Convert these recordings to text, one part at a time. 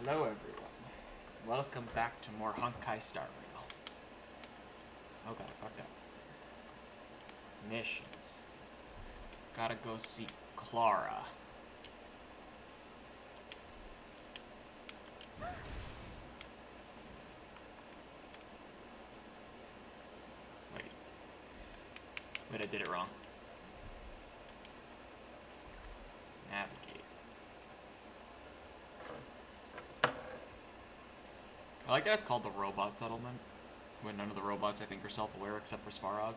Hello everyone. Welcome back to more Honkai Star Rail. Oh god, I fucked up. Missions. Gotta go see Clara. Wait, I did it wrong. Navigate. I like that it's called the robot settlement, when none of the robots I think are self-aware except for Svarog.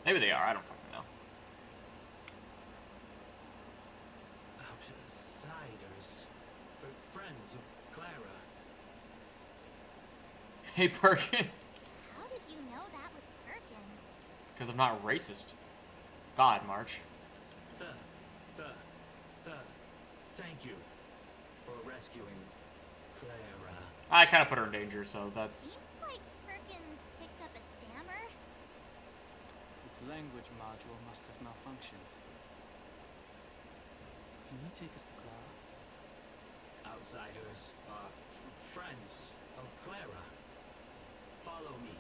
Maybe they are, I don't fucking know. Outsiders. Friends of Clara. Hey Perkins! How did you know that was Perkins? Because I'm not racist. God, March. Thank you for rescuing Clara. I kind of put her in danger, so that's... Seems like Perkins picked up a stammer. Its language module must have malfunctioned. Can you take us to Clara? Outsiders are friends of Clara. Follow me.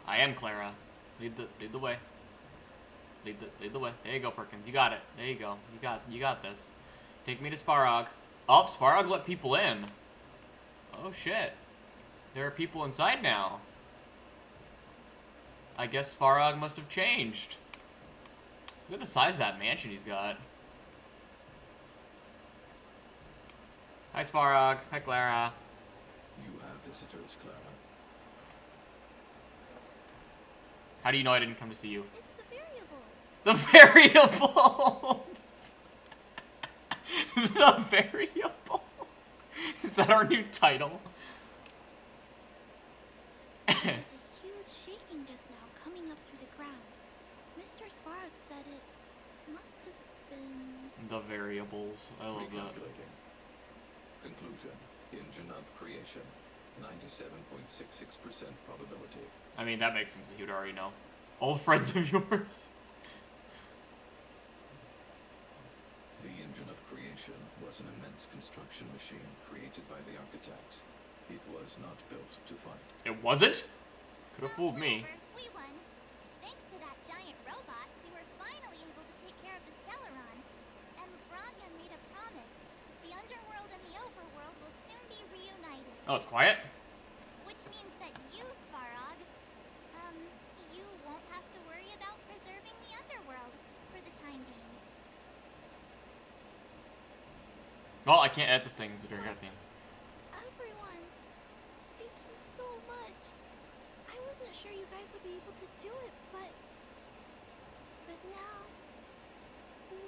I am Clara. Lead the way. Lead the way. There you go, Perkins. You got it. There you go. You got this. Take me to Svarog. Oh, Svarog let people in. Oh shit. There are people inside now. I guess Svarog must have changed. Look at the size of that mansion he's got. Hi Svarog. Hi Clara. You have visitors, Clara. How do you know I didn't come to see you? It's the variables. The variables! The variables! Is that our new title? There was a huge shaking just now coming up through the ground. Mr. Svarog said it must have been... The variables. I love that. Recalculating. Conclusion. Engine of creation. 97.66% probability. I mean, that makes sense. You'd already know. Old friends of yours. The engine of creation was an immense construction machine created by the architects. It was not built to fight. It wasn't? Could have fooled me. Whatever, we won. Thanks to that giant robot, we were finally able to take care of the Stellaron. And Branya made a promise. The underworld and the overworld will soon be reunited. Oh, it's quiet? Which means that you, Svarog, you won't have to worry about preserving the underworld for the time being. Well, I can't edit this thing, so during cutscene. Everyone, thank you so much. I wasn't sure you guys would be able to do it, but now,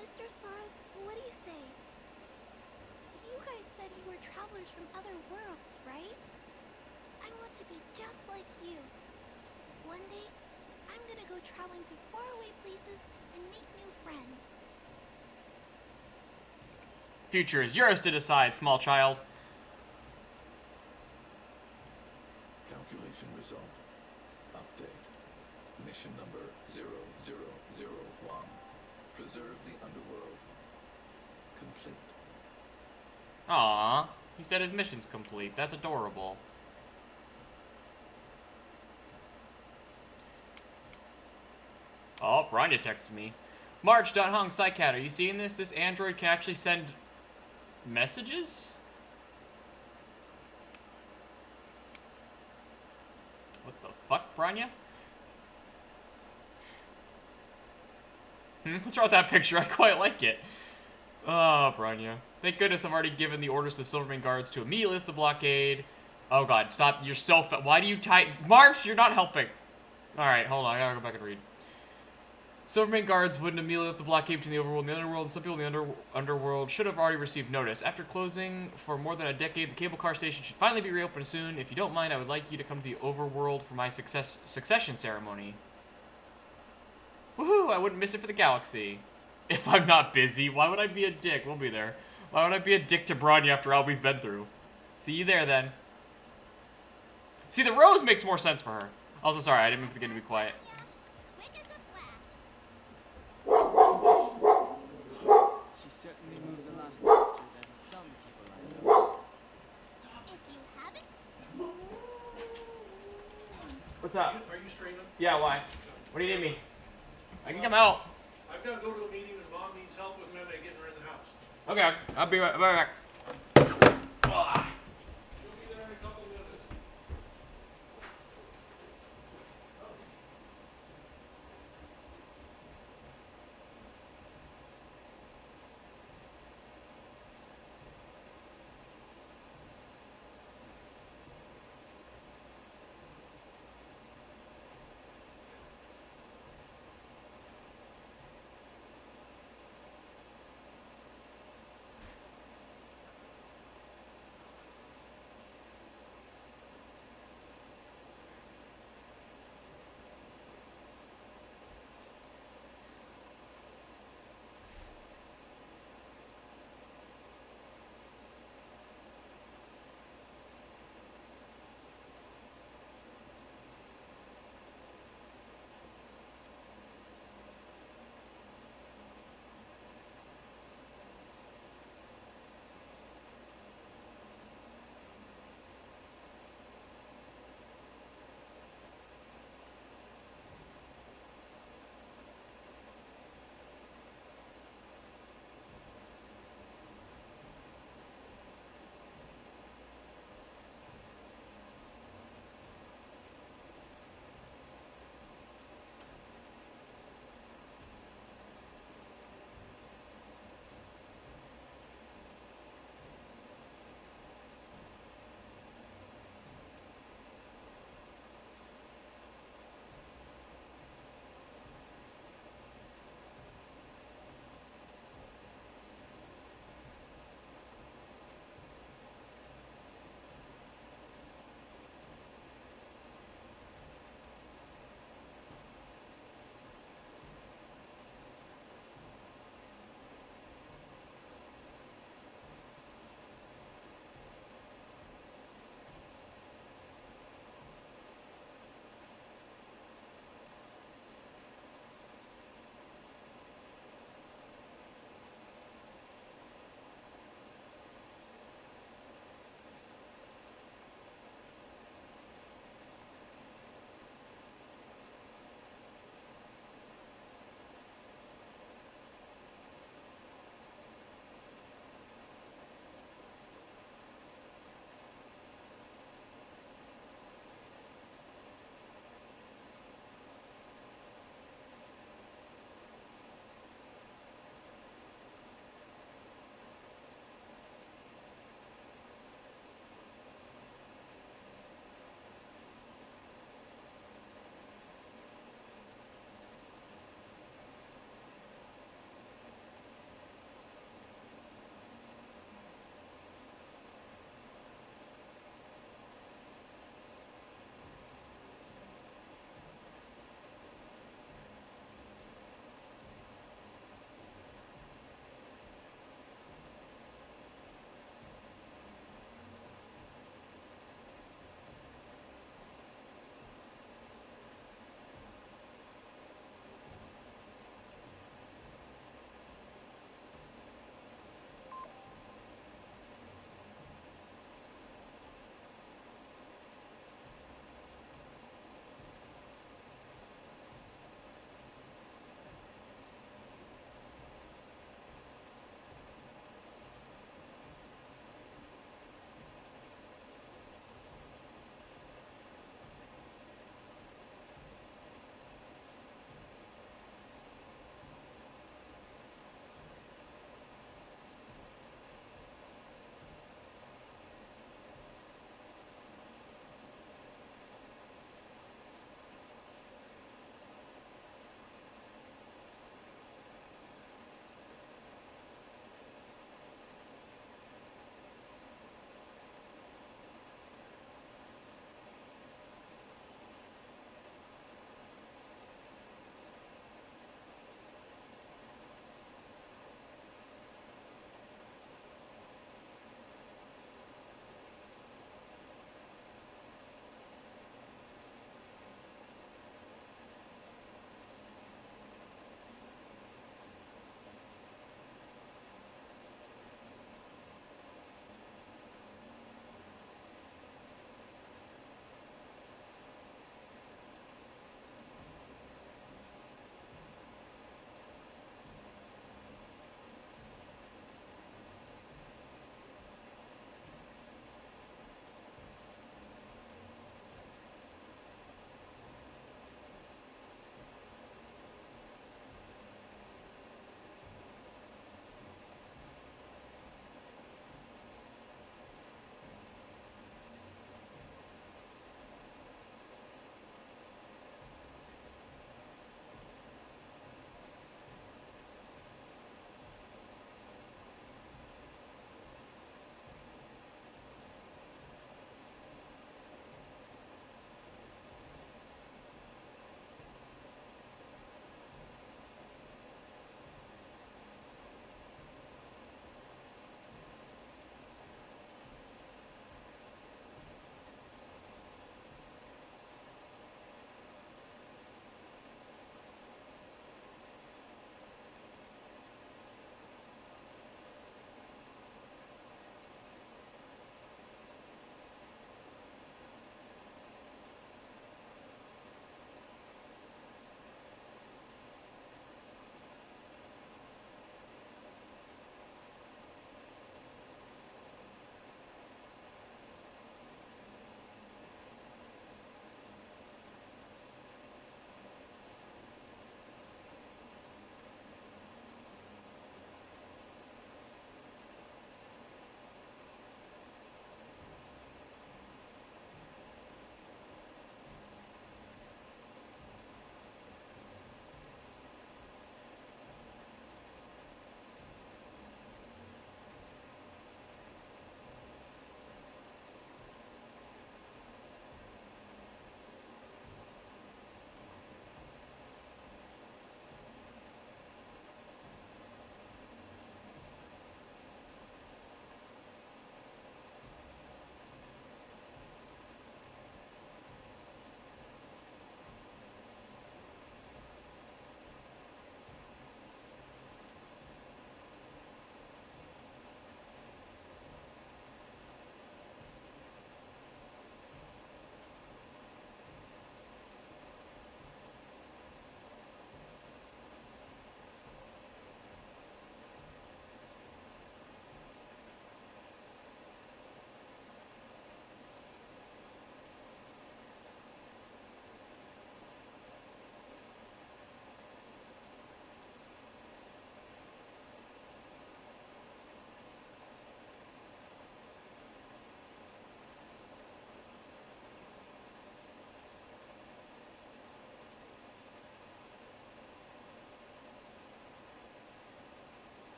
Mr. Svarog, what do you say? You guys said you were travelers from other worlds, right? I want to be just like you. One day, I'm gonna go traveling to faraway places and make new friends. Future is yours to decide, small child. Calculation result. Update. Mission number 0001. Preserve the underworld. Complete. Aww. He said his mission's complete. That's adorable. Oh, Branya texted me. March.hung Psycat, are you seeing this? This android can actually send messages? What the fuck, Branya? What's wrong with that picture? I quite like it. Oh, Branya. Thank goodness I've already given the orders to the Silverman guards to immediately lift the blockade. Oh god, stop. You're so why do you type? March, you're not helping. Alright, hold on. I gotta go back and read. Silverman guards wouldn't immediately lift the blockade between the overworld and the underworld, and some people in the underworld should have already received notice. After closing for more than a decade, the cable car station should finally be reopened soon. If you don't mind, I would like you to come to the overworld for my succession ceremony. Woohoo! I wouldn't miss it for the galaxy. If I'm not busy, why would I be a dick? We'll be there. Why would I be a dick to Branya after all we've been through? See you there, then. See, the rose makes more sense for her. Also, sorry, I didn't mean for the game to be quiet. Quick as a flash. She certainly moves a lot faster than some people I know. If you haven't, What's up? Are you streaming? Yeah, why? What do you need me? I can come out. I've got to go to a meeting and Mom needs help with Meme getting her in the house. Okay, I'll be right back. She'll be there in a couple of minutes.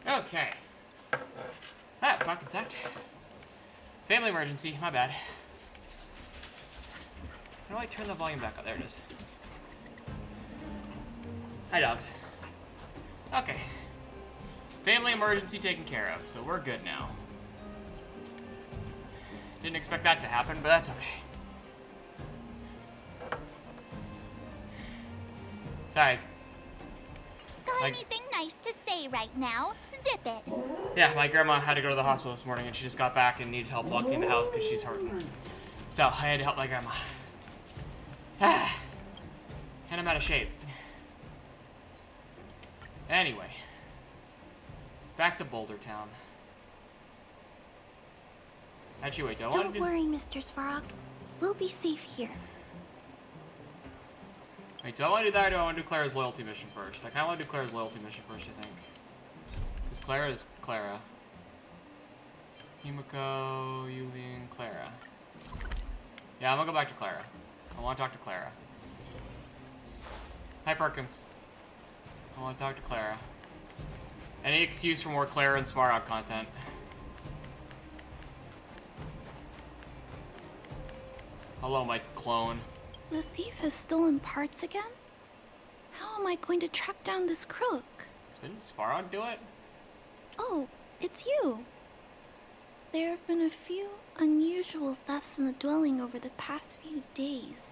Okay. That fucking sucked. Family emergency, my bad. How do I turn the volume back up? There it is. Hi, dogs. Okay. Family emergency taken care of, so we're good now. Didn't expect that to happen, but that's okay. Sorry. Got anything nice to say right now? Zip it. Yeah, my grandma had to go to the hospital this morning, and she just got back and needed help walking the house because she's hurting. So I had to help my grandma. And I'm out of shape. Anyway. Back to Boulder Town. Actually, wait, do I want Don't to do... worry, Mr. Svarog. We'll be safe here. Wait, do I want to do that or do I want to do Clara's loyalty mission first? I kind of want to do Clara's loyalty mission first, I think. Because Clara is Clara. Himiko, Yulian, Clara. Yeah, I'm going to go back to Clara. I want to talk to Clara. Hi, Perkins. I want to talk to Clara. Any excuse for more Clara and Svarog content. Hello, my clone. The thief has stolen parts again? How am I going to track down this crook? Didn't Svarog do it? Oh, it's you. There have been a few unusual thefts in the dwelling over the past few days.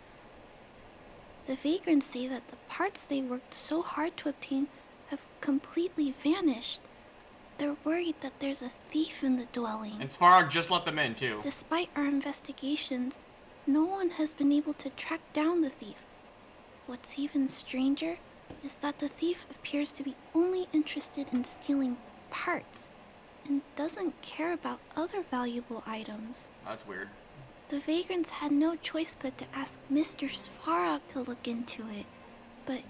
The vagrants say that the parts they worked so hard to obtain have completely vanished. They're worried that there's a thief in the dwelling. And Svarog just let them in, too. Despite our investigations, no one has been able to track down the thief. What's even stranger is that the thief appears to be only interested in stealing parts and doesn't care about other valuable items. That's weird. The vagrants had no choice but to ask Mr. Svarog to look into it, but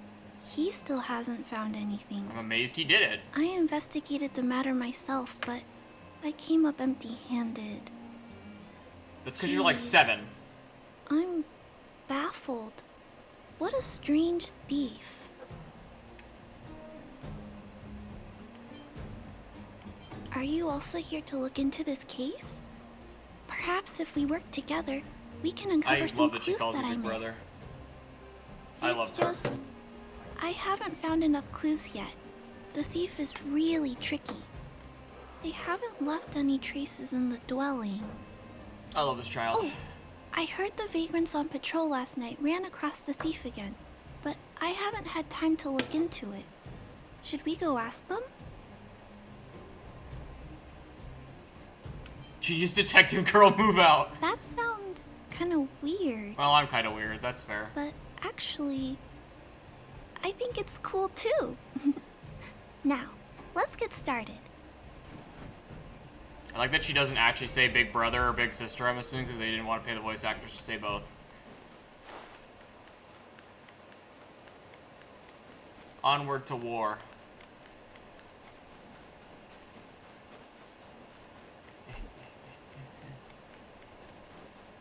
he still hasn't found anything. I'm amazed he did it. I investigated the matter myself, but I came up empty-handed. That's because you're like Jeez. 7. I'm baffled. What a strange thief. Are you also here to look into this case? Perhaps if we work together, we can uncover I some love that she clues calls that me I big missed. brother. I love It's her. just, I haven't found enough clues yet. The thief is really tricky. They haven't left any traces in the dwelling. I love this child. Oh, I heard the vagrants on patrol last night ran across the thief again, but I haven't had time to look into it. Should we go ask them? Genius detective girl, move out. That sounds kind of weird, Well, I'm kind of weird. That's fair. but actually, I think it's cool too. Now, let's get started. I like that she doesn't actually say big brother or big sister, I'm assuming, because they didn't want to pay the voice actors to say both. Onward to war.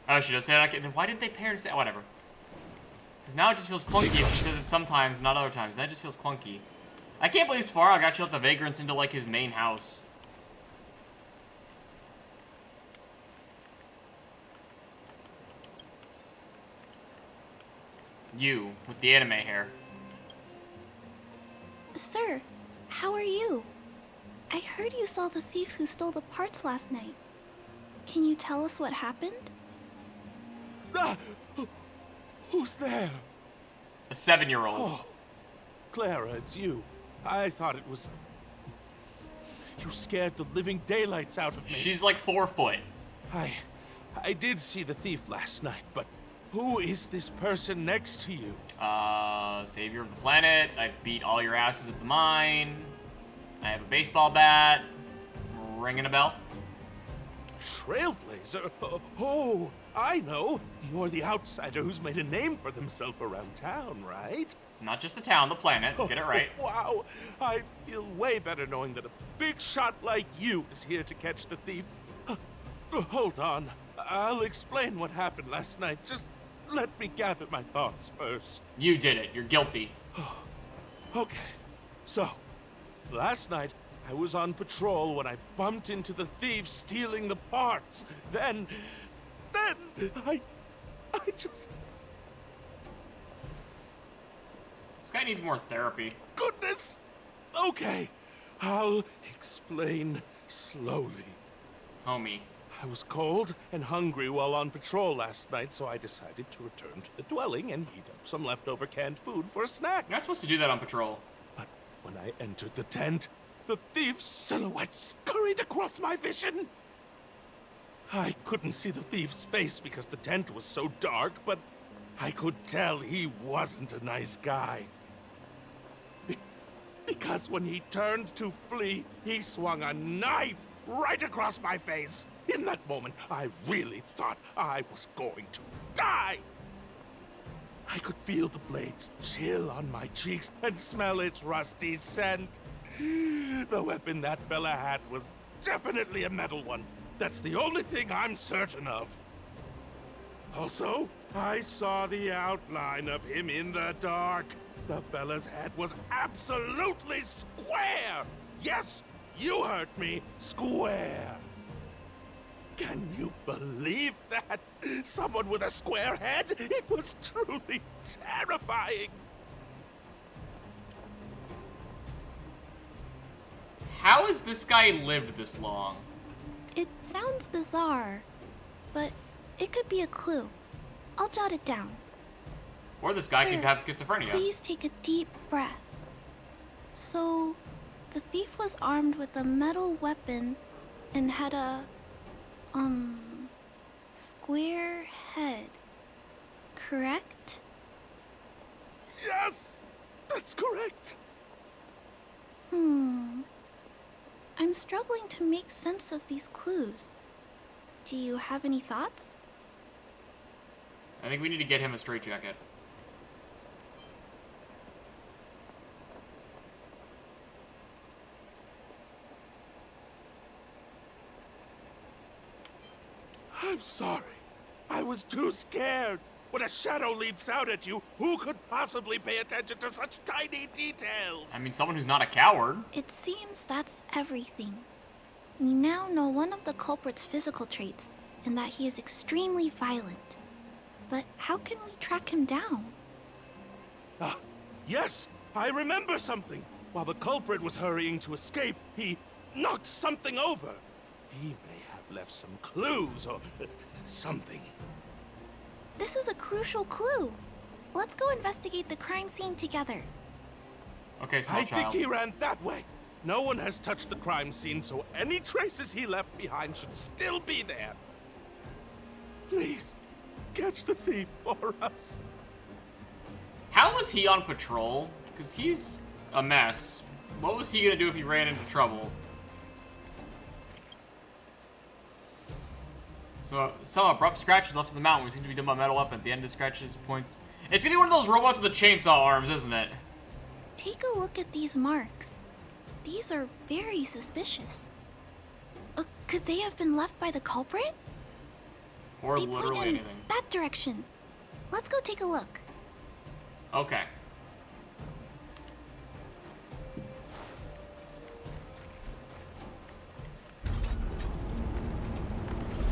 Oh, she does say that. Then why didn't they pair to say whatever? Because now it just feels clunky if she says it sometimes, not other times. That just feels clunky. I can't believe Svarog actually let the vagrants into, like, his main house. You, with the anime hair. Sir, how are you? I heard you saw the thief who stole the parts last night. Can you tell us what happened? Ah! Who's there? A 7-year-old. Oh, Clara, it's you. I thought it was... You scared the living daylights out of me. She's like 4 foot. I did see the thief last night, but who is this person next to you? Savior of the planet. I beat all your asses at the mine. I have a baseball bat. Ringing a bell. Trailblazer? Oh, I know. You're the outsider who's made a name for themselves around town, right? Not just the town, the planet. Get it right. Wow, I feel way better knowing that a big shot like you is here to catch the thief. Hold on. I'll explain what happened last night. Just let me gather my thoughts first. You did it. You're guilty. Okay, so Last night, I was on patrol when I bumped into the thief stealing the parts. Then I just... This guy needs more therapy. Goodness! Okay, I'll explain slowly. Homie. I was cold and hungry while on patrol last night, so I decided to return to the dwelling and heat up some leftover canned food for a snack. You're not supposed to do that on patrol. But when I entered the tent, the thief's silhouette scurried across my vision. I couldn't see the thief's face because the tent was so dark, but I could tell he wasn't a nice guy. Because when he turned to flee, he swung a knife right across my face. In that moment, I really thought I was going to die. I could feel the blades chill on my cheeks and smell its rusty scent. The weapon that fella had was definitely a metal one. That's the only thing I'm certain of. Also, I saw the outline of him in the dark. The fella's head was absolutely square. Yes, you heard me, square. Can you believe that? Someone with a square head? It was truly terrifying. How has this guy lived this long? It sounds bizarre, but it could be a clue. I'll jot it down. Or this guy Sir, could have schizophrenia. Please take a deep breath. So, the thief was armed with a metal weapon and had a, square head, correct? Yes, that's correct. I'm struggling to make sense of these clues. Do you have any thoughts? I think we need to get him a straitjacket. I'm sorry. I was too scared. When a shadow leaps out at you, who could possibly pay attention to such tiny details? I mean, someone who's not a coward. It seems that's everything. We now know one of the culprit's physical traits, and that he is extremely violent. But how can we track him down? Ah, yes, I remember something. While the culprit was hurrying to escape, he knocked something over. He may have left some clues or something. This is a crucial clue. Let's go investigate the crime scene together. Okay, small I child. think he ran that way. No one has touched the crime scene, so any traces he left behind should still be there. Please, catch the thief for us. How was he on patrol? Because he's a mess. What was he gonna do if he ran into trouble? So, some abrupt scratches left in the mountain. We seem to be done by metal weapon. At the end of scratches points. It's gonna be one of those robots with the chainsaw arms, isn't it? Take a look at these marks. These are very suspicious. Could they have been left by the culprit? Or They point literally in anything. that direction. Let's go take a look. Okay.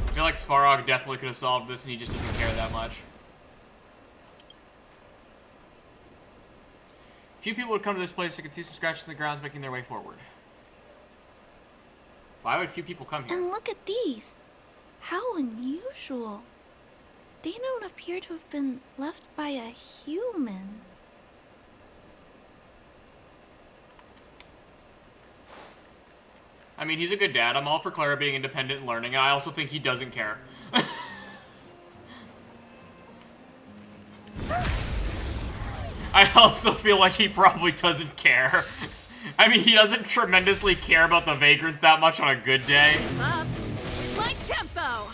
I feel like Svarog definitely could have solved this and he just doesn't care that much. Few people would come to this place that could see some scratches in the grounds making their way forward. Why would few people come here? And look at these. How unusual. They don't appear to have been left by a human. I mean, he's a good dad. I'm all for Clara being independent and learning, and I also think he doesn't care. I also feel like he probably doesn't care. I mean, he doesn't tremendously care about the vagrants that much on a good day. Up my tempo.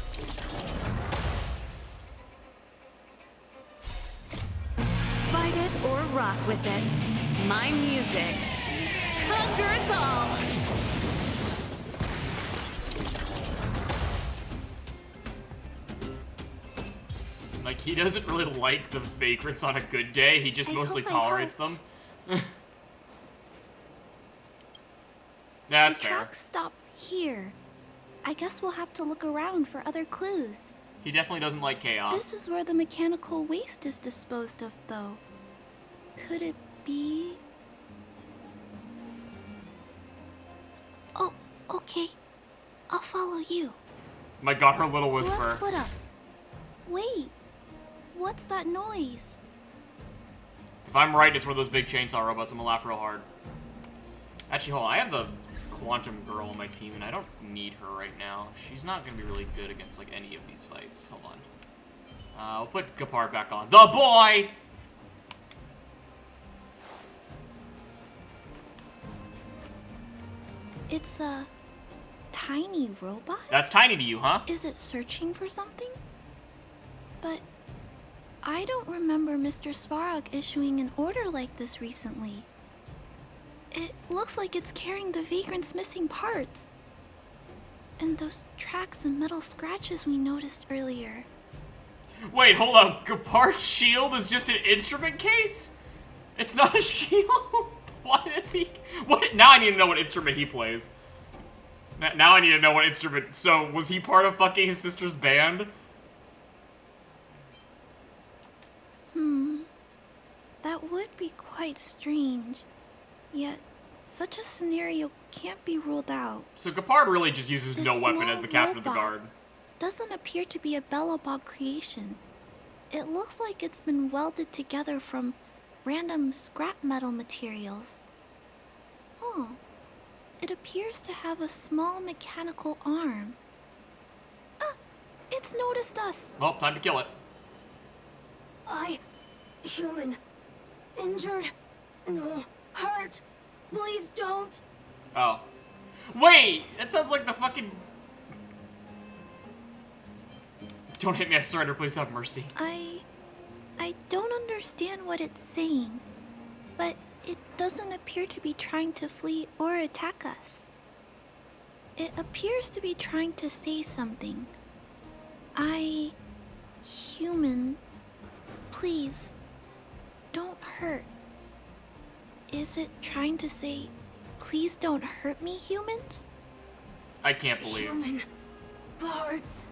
Fight it or rock with it. My music conquers all. Like, he doesn't really like the vagrants on a good day. He just mostly tolerates them. That's the fair. tracks stop here. I guess we'll have to look around for other clues. He definitely doesn't like chaos. This is where the mechanical waste is disposed of, though. Could it be... Oh, okay. I'll follow you. My god, her little whisper. Let's split up. Wait. What's that noise? If I'm right, it's one of those big chainsaw robots. I'm gonna laugh real hard. Actually, hold on. I have the Quantum Girl on my team, and I don't need her right now. She's not gonna be really good against, like, any of these fights. Hold on. I'll put Gepard back on. The boy! It's a tiny robot? That's tiny to you, huh? Is it searching for something? But I don't remember Mr. Svarog issuing an order like this recently. It looks like it's carrying the vagrant's missing parts. And those tracks and metal scratches we noticed earlier. Wait, hold on. Gepard's shield is just an instrument case? It's not a shield? Why does he... What? Now I need to know what instrument he plays. Now I need to know what instrument... So, was he part of fucking his sister's band? That would be quite strange. Yet, such a scenario can't be ruled out. So Gepard really just uses This no weapon as small the captain of the robot guard. Doesn't appear to be a Belobog creation. It looks like it's been welded together from random scrap metal materials. Oh, it appears to have a small mechanical arm. Ah, it's noticed us. Well, time to kill it. Human. Injured. No. Hurt. Please don't. Oh. Wait! That sounds like the fucking... Don't hit me, I surrender, please have mercy. I don't understand what it's saying, but it doesn't appear to be trying to flee or attack us. It appears to be trying to say something. Human, please, don't hurt. Is it trying to say, please don't hurt me, humans? I can't believe. Human parts,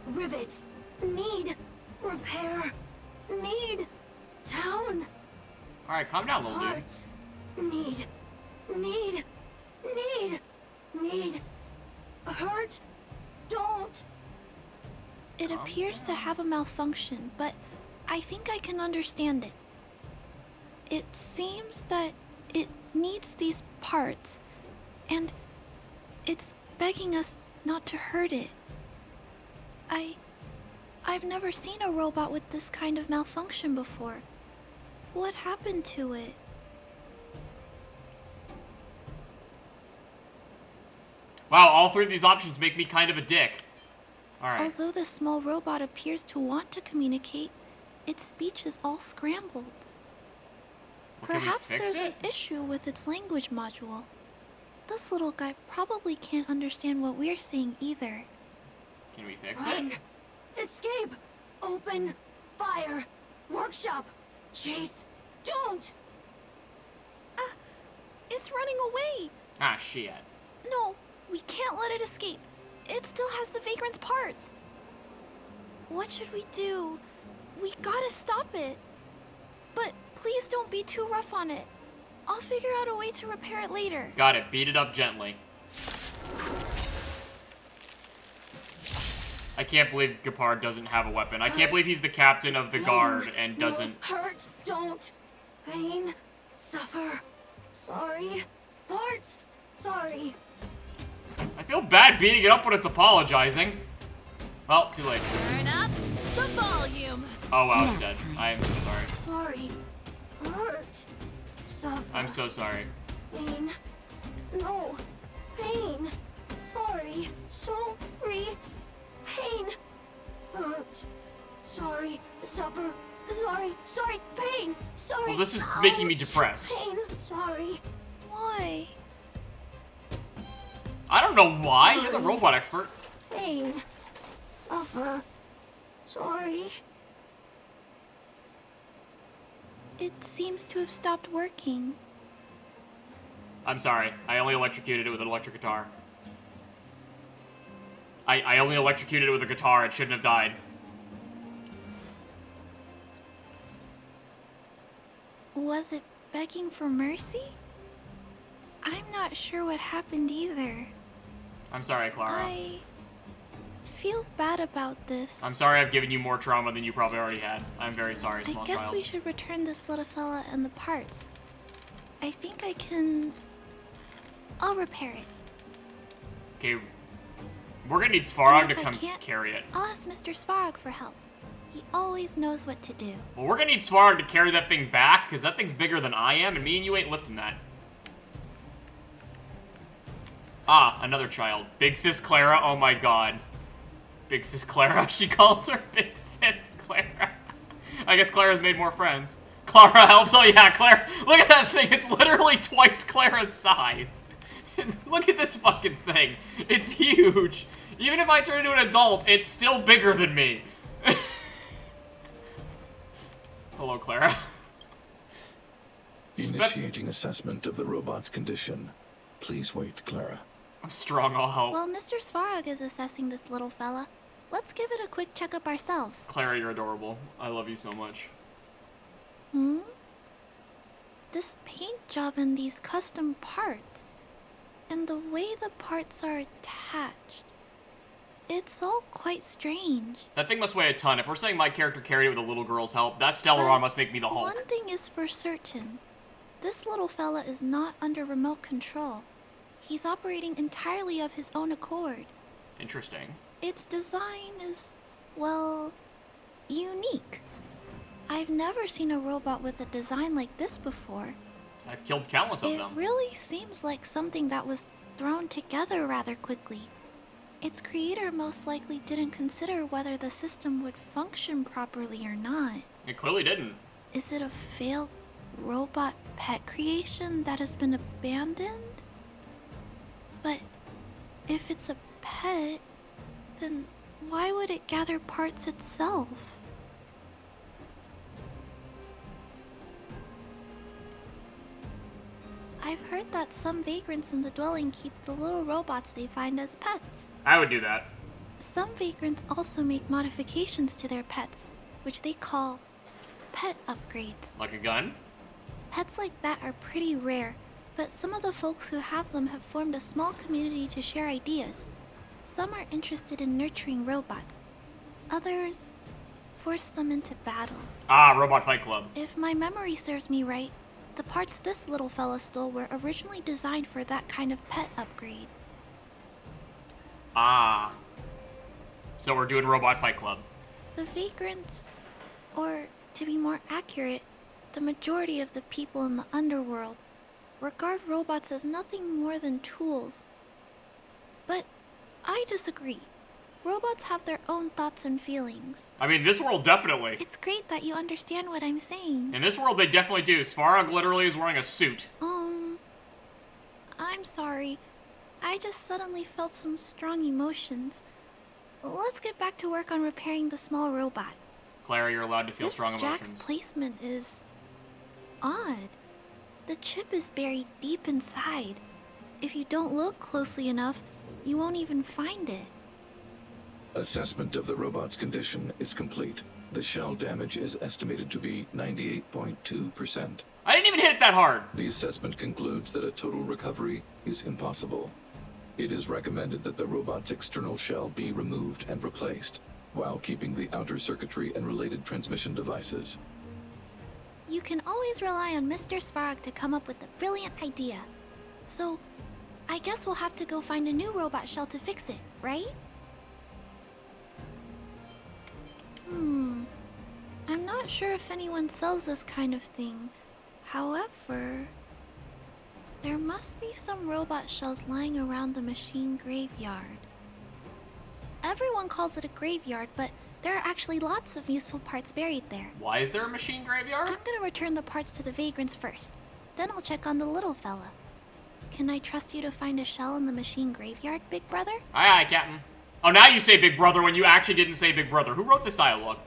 rivet, need, repair, need, town, Alright, calm down, little dude. parts, need, hurt, don't. It appears to have a malfunction, but I think I can understand it. It seems that it needs these parts, and it's begging us not to hurt it. I've never seen a robot with this kind of malfunction before. What happened to it? Wow, all three of these options make me kind of a dick. Alright. Although the small robot appears to want to communicate, its speech is all scrambled. Well, can we Perhaps fix there's it? an issue with its language module. This little guy probably can't understand what we're saying either. Can we fix it? Escape! Open! Fire! Workshop! Chase! Don't! It's running away! Ah, shit. No, we can't let it escape. It still has the vagrant's parts. What should we do? We gotta stop it. But please don't be too rough on it. I'll figure out a way to repair it later. Got it. Beat it up gently. I can't believe Gepard doesn't have a weapon. I can't believe he's the captain of the guard and doesn't... Hurt, don't. Pain, suffer. Sorry. Parts, sorry. I feel bad beating it up when it's apologizing. Well, too late. Turn up the volume. Oh wow, it's dead. I am so sorry. Sorry. Hurt. Suffer. I'm so sorry. Pain. No. Pain. Sorry. Sorry. Pain. Hurt. Sorry. Suffer. Sorry. Sorry. Pain. Sorry. Well, this is making me depressed. Pain. Sorry. Why? I don't know why. You're the robot expert. Pain. Suffer. Sorry. It seems to have stopped working. I'm sorry. I only electrocuted it with an electric guitar. I only electrocuted it with a guitar. It shouldn't have died. Was it begging for mercy? I'm not sure what happened either. I'm sorry, Clara. I feel bad about this. I'm sorry I've given you more trauma than you probably already had. I'm very sorry, small I guess child. we should return this little fella and the parts. I think I can... I'll repair it. Okay. We're gonna need Svarog And to if I come can't, carry it. I'll ask Mr. Svarog for help. He always knows what to do. Well, we're gonna need Svarog to carry that thing back, because that thing's bigger than I am, and me and you ain't lifting that. Ah, another child. Big Sis Clara, oh my god. Big Sis Clara, she calls her Big Sis Clara. I guess Clara's made more friends. Clara helps, oh yeah, Clara. Look at that thing, it's literally twice Clara's size. Look at this fucking thing. It's huge. Even if I turn into an adult, it's still bigger than me. Hello, Clara. Initiating assessment of the robot's condition. Please wait, Clara. I'm strong, I'll help. While Mr. Svarog is assessing this little fella, let's give it a quick checkup ourselves. Clara, you're adorable. I love you so much. Hmm? This paint job and these custom parts, and the way the parts are attached, it's all quite strange. That thing must weigh a ton. If we're saying my character carried it with a little girl's help, that Stellaron must make me the Hulk. One thing is for certain. This little fella is not under remote control. He's operating entirely of his own accord. Interesting. Its design is, well, unique. I've never seen a robot with a design like this before. I've killed countless of It them. really seems like something that was thrown together rather quickly. Its creator most likely didn't consider whether the system would function properly or not. It clearly didn't. Is it a failed robot pet creation that has been abandoned? But if it's a pet, then why would it gather parts itself? I've heard that some vagrants in the dwelling keep the little robots they find as pets. I would do that. Some vagrants also make modifications to their pets, which they call pet upgrades. Like a gun? Pets like that are pretty rare, but some of the folks who have them have formed a small community to share ideas. Some are interested in nurturing robots. Others force them into battle. Ah, Robot Fight Club. If my memory serves me right, the parts this little fella stole were originally designed for that kind of pet upgrade. Ah. So we're doing Robot Fight Club. The vagrants, or to be more accurate, the majority of the people in the underworld, regard robots as nothing more than tools. But I disagree. Robots have their own thoughts and feelings. I mean, this world definitely. It's great that you understand what I'm saying. In this world, they definitely do. Svarog literally is wearing a suit. I'm sorry. I just suddenly felt some strong emotions. Let's get back to work on repairing the small robot. Clara, you're allowed to feel strong emotions. Jack's placement is odd. The chip is buried deep inside. If you don't look closely enough, you won't even find it. Assessment of the robot's condition is complete. The shell damage is estimated to be 98.2%. I didn't even hit it that hard. The assessment concludes that a total recovery is impossible. It is recommended that the robot's external shell be removed and replaced, while keeping the outer circuitry and related transmission devices. You can always rely on Mr. Svarog to come up with a brilliant idea. So, I guess we'll have to go find a new robot shell to fix it, right? I'm not sure if anyone sells this kind of thing. However, there must be some robot shells lying around the machine graveyard. Everyone calls it a graveyard, but there are actually lots of useful parts buried there. Why is there a machine graveyard? I'm gonna return the parts to the vagrants first. Then I'll check on the little fella. Can I trust you to find a shell in the machine graveyard, Big Brother? Aye, aye, Captain. Oh, now you say Big Brother when you actually didn't say Big Brother. Who wrote this dialogue?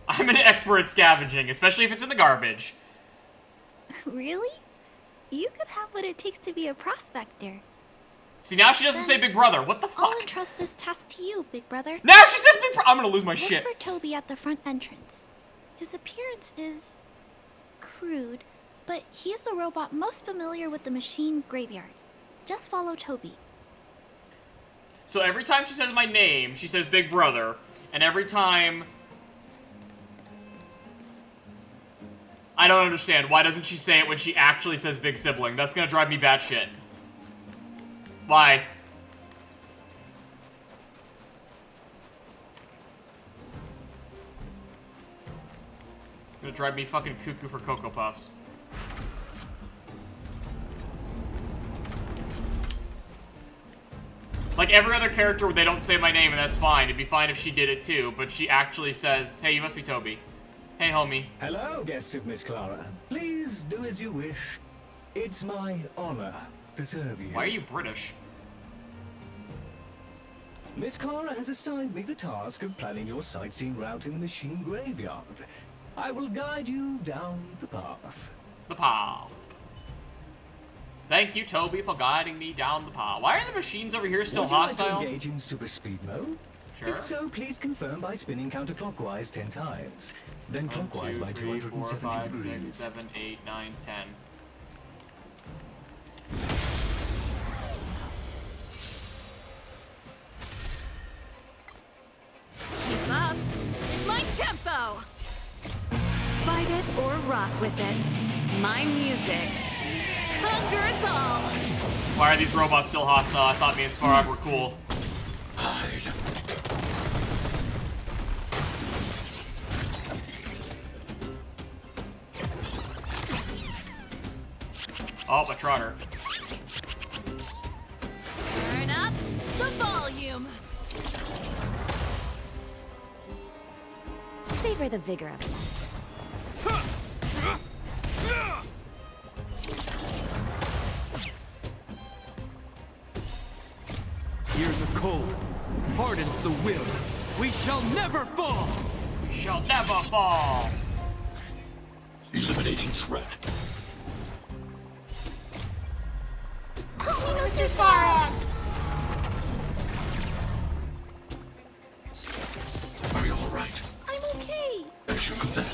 I'm an expert at scavenging, especially if it's in the garbage. Really? you could have what it takes to be a prospector. See, now she doesn't say Big Brother. What the I'll fuck? entrust this task to you, Big Brother. Now she says Big Brother. I'm gonna lose my Look shit. for Toby at the front entrance. His appearance is crude, but he is the robot most familiar with the machine graveyard. Just follow Toby. So every time she says my name, she says Big Brother, and every time... I don't understand. Why doesn't she say it when she actually says Big Sibling? That's gonna drive me batshit. Why? It's gonna drive me fucking cuckoo for Cocoa Puffs. Like every other character where they don't say my name and that's fine. It'd be fine if she did it too, but she actually says, hey, you must be Toby. Hey, homie. Hello, guests of Miss Clara. Please do as you wish. It's my honor to serve you. Why are you British? Miss Clara has assigned me the task of planning your sightseeing route in the machine graveyard. I will guide you down the path. The path. Thank you, Toby, for guiding me down the path. Why are the machines over here still Would you like hostile? to engage in super speed mode? Sure. If so, please confirm by spinning counterclockwise 10 times. Then 1, clockwise 2, by 3, 4, 270 5, degrees. 6, 7, 8, 9, 10. Keep up. My tempo. Fight it or rock with it. My music. Conquer us all. Why are these robots still hostile? I thought me and Svarog were cool. Hide. Oh, a trotter. Turn up the volume. Savor the vigor of life. Years of cold hardens the will. We shall never fall. We shall never fall. Eliminating threat. Oh, Mr. Svarog! Are you alright? I'm okay. As you command.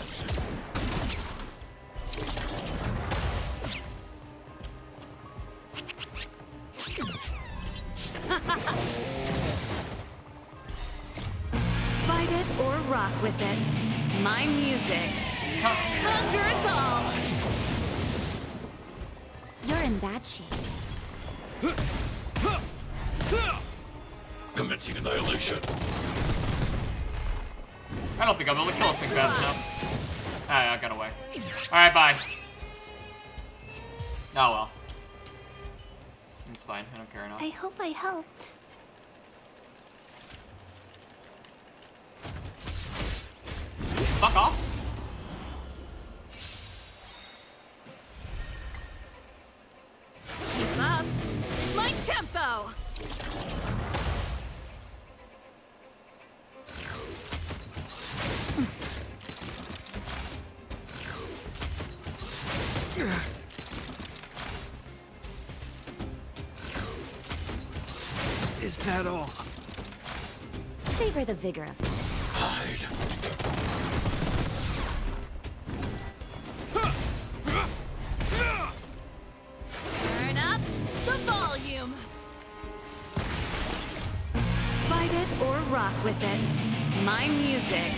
Fight it or rock with it. My music. Conquer us all. You're in bad shape. Commencing annihilation. I don't think I'll be able to kill this thing fast enough. Ah, I got away. Alright, bye. Oh well. It's fine. I don't care enough. I hope I helped. Fuck off. Keep up. My tempo. Is that all? Savor the vigor of life. Hide. Turn up the volume. Fight it or rock with it. My music.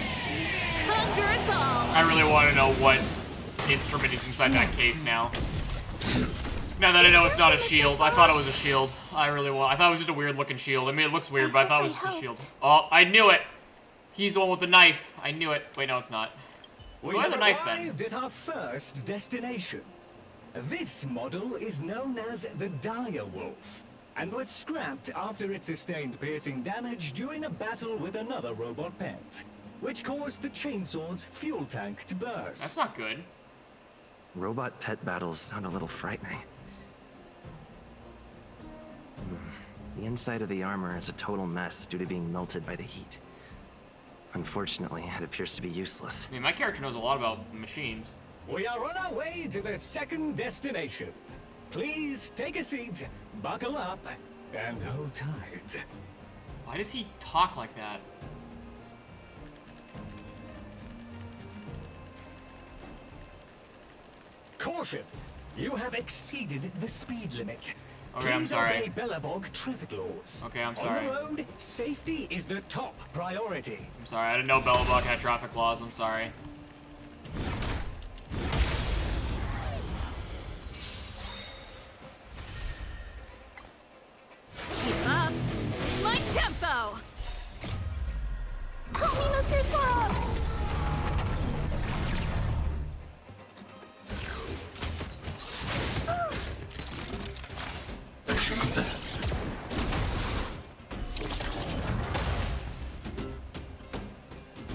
Conquer us all. I really want to know what instrument is inside that case now. Now that I know it's not a shield. I thought it was a shield. I thought it was just a weird looking shield. I mean, it looks weird, but I thought it was just a shield. Oh, I knew it. He's the one with the knife. I knew it. Wait, no, it's not. We Who had have the knife then? arrived at our first destination. This model is known as the Dire Wolf, and was scrapped after it sustained piercing damage during a battle with another robot pet, which caused the chainsaw's fuel tank to burst. That's not good. Robot pet battles sound a little frightening. The inside of the armor is a total mess due to being melted by the heat. Unfortunately, it appears to be useless. I mean, my character knows a lot about machines. We are on our way to the second destination. Please take a seat, buckle up, and hold tight. Why does he talk like that? Caution! You have exceeded the speed limit. Okay, I'm Please sorry. obey Bellabog traffic laws. Okay, I'm sorry. On the road, safety is the top priority. I'm sorry, I didn't know Bellabog had traffic laws, I'm sorry. Keep up. My tempo. Help me, Mr. Sparrow!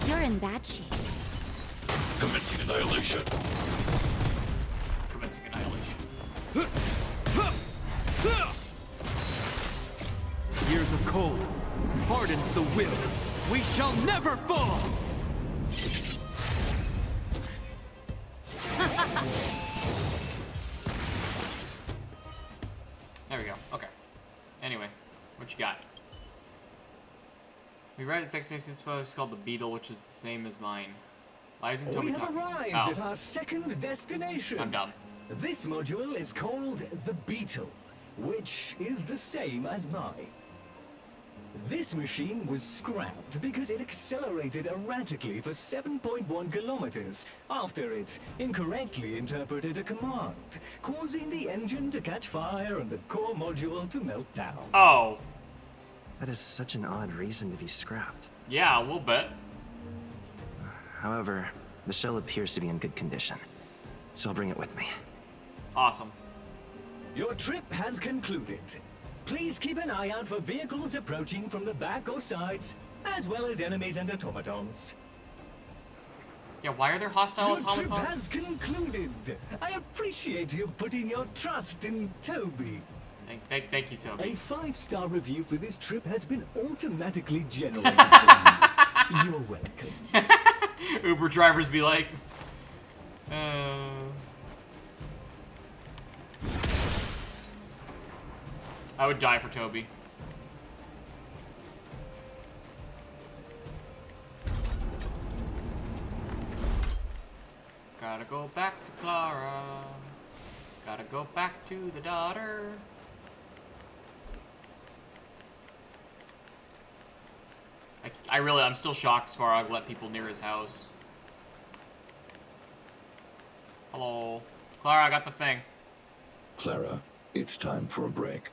You're in bad shape. Commencing annihilation. Commencing annihilation. Years of cold hardens the will. We shall never fall! There we go. Okay. Anyway, what you got? We read the text it's called the Beetle, which is the same as mine. Lies in We Toby have Talk. arrived Oh, at our second destination. I'm dumb. This module is called the Beetle, which is the same as mine. This machine was scrapped because it accelerated erratically for 7.1 kilometers after it incorrectly interpreted a command, causing the engine to catch fire and the core module to melt down. Oh. That is such an odd reason to be scrapped. Yeah, a little bit. However, the shell appears to be in good condition, so I'll bring it with me. Awesome. Your trip has concluded. Please keep an eye out for vehicles approaching from the back or sides, as well as enemies and automatons. Yeah, why are there hostile Your trip automatons? has concluded. I appreciate you putting your trust in Toby. Thank you, Toby. A 5-star review for this trip has been automatically generated for you. You're welcome. Uber drivers be like, I would die for Toby. Gotta go back to Clara. Gotta go back to the daughter. I'm still shocked Svarog let people near his house. Hello. Clara, I got the thing. Clara, it's time for a break.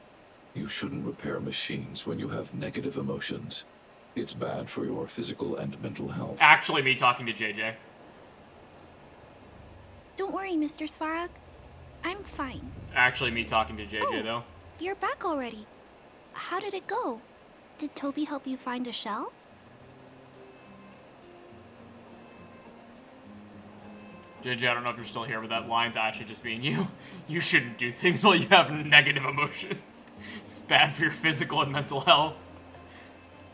You shouldn't repair machines when you have negative emotions. It's bad for your physical and mental health. Actually me talking to JJ. Don't worry, Mr. Svarog. I'm fine. It's actually me talking to JJ, Oh. though. You're back already. How did it go? Did Toby help you find a shell? JJ, I don't know if you're still here, but that line's actually just being you. You shouldn't do things while you have negative emotions. It's bad for your physical and mental health.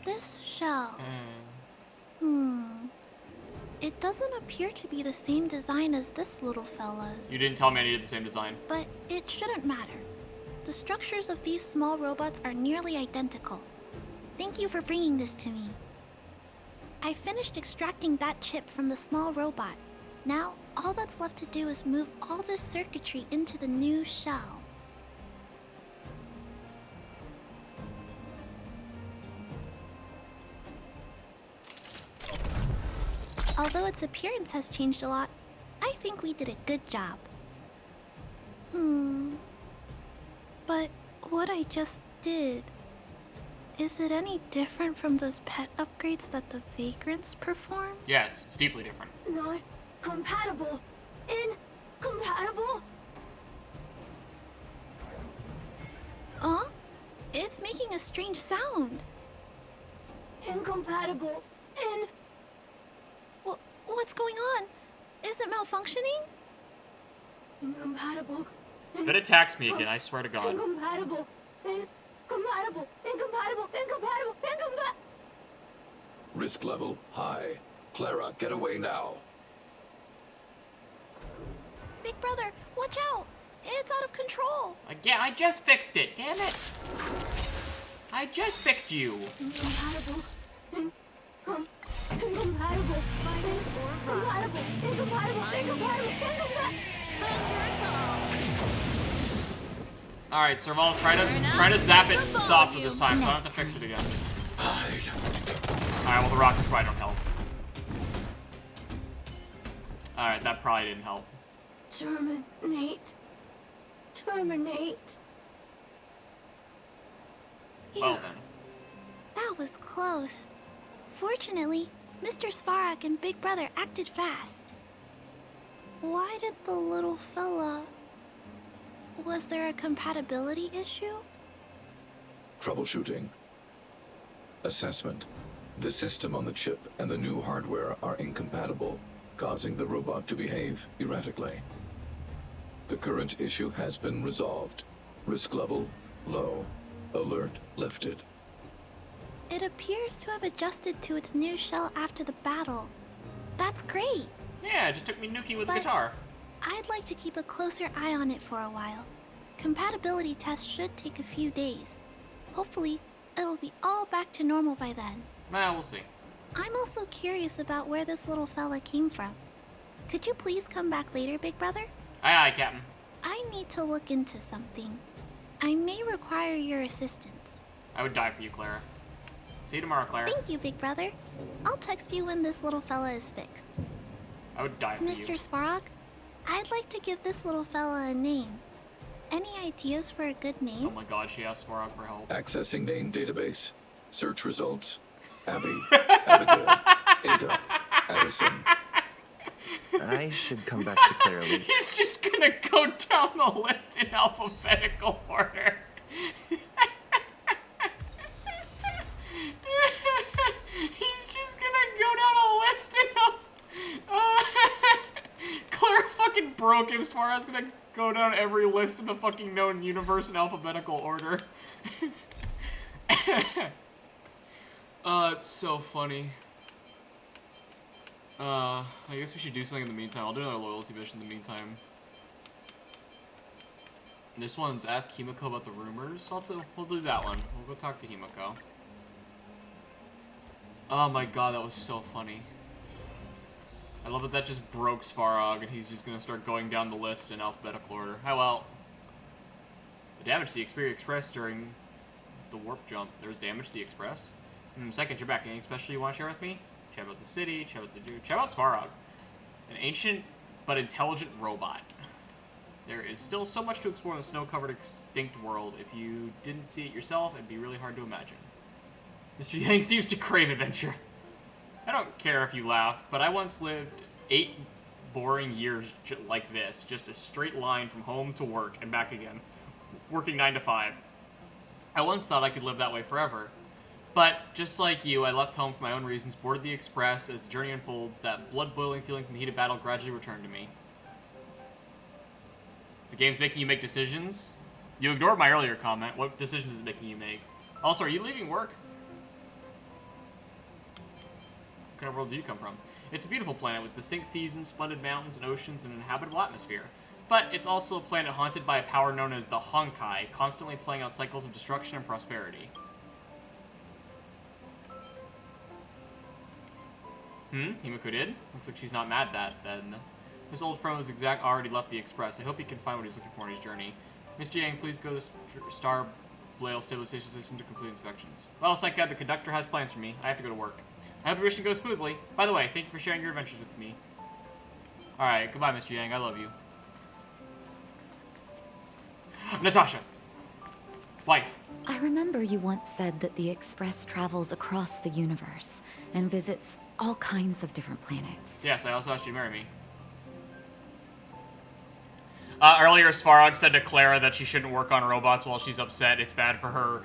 This shell. It doesn't appear to be the same design as this little fella's. You didn't tell me I needed the same design. But it shouldn't matter. The structures of these small robots are nearly identical. Thank you for bringing this to me. I finished extracting that chip from the small robot. Now, all that's left to do is move all this circuitry into the new shell. Although its appearance has changed a lot, I think we did a good job. But what I just did, is it any different from those pet upgrades that the Vagrants perform? Yes, it's deeply different. Not compatible. Incompatible? Huh? It's making a strange sound. Incompatible. What's going on? Is it malfunctioning? Incompatible. If it attacks me again, I swear to God. Incompatible. Incompatible. Risk level high. Clara, get away now. Big brother, watch out! It's out of control. Again, I just fixed it. Damn it. I just fixed you. Incompatible. Incompatible. Incompatible. Incompatible. All right, Serval, try to zap it softer this time, so I don't have to fix it again. Hide. All right, well the rockets probably don't help. All right, that probably didn't help. Terminate. Terminate. Well then. That was close. Fortunately, Mr. Svarog and Big Brother acted fast. Why did the little fella... Was there a compatibility issue? Troubleshooting. Assessment. The system on the chip and the new hardware are incompatible, causing the robot to behave erratically. The current issue has been resolved. Risk level low. Alert lifted. It appears to have adjusted to its new shell after the battle. That's great. Yeah, it just took me nuking with the But- guitar. I'd like to keep a closer eye on it for a while. Compatibility tests should take a few days. Hopefully, it'll be all back to normal by then. Well, we'll see. I'm also curious about where this little fella came from. Could you please come back later, Big Brother? Aye, aye, Captain. I need to look into something. I may require your assistance. I would die for you, Clara. See you tomorrow, Clara. Thank you, Big Brother. I'll text you when this little fella is fixed. I would die for Mr. you. Svarog, I'd like to give this little fella a name. Any ideas for a good Oh name? my god, she asked Svarog for help. Accessing name database. Search results. Abby, Abigail, Ada, Addison. I should come back to Clara Lee. He's just gonna go down the list in alphabetical order. He's just gonna go down a list in Clara fucking broke him. Svarog's gonna go down every list in the fucking known universe in alphabetical order. It's so funny. I guess we should do something in the meantime. I'll do another loyalty mission in the meantime. This one's ask Himiko about the rumors. We'll do that one. We'll go talk to Himiko. Oh my god, that was so funny. I love that just broke Svarog, and he's just gonna start going down the list in alphabetical order. Oh well. The damage to the Xperia Express during the warp jump. There's damage to the Express. Second, you're back. Anything special you want to share with me? Chat about the city, chat about the dude, chat about Svarog. An ancient but intelligent robot. There is still so much to explore in the snow-covered extinct world. If you didn't see it yourself, it'd be really hard to imagine. Mr. Yang seems to crave adventure. I don't care if you laugh, but I once lived 8 boring years like this. Just a straight line from home to work and back again. Working 9 to 5. I once thought I could live that way forever. But, just like you, I left home for my own reasons, boarded the Express. As the journey unfolds, that blood-boiling feeling from the heat of battle gradually returned to me. The game's making you make decisions? You ignored my earlier comment. What decisions is it making you make? Also, are you leaving work? What kind of world do you come from? It's a beautiful planet with distinct seasons, splendid mountains and oceans, and an inhabitable atmosphere. But it's also a planet haunted by a power known as the Honkai, constantly playing out cycles of destruction and prosperity. Himiko did? Looks like she's not mad that, then. This old friend was already left the Express. I hope he can find what he's looking for in his journey. Mr. Yang, please go to the Star Blail Stabilization System to complete inspections. Well, thank God the conductor has plans for me. I have to go to work. I hope your mission goes smoothly. By the way, thank you for sharing your adventures with me. Alright, goodbye, Mr. Yang. I love you. Natasha. Wife. I remember you once said that the Express travels across the universe and visits all kinds of different planets. Yes, I also asked you to marry me. Earlier, Svarog said to Clara that she shouldn't work on robots while she's upset. It's bad for her,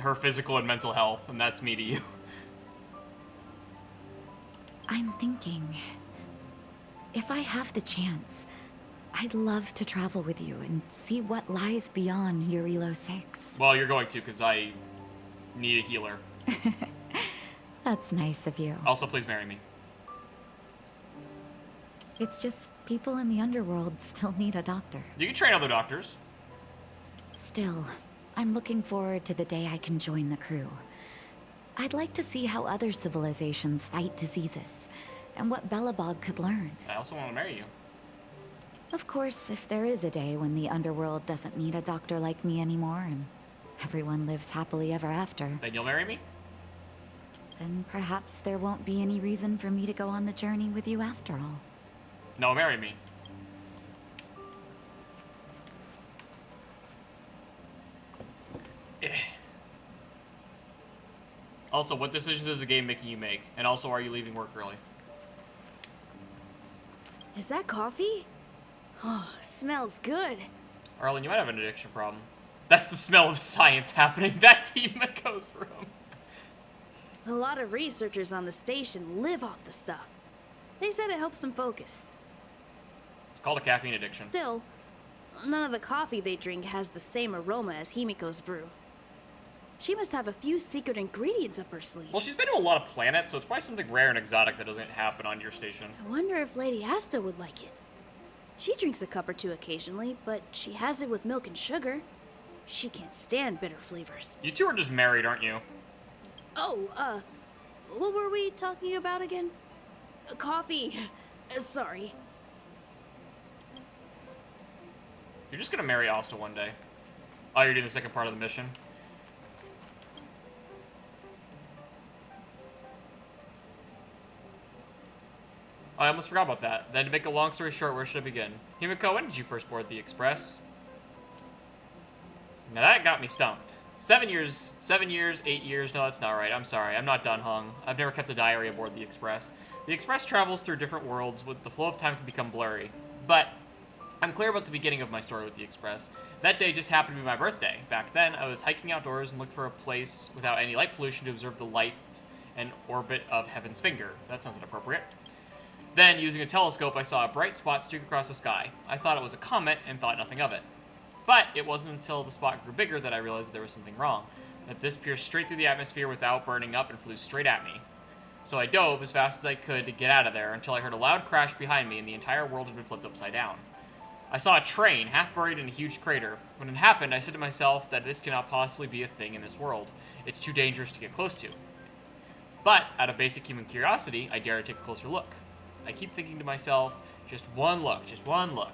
her physical and mental health, and that's me to you. I'm thinking, if I have the chance, I'd love to travel with you and see what lies beyond Urilo 6. Well, you're going to, because I need a healer. That's nice of you. Also, please marry me. It's just people in the underworld still need a doctor. You can train other doctors. Still, I'm looking forward to the day I can join the crew. I'd like to see how other civilizations fight diseases, and what Belobog could learn. I also want to marry you. Of course, if there is a day when the underworld doesn't need a doctor like me anymore, and everyone lives happily ever after, Then you'll marry me? then perhaps there won't be any reason for me to go on the journey with you after all. No, marry me. Also, what decisions is the game making you make? And also, are you leaving work early? Is that coffee? Oh, smells good. Arlen, you might have an addiction problem. That's the smell of science happening. That's Himiko's room. A lot of researchers on the station live off the stuff. They said it helps them focus. It's called a caffeine addiction. Still, none of the coffee they drink has the same aroma as Himiko's brew. She must have a few secret ingredients up her sleeve. Well, she's been to a lot of planets, so it's probably something rare and exotic that doesn't happen on your station. I wonder if Lady Asta would like it. She drinks a cup or two occasionally, but she has it with milk and sugar. She can't stand bitter flavors. You two are just married, aren't you? Oh, what were we talking about again? Coffee. Sorry. You're just gonna marry Asta one day. Oh, you're doing the second part of the mission? I almost forgot about that. Then to make a long story short, where should I begin? Himiko, when did you first board the Express? Now that got me stumped. 7 years, 8 years, no that's not right, I'm sorry, I'm not done hung. I've never kept a diary aboard the Express. The Express travels through different worlds, with the flow of time can become blurry. But, I'm clear about the beginning of my story with the Express. That day just happened to be my birthday. Back then, I was hiking outdoors and looked for a place without any light pollution to observe the light and orbit of Heaven's Finger. That sounds inappropriate. Then, using a telescope, I saw a bright spot streak across the sky. I thought it was a comet and thought nothing of it. But it wasn't until the spot grew bigger that I realized that there was something wrong. That this pierced straight through the atmosphere without burning up and flew straight at me. So I dove as fast as I could to get out of there until I heard a loud crash behind me and the entire world had been flipped upside down. I saw a train half buried in a huge crater. When it happened, I said to myself that this cannot possibly be a thing in this world. It's too dangerous to get close to. But, out of basic human curiosity, I dare to take a closer look. I keep thinking to myself, just one look, just one look.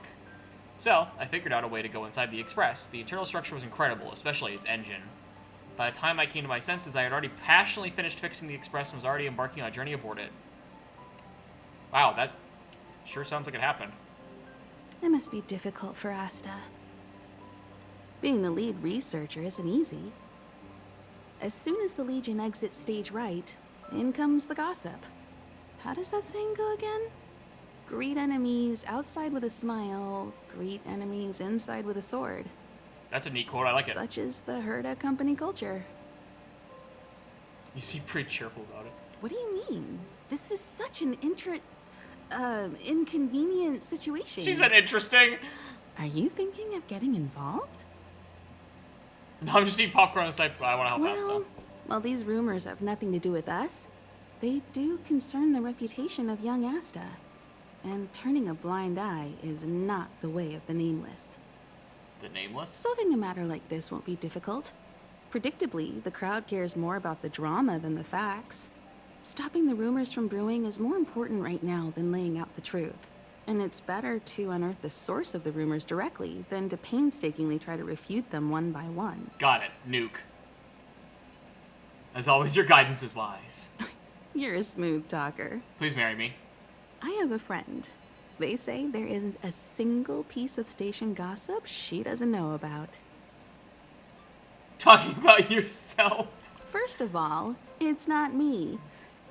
So, I figured out a way to go inside the Express. The internal structure was incredible, especially its engine. By the time I came to my senses, I had already passionately finished fixing the Express and was already embarking on a journey aboard it. Wow, that sure sounds like it happened. It must be difficult for Asta. Being the lead researcher isn't easy. As soon as the Legion exits stage right, in comes the gossip. How does that saying go again? Greet enemies outside with a smile, greet enemies inside with a sword. That's a neat quote, I like it. Such is the Herda company culture. You seem pretty cheerful about it. What do you mean? This is such an inconvenient situation. She said interesting. Are you thinking of getting involved? No, I'm just eating popcorn on the side, but I want to help Asta. Well, these rumors have nothing to do with us. They do concern the reputation of young Asta. And turning a blind eye is not the way of the Nameless. The Nameless? Solving a matter like this won't be difficult. Predictably, the crowd cares more about the drama than the facts. Stopping the rumors from brewing is more important right now than laying out the truth. And it's better to unearth the source of the rumors directly than to painstakingly try to refute them one by one. Got it. Nuke. As always, your guidance is wise. You're a smooth talker. Please marry me. I have a friend. They say there isn't a single piece of station gossip she doesn't know about. Talking about yourself? First of all, it's not me.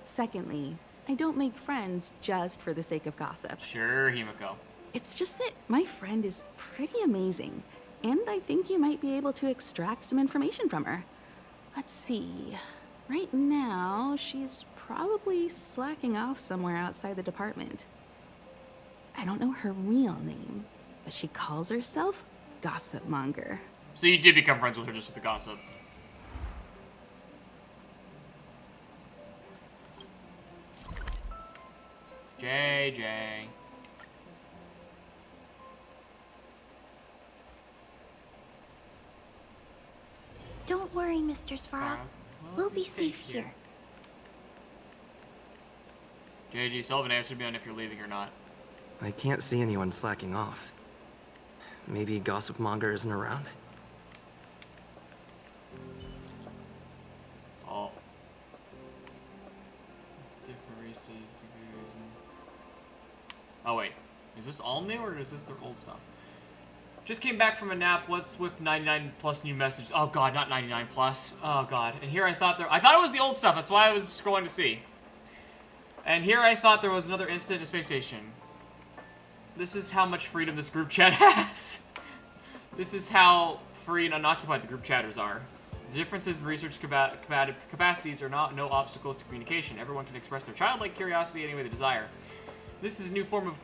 Secondly, I don't make friends just for the sake of gossip. Sure, Himiko. It's just that my friend is pretty amazing, and I think you might be able to extract some information from her. Let's see. Right now, she's probably slacking off somewhere outside the department. I don't know her real name, but she calls herself Gossip Monger. So you did become friends with her just with the gossip. JJ. Don't worry, Mr. Svarog. We'll be safe here. JG, still haven't answered me on if you're leaving or not. I can't see anyone slacking off. Maybe Gossip Monger isn't around? Oh. Oh wait, is this all new or is this their old stuff? Just came back from a nap. What's with 99 plus new messages? Oh god, not 99 plus. Oh god. And here I thought it was the old stuff. That's why I was scrolling to see. And here I thought there was another incident in a space station. This is how much freedom this group chat has. This is how free and unoccupied the group chatters are. The differences in research capacities are no obstacles to communication. Everyone can express their childlike curiosity any way they desire. This is a new form of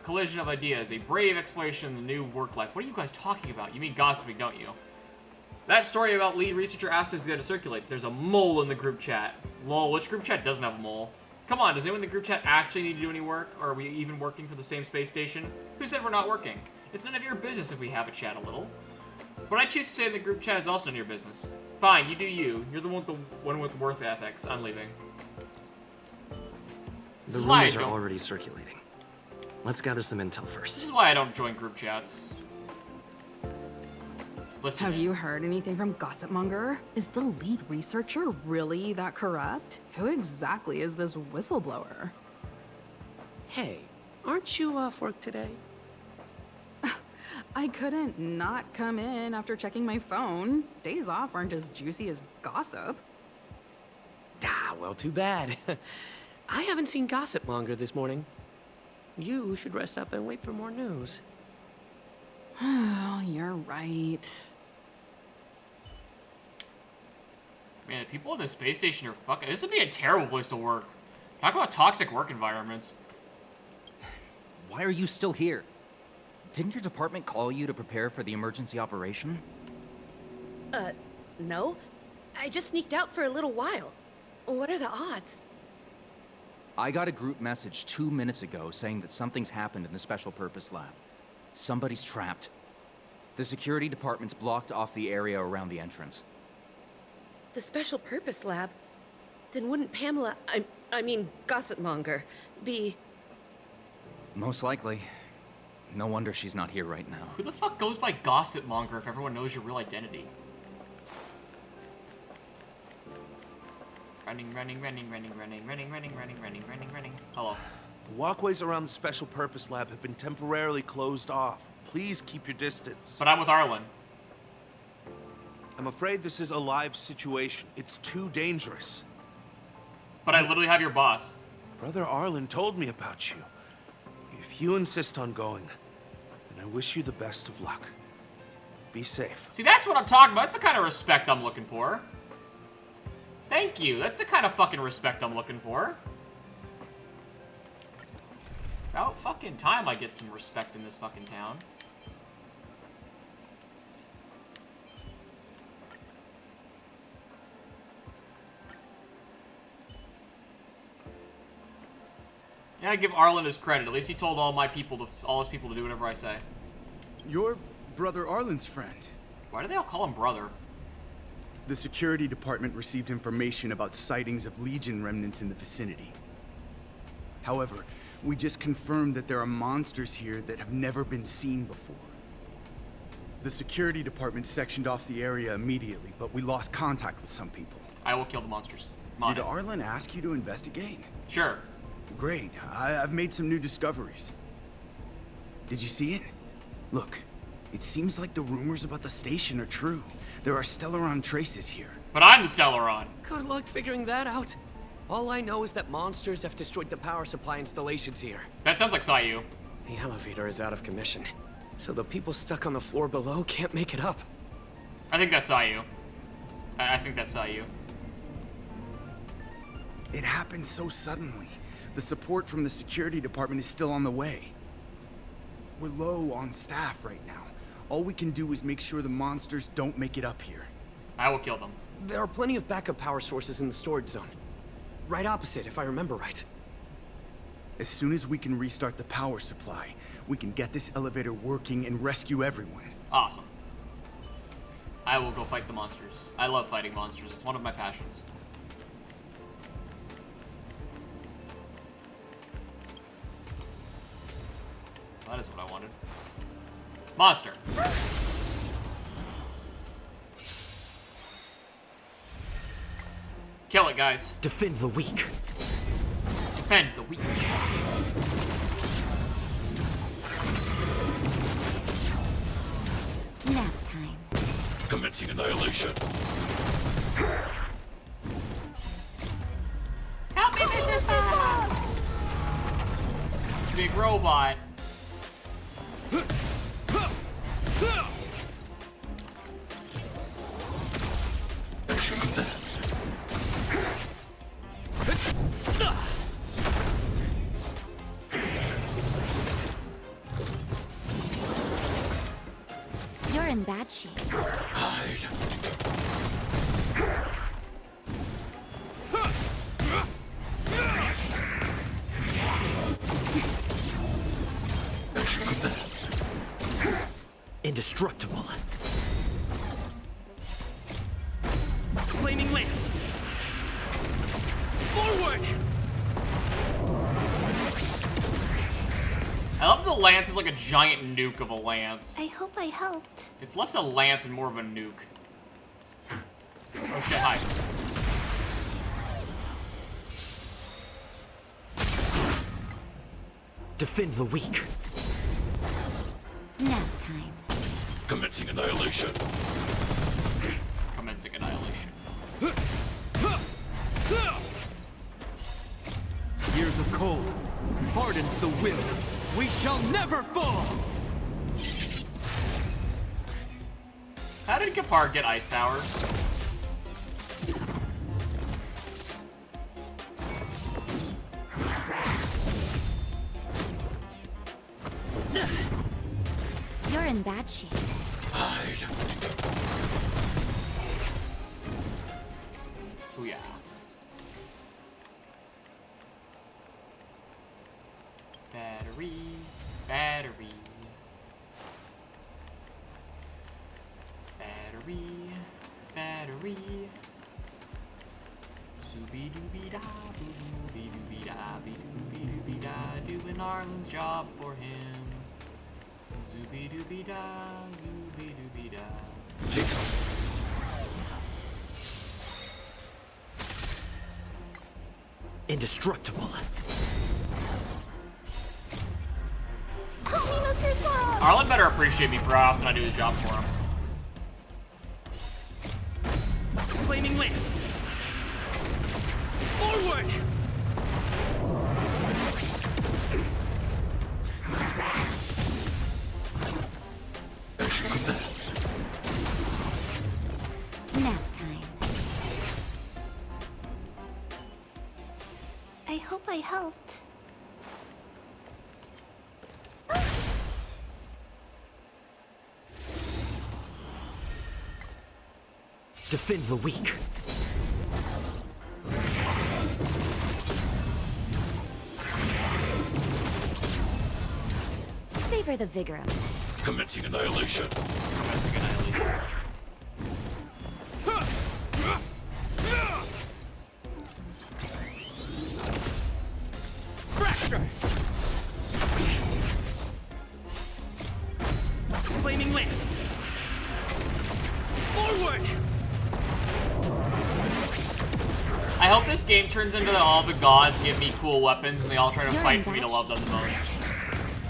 collision of ideas, a brave exploration of the new work life. What are you guys talking about? You mean gossiping, don't you? That story about lead researcher asked us to circulate. There's a mole in the group chat. Lol, which group chat doesn't have a mole? Come on, does anyone in the group chat actually need to do any work? Or are we even working for the same space station? Who said we're not working? It's none of your business if we have a chat a little. What I choose to say in the group chat is also none of your business. Fine, you do you. You're the one with the worth ethics. I'm leaving. The rumors are already circulating. Let's gather some intel first. This is why I don't join group chats. Listen. Have you heard anything from Gossip Monger? Is the lead researcher really that corrupt? Who exactly is this whistleblower? Hey, aren't you off work today? I couldn't not come in after checking my phone. Days off aren't as juicy as gossip. Ah, well, too bad. I haven't seen Gossip Monger this morning. You should rest up and wait for more news. Oh, you're right. Man, the people at the space station are fucking... This would be a terrible place to work. Talk about toxic work environments. Why are you still here? Didn't your department call you to prepare for the emergency operation? No. I just sneaked out for a little while. What are the odds? I got a group message 2 minutes ago saying that something's happened in the Special Purpose Lab. Somebody's trapped. The security department's blocked off the area around the entrance. The Special Purpose Lab? Then wouldn't Pamela, I mean Gossip Monger, be... Most likely. No wonder she's not here right now. Who the fuck goes by Gossip Monger if everyone knows your real identity? Running. Hello. The walkways around the Special Purpose Lab have been temporarily closed off. Please keep your distance. But I'm with Arlen. I'm afraid this is a live situation. It's too dangerous. But I literally have your boss. Brother Arlen told me about you. If you insist on going, then I wish you the best of luck. Be safe. See, that's what I'm talking about. That's the kind of respect I'm looking for. Thank you. That's the kind of fucking respect I'm looking for. About fucking time I get some respect in this fucking town. Yeah, I give Arlen his credit. At least he told all his people to do whatever I say. You're Brother Arlen's friend. Why do they all call him brother? The security department received information about sightings of Legion remnants in the vicinity. However, we just confirmed that there are monsters here that have never been seen before. The security department sectioned off the area immediately, but we lost contact with some people. I will kill the monsters. Did Arlen ask you to investigate? Sure. Great. I've made some new discoveries. Did you see it? Look, it seems like the rumors about the station are true. There are Stellaron traces here. But I'm the Stellaron. Good luck figuring that out. All I know is that monsters have destroyed the power supply installations here. That sounds like Sayu. The elevator is out of commission, so the people stuck on the floor below can't make it up. I think that's Sayu. I think that's Sayu. It happened so suddenly. The support from the security department is still on the way. We're low on staff right now. All we can do is make sure the monsters don't make it up here. I will kill them. There are plenty of backup power sources in the storage zone. Right opposite, if I remember right. As soon as we can restart the power supply, we can get this elevator working and rescue everyone. Awesome. I will go fight the monsters. I love fighting monsters. It's one of my passions. That is what I wanted. Monster. Kill it, guys. Defend the weak. Defend the weak. Nap time. Commencing annihilation. Help me, Mr. Spock! Big robot. You're in bad shape. Hide. Indestructible. Flaming lance. Forward. I love the lance is like a giant nuke of a lance. I hope I helped. It's less a lance and more of a nuke. Oh shit, hi. Defend the weak. Nap time. Commencing annihilation. Commencing annihilation. Years of cold hardens the will. We shall never fall! How did Gepard get ice powers? You're in bad shape. Hide. Booyah. Battery. Battery. Battery. Battery. Zooby dooby da, booby dooby da, dooby dooby da, doing Arlen's job for him. Zooby dooby da, dooby dooby da. Take it. Indestructible. Help me, Mr. Spock! Arlen better appreciate me for how often I do his job for him. Flaming lance. Forward. Nap time. I hope I helped. Defend the weak. Savor the vigor of it. Commencing annihilation. Commencing annihilation. Fracture. Flaming lance. Forward. I hope this game turns into all the gods give me cool weapons and they all try to You're fight in for me to bad love them the most.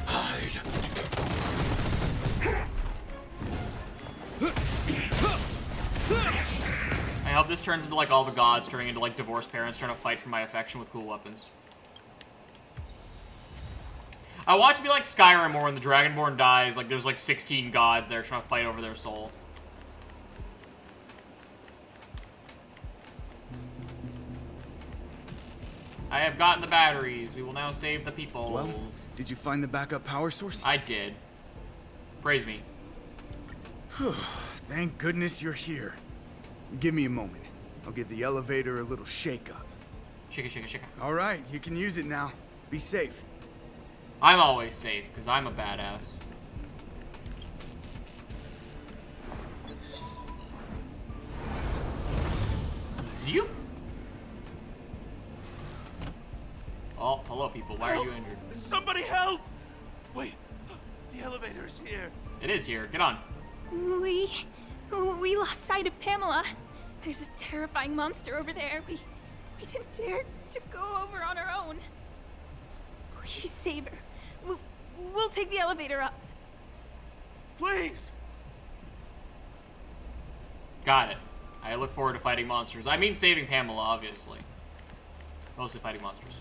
Hide. I hope this turns into like all the gods turning into like divorced parents trying to fight for my affection with cool weapons. I want it to be like Skyrim where when the Dragonborn dies, like there's like 16 gods there trying to fight over their soul. I have gotten the batteries. We will now save the people. Well, did you find the backup power source? I did. Praise me. Thank goodness you're here. Give me a moment. I'll give the elevator a little shake-up. Shika, shika, shika. All right, you can use it now. Be safe. I'm always safe, because I'm a badass. You? Oh, hello, people. Why are you injured? Somebody help! Wait, the elevator's here. It is here. Get on. We lost sight of Pamela. There's a terrifying monster over there. We didn't dare to go over on our own. Please save her. We'll take the elevator up. Please! Got it. I look forward to fighting monsters. I mean saving Pamela, obviously. Mostly fighting monsters.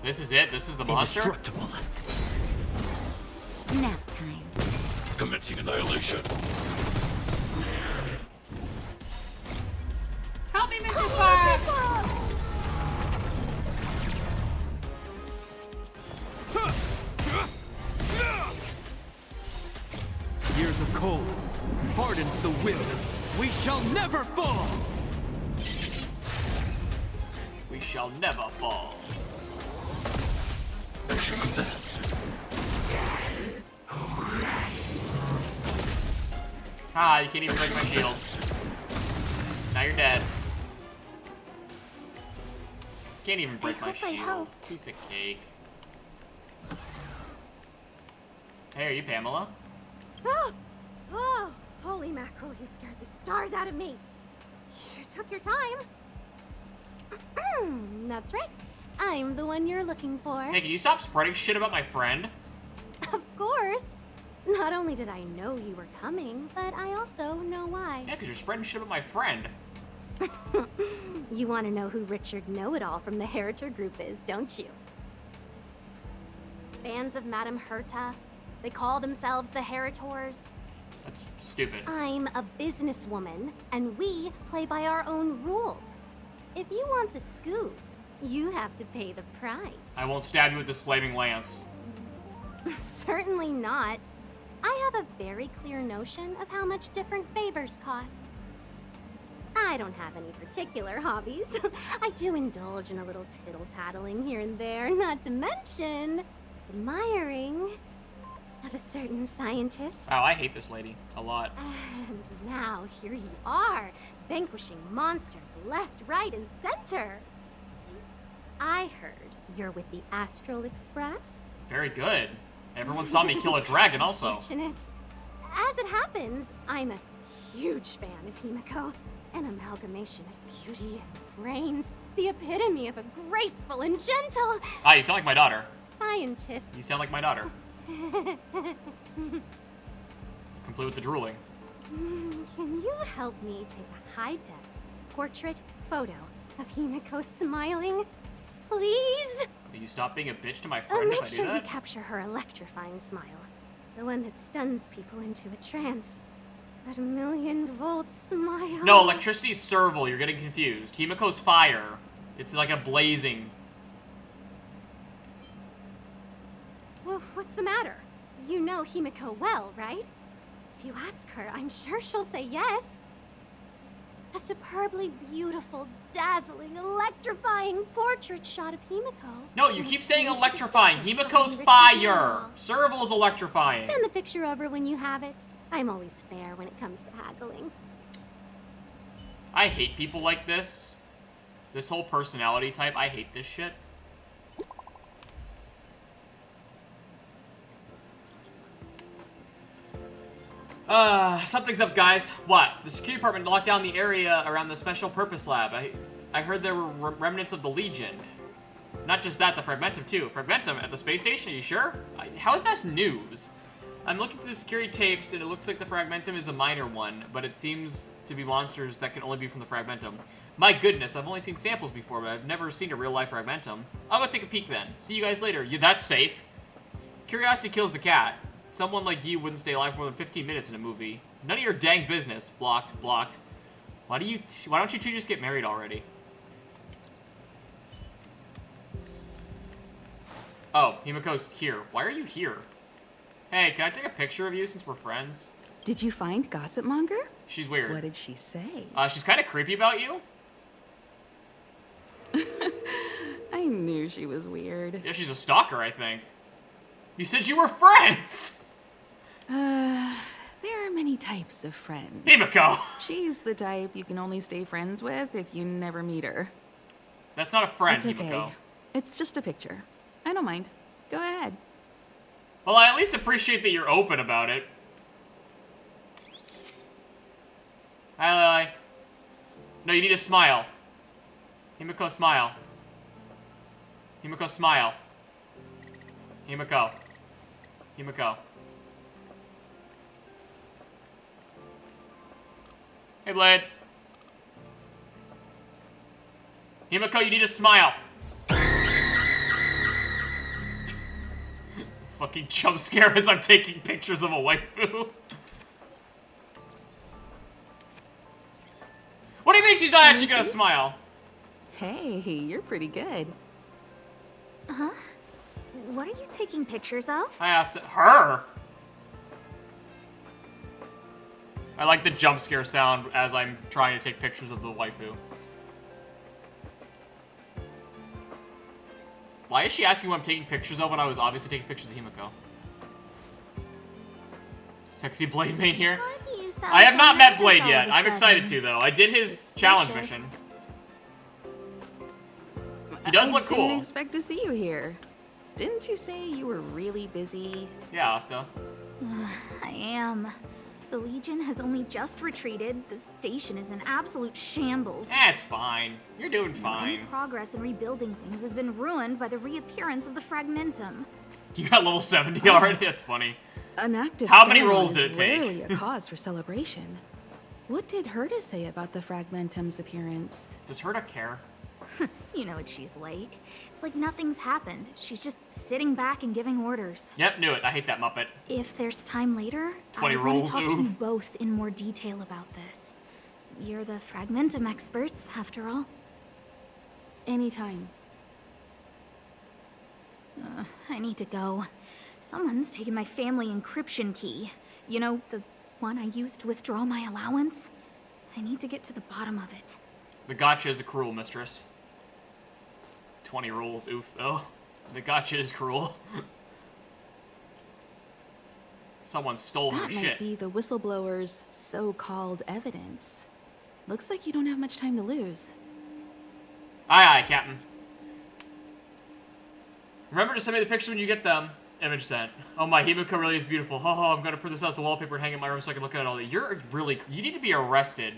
This is it? This is the monster? Indestructible. Nap time. Commencing annihilation. Help me, Mr. Spark! Years of cold hardens the will. We shall never fall. We shall never fall. Ah, you can't even break my shield. Now you're dead. Can't even break my shield. Piece of cake. Hey, are you Pamela? Oh, holy mackerel, you scared the stars out of me. You took your time. That's right. I'm the one you're looking for. Hey, can you stop spreading shit about my friend? Of course. Not only did I know you were coming, but I also know why. Yeah, because you're spreading shit about my friend. You want to know who Richard Know-It-All from the Heritor Group is, don't you? Fans of Madame Herta. They call themselves the Heritors. That's stupid. I'm a businesswoman, and we play by our own rules. If you want the scoop, you have to pay the price. I won't stab you with this flaming lance. Certainly not. I have a very clear notion of how much different favors cost. I don't have any particular hobbies. I do indulge in a little tittle-tattling here and there, not to mention admiring of a certain scientist. Oh, I hate this lady a lot. And now here you are, vanquishing monsters left, right, and center. I heard you're with the Astral Express. Very good. Everyone saw me kill a dragon also. Fortunate. As it happens, I'm a huge fan of Himiko. An amalgamation of beauty and brains. The epitome of a graceful and gentle... Ah, you sound like my daughter. Scientist. You sound like my daughter. Complete with the drooling. Can you help me take a high-def portrait photo of Himiko smiling? Please? Will you stop being a bitch to my friend if Make I do sure you that? capture her electrifying smile. The one that stuns people into a trance. That 1,000,000-volt smile. No, electricity's Serval. You're getting confused. Himiko's fire. It's like a blazing. Well, what's the matter? You know Himiko well, right? If you ask her, I'm sure she'll say yes. A superbly beautiful, dazzling, electrifying portrait shot of Himiko. No, you keep saying electrifying. Himiko's fire. Serval's electrifying. Send the picture over when you have it. I'm always fair when it comes to haggling. I hate people like this. This whole personality type. I hate this shit. Something's up, guys. What? The security department locked down the area around the special purpose lab. I heard there were remnants of the Legion. Not just that, the Fragmentum too. Fragmentum at the space station, are you sure? How is that news? I'm looking through the security tapes, and it looks like the Fragmentum is a minor one, but it seems to be monsters that can only be from the Fragmentum. My goodness, I've only seen samples before, but I've never seen a real-life Fragmentum. I'll go take a peek then. See you guys later. Yeah, that's safe. Curiosity kills the cat. Someone like you wouldn't stay alive for more than 15 minutes in a movie. None of your dang business. Blocked, blocked. Why don't you two just get married already? Oh, Himiko's here. Why are you here? Hey, can I take a picture of you since we're friends? Did you find Gossip Monger? She's weird. What did she say? She's kind of creepy about you. I knew she was weird. Yeah, she's a stalker, I think. You said you were friends! There are many types of friends. Himiko! She's the type you can only stay friends with if you never meet her. That's not a friend, It's okay. Himiko. It's just a picture. I don't mind. Go ahead. Well, I at least appreciate that you're open about it. Hi, Lily. No, you need to smile. Himiko, smile. Himiko, smile. Himiko. Himiko. Hey, Blade. Himiko, you need to smile. Fucking jump scare as I'm taking pictures of a waifu. What do you mean she's not actually gonna smile? Hey, you're pretty good. Huh? What are you taking pictures of? I asked her. I like the jump scare sound as I'm trying to take pictures of the waifu. Why is she asking what I'm taking pictures of when I was obviously taking pictures of Himiko? Sexy Blade main here. I have not met Blade yet. I'm excited to, though. I did his challenge mission. He does look I cool. didn't expect to see you here. Didn't you say you were really busy? Yeah, Asta. I am. The Legion has only just retreated. The station is in absolute shambles. That's fine. You're doing Any fine. progress in rebuilding things has been ruined by the reappearance of the Fragmentum. You got level 70 already? That's funny. An active How many steroid rolls did it is take? rarely a cause for celebration. What did Herta say about the Fragmentum's appearance? Does Herta care? You know what she's like. It's like nothing's happened. She's just sitting back and giving orders. Yep, knew it. I hate that Muppet. If there's time later, 20 I want rolls, to talk to you oof. both in more detail about this. You're the Fragmentum experts, after all. Anytime. I need to go. Someone's taken my family encryption key. You know, the one I used to withdraw my allowance? I need to get to the bottom of it. The gotcha is a cruel mistress. 20 rolls, oof, though. The gotcha is cruel. Someone stole her That might shit. be the whistleblower's so-called evidence. Looks like you don't have much time to lose. Aye, aye, Captain. Remember to send me the pictures when you get them. Image sent. Oh my, Himiko really is beautiful. Ho ho, I'm gonna print this out as a wallpaper and hang it in my room so I can look at it all day. You're really... You need to be arrested.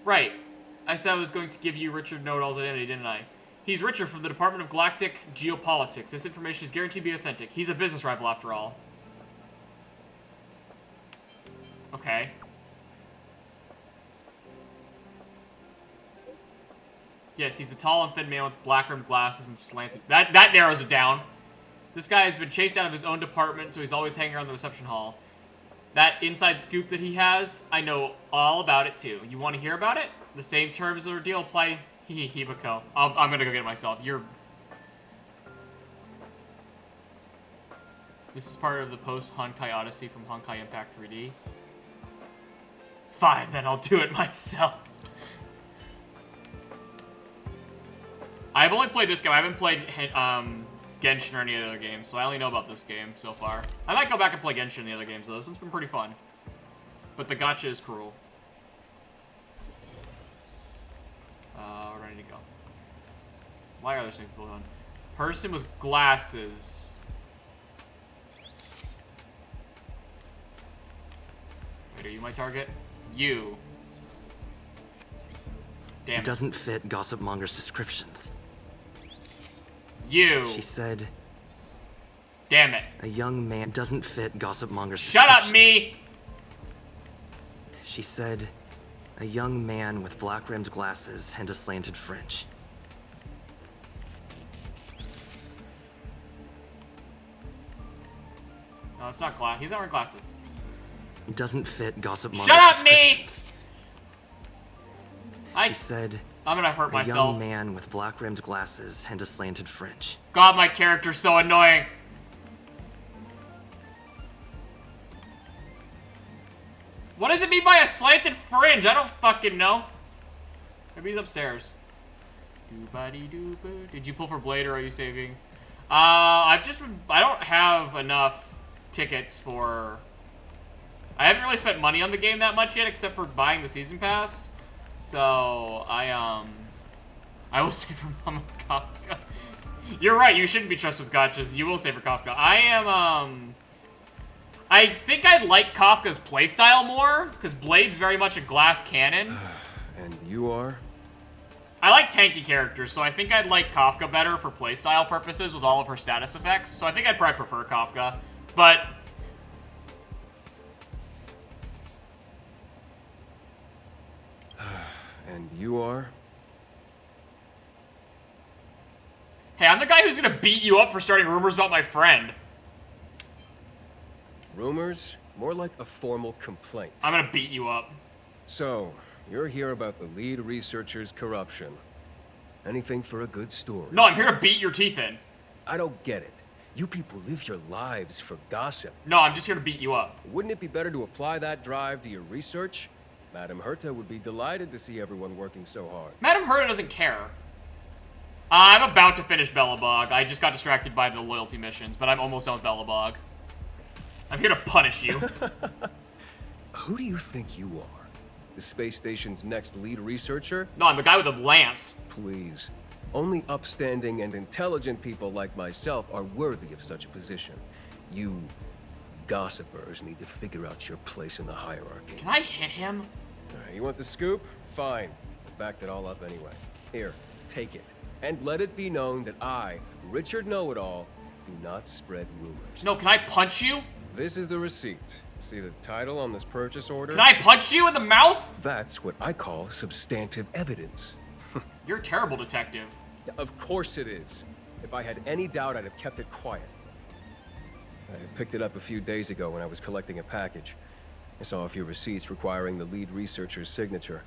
Right. I said I was going to give you Richard Know-it-all's identity, didn't I? He's Richard from the Department of Galactic Geopolitics. This information is guaranteed to be authentic. He's a business rival, after all. Okay. Yes, he's the tall and thin man with black-rimmed glasses and slanted... That narrows it down. This guy has been chased out of his own department, so he's always hanging around the reception hall. That inside scoop that he has, I know all about it, too. You want to hear about it? The same terms of the deal apply... Himiko. I'm gonna go get it myself. You're... This is part of the post-Honkai Odyssey from Honkai Impact 3D. Fine, then I'll do it myself. I've only played this game. I haven't played Genshin or any other games, so I only know about this game so far. I might go back and play Genshin in the other games, though. This one's been pretty fun. But the gacha is cruel. Where do I need to go? Why are there so many people on? Person with glasses. Wait, are you my target? You. Damn It doesn't fit Gossip Monger's descriptions. You. She said... Damn it. A young man doesn't fit Gossip Monger's Shut descriptions. up, me! She said... A young man with black-rimmed glasses and a slanted fringe. No, it's not glass. He's not wearing glasses. It doesn't fit Gossip Monger's Shut up, me! She said... I'm gonna hurt a myself. young man with black-rimmed glasses and a slanted fringe. God, my character's so annoying. What does it mean by a slanted fringe? I don't fucking know. Maybe he's upstairs. Did you pull for Blade or are you saving? I don't have enough tickets for... I haven't really spent money on the game that much yet, except for buying the season pass. So, I will save for Mama Kafka. You're right, you shouldn't be trusted with gotchas. You will save for Kafka. I think I like Kafka's playstyle more, because Blade's very much a glass cannon. And you are? I like tanky characters, so I think I'd like Kafka better for playstyle purposes with all of her status effects. So I think I'd probably prefer Kafka. But... And you are? Hey, I'm the guy who's gonna beat you up for starting rumors about my friend. Rumors? More like a formal complaint. I'm gonna beat you up. So, you're here about the lead researcher's corruption. Anything for a good story. No, I'm here to beat your teeth in. I don't get it. You people live your lives for gossip. No, I'm just here to beat you up. Wouldn't it be better to apply that drive to your research? Madame Herta would be delighted to see everyone working so hard. Madame Herta doesn't care. I'm about to finish Belobog. I just got distracted by the loyalty missions, but I'm almost done with Belobog. I'm here to punish you. Who do you think you are? The space station's next lead researcher? No, I'm the guy with the lance. Please. Only upstanding and intelligent people like myself are worthy of such a position. You gossipers need to figure out your place in the hierarchy. Can I hit him? You want the scoop? Fine. I backed it all up anyway. Here, take it. And let it be known that I, Richard Know-It-All, do not spread rumors. No, can I punch you? This is the receipt. See the title on this purchase order? Can I punch you in the mouth? That's what I call substantive evidence. You're a terrible detective. Of course it is. If I had any doubt, I'd have kept it quiet. I picked it up a few days ago when I was collecting a package. I saw a few receipts requiring the lead researcher's signature.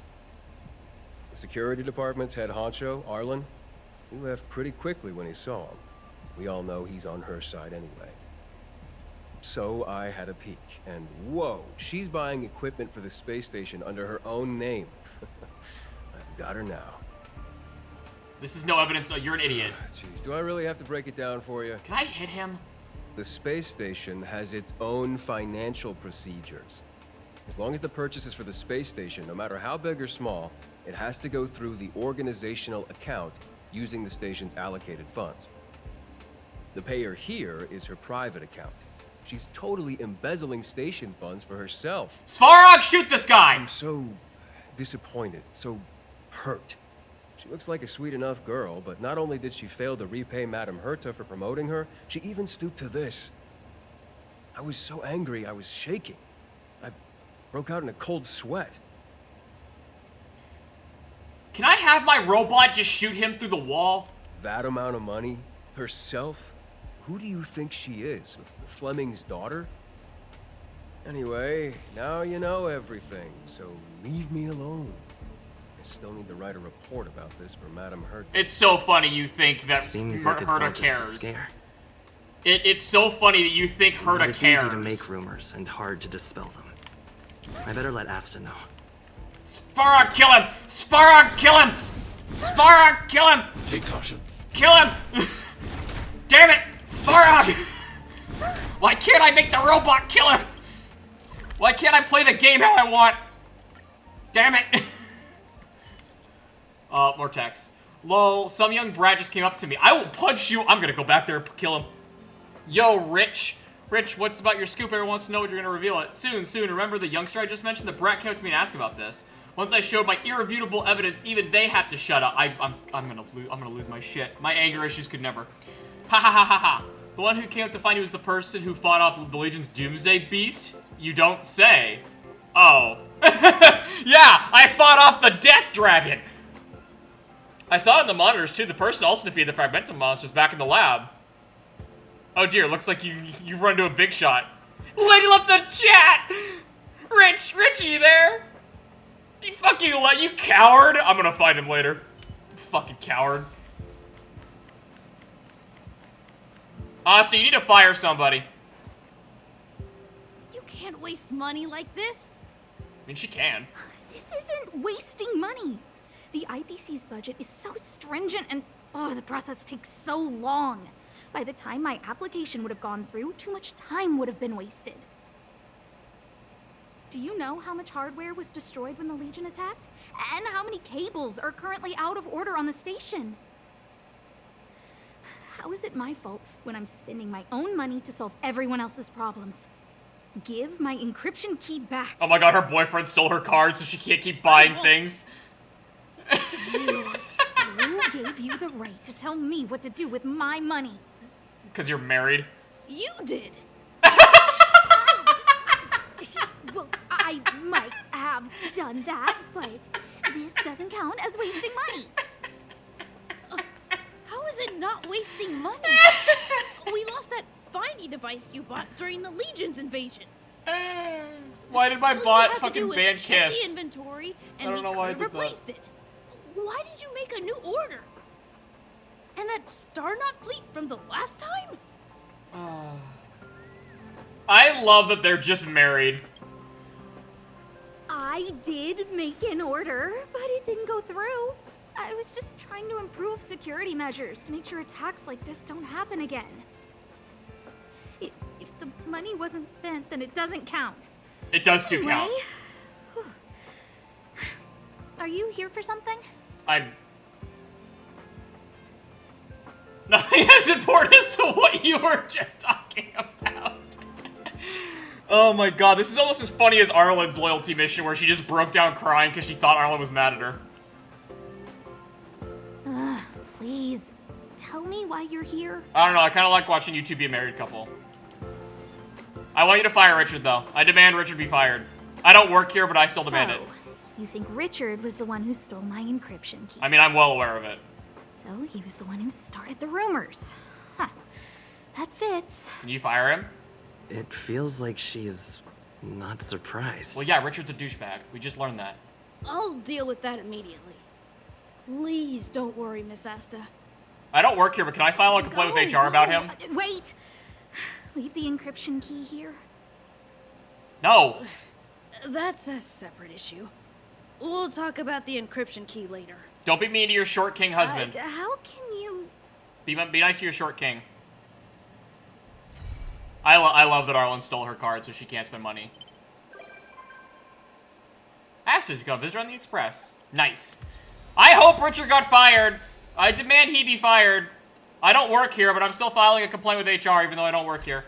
The security department's head honcho, Arlen, he left pretty quickly when he saw him. We all know he's on her side anyway. So I had a peek, and whoa, she's buying equipment for the space station under her own name. I've got her now. This is no evidence. You're an idiot. Jeez, do I really have to break it down for you? Can I hit him? The space station has its own financial procedures. As long as the purchase is for the space station, no matter how big or small, it has to go through the organizational account using the station's allocated funds. The payer here is her private account. She's totally embezzling station funds for herself. Svarog, shoot this guy! I'm so disappointed, so hurt. She looks like a sweet enough girl, but not only did she fail to repay Madame Herta for promoting her, she even stooped to this. I was so angry, I was shaking. I broke out in a cold sweat. Can I have my robot just shoot him through the wall? That amount of money? Herself? Who do you think she is? Fleming's daughter? Anyway, now you know everything, so leave me alone. I still need to write a report about this for Madame Herta. It's so funny you think that Herta cares. It's so funny that you think Herta it's cares. It's easy to make rumors and hard to dispel them. I better let Asta know. Svarog, kill him! Svarog, kill him! Svarog, kill him! Take caution. Kill him! Damn it! Svarog! Why can't I make the robot kill him? Why can't I play the game how I want? Damn it! More text. Lol, some young brat just came up to me. I will punch you. I'm gonna go back there and kill him. Yo, Rich. Rich, what's about your scoop? Everyone wants to know what you're gonna reveal it. Soon, soon. Remember the youngster I just mentioned? The brat came up to me and asked about this. Once I showed my irrefutable evidence, even they have to shut up. I'm gonna lose my shit. My anger issues could never. Ha ha ha ha ha. The one who came up to find you was the person who fought off the Legion's Doomsday Beast? You don't say. Oh. Yeah, I fought off the Death Dragon. I saw it in the monitors too. The person also defeated the Fragmentum monsters back in the lab. Oh dear, looks like you've run into a big shot. Lady left the chat! Richie there? You fucking you coward! I'm gonna find him later. Fucking coward. Asta, you need to fire somebody. You can't waste money like this. I mean, she can. This isn't wasting money. The IBC's budget is so stringent and, oh, the process takes so long. By the time my application would have gone through, too much time would have been wasted. Do you know how much hardware was destroyed when the Legion attacked? And how many cables are currently out of order on the station? How is it my fault when I'm spending my own money to solve everyone else's problems? Give my encryption key back. Oh my god, her boyfriend stole her card so she can't keep buying things. Who gave you the right to tell me what to do with my money? Because you're married. You did. Well, I might have done that, but this doesn't count as wasting money. How is it not wasting money? We lost that finding device you bought during the Legion's invasion. Why did my bot fucking ban check Kiss? the inventory, and I don't we know why I could did have replaced it. Why did you make a new order? And that Starnaut fleet from the last time? I love that they're just married. I did make an order, but it didn't go through. I was just trying to improve security measures to make sure attacks like this don't happen again. If the money wasn't spent, then it doesn't count. It does too count. Whew. Are you here for something? Nothing as important as to what you were just talking about. Oh my god, this is almost as funny as Arlen's loyalty mission where she just broke down crying because she thought Arlen was mad at her. Please, tell me why you're here. I don't know, I kind of like watching you two be a married couple. I want you to fire Richard, though. I demand Richard be fired. I don't work here, but I still demand it. You think Richard was the one who stole my encryption key? I mean, I'm well aware of it. So he was the one who started the rumors. Huh. That fits. Can you fire him? It feels like she's not surprised. Well, yeah, Richard's a douchebag. We just learned that. I'll deal with that immediately. Please don't worry, Miss Asta. I don't work here, but can I file a complaint with HR about him? Wait! Leave the encryption key here. No! That's a separate issue. We'll talk about the encryption key later. Don't be mean to your short king husband. How can you... Be nice to your short king. I love that Arlen stole her card so she can't spend money. Asta's become a visitor on the Express. Nice. I hope Richard got fired. I demand he be fired. I don't work here, but I'm still filing a complaint with HR even though I don't work here.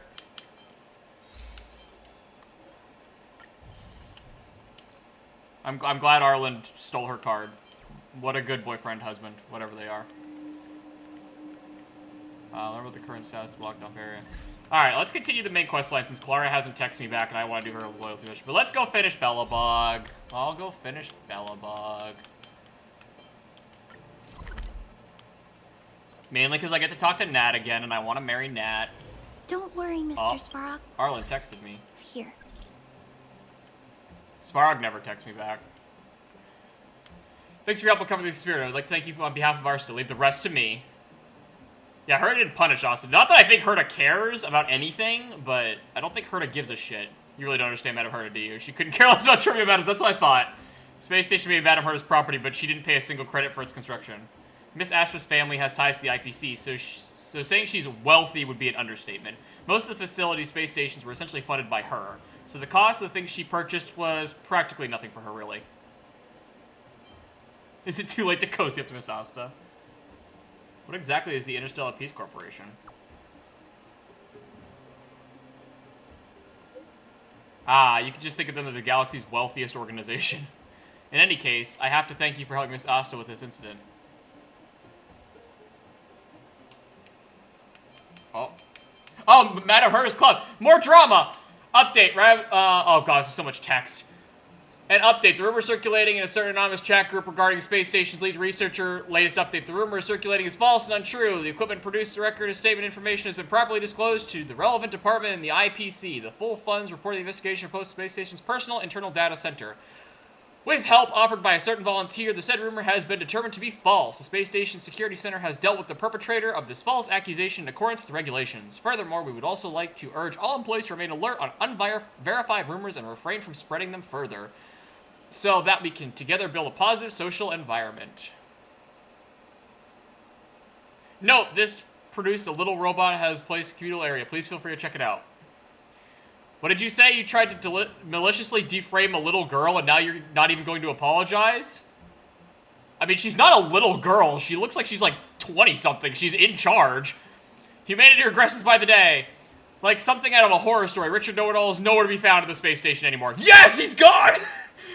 I'm glad Arlen stole her card. What a good boyfriend, husband, whatever they are. Learn about the current status of the blocked off area. Alright, let's continue the main quest line since Clara hasn't texted me back and I want to do her loyalty mission. But let's go finish Belobog. I'll go finish Belobog. Mainly because I get to talk to Nat again and I want to marry Nat. Don't worry, Mr. Svarog. Arlen texted me. Here. Svarog never texts me back. Thanks for your help with covering the conspirator. I'd like to thank you on behalf of Arsta. Leave the rest to me. Yeah, Herta didn't punish Austin. Not that I think Herta cares about anything, but I don't think Herta gives a shit. You really don't understand Madame Herta, do you? She couldn't care less about trivia matters. That's what I thought. Space Station may be Madame Herta's property, but she didn't pay a single credit for its construction. Miss Astra's family has ties to the IPC, so saying she's wealthy would be an understatement. Most of the facilities' space stations were essentially funded by her, so the cost of the things she purchased was practically nothing for her, really. Is it too late to cozy up to Miss Asta? What exactly is the Interstellar Peace Corporation? Ah, you could just think of them as the galaxy's wealthiest organization. In any case, I have to thank you for helping Miss Asta with this incident. Oh, Madame Herta's Club. More drama. Update, right? Oh god, this is so much text. An update. The rumor circulating in a certain anonymous chat group regarding space station's lead researcher. Latest update. The rumor circulating is false and untrue. The equipment produced, the record of statement information has been properly disclosed to the relevant department in the IPC. The full funds reporting the investigation post space station's personal internal data center. With help offered by a certain volunteer, the said rumor has been determined to be false. The Space Station Security Center has dealt with the perpetrator of this false accusation in accordance with regulations. Furthermore, we would also like to urge all employees to remain alert on unverified rumors and refrain from spreading them further, so that we can together build a positive social environment. Note, this produced a little robot has placed in a communal area. Please feel free to check it out. What did you say? You tried to maliciously deframe a little girl and now you're not even going to apologize? I mean, she's not a little girl. She looks like she's like 20-something. She's in charge. Humanity regresses by the day. Like something out of a horror story. Richard Know-It-All is nowhere to be found at the space station anymore. Yes, he's gone!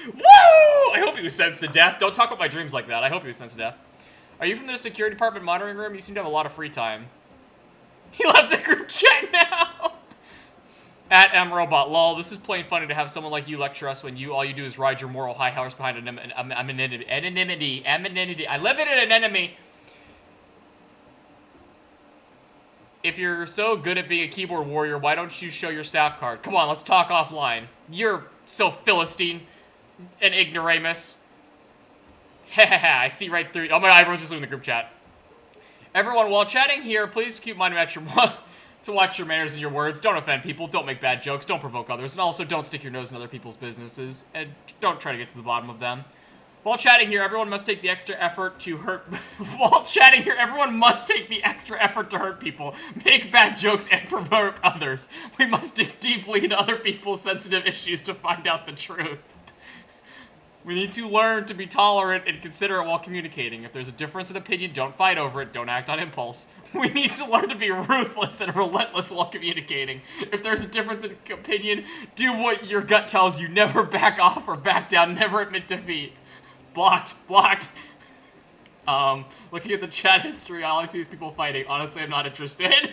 Woo! I hope he was sentenced to death. Don't talk about my dreams like that. I hope he was sentenced to death. Are you from the security department monitoring room? You seem to have a lot of free time. He left the group chat now! At mrobot, lol, this is plain funny to have someone like you lecture us when all you do is ride your moral high horse behind anonymity. I live in an enemy. If you're so good at being a keyboard warrior, why don't you show your staff card? Come on, let's talk offline. You're so Philistine and ignoramus. Hehehe, I see right through. Oh my god, everyone's just looking at the group chat. Everyone, while chatting here, please keep mind about your to watch your manners and your words. Don't offend people. Don't make bad jokes. Don't provoke others. And also, don't stick your nose in other people's businesses. And don't try to get to the bottom of them. While chatting here, everyone must take the extra effort to hurt... While chatting here, everyone must take the extra effort to hurt people, make bad jokes, and provoke others. We must dig deeply into other people's sensitive issues to find out the truth. We need to learn to be tolerant and considerate while communicating. If there's a difference in opinion, don't fight over it. Don't act on impulse. We need to learn to be ruthless and relentless while communicating. If there's a difference in opinion, do what your gut tells you. Never back off or back down. Never admit defeat. Blocked. Blocked. Looking at the chat history, all I see is people fighting. Honestly, I'm not interested.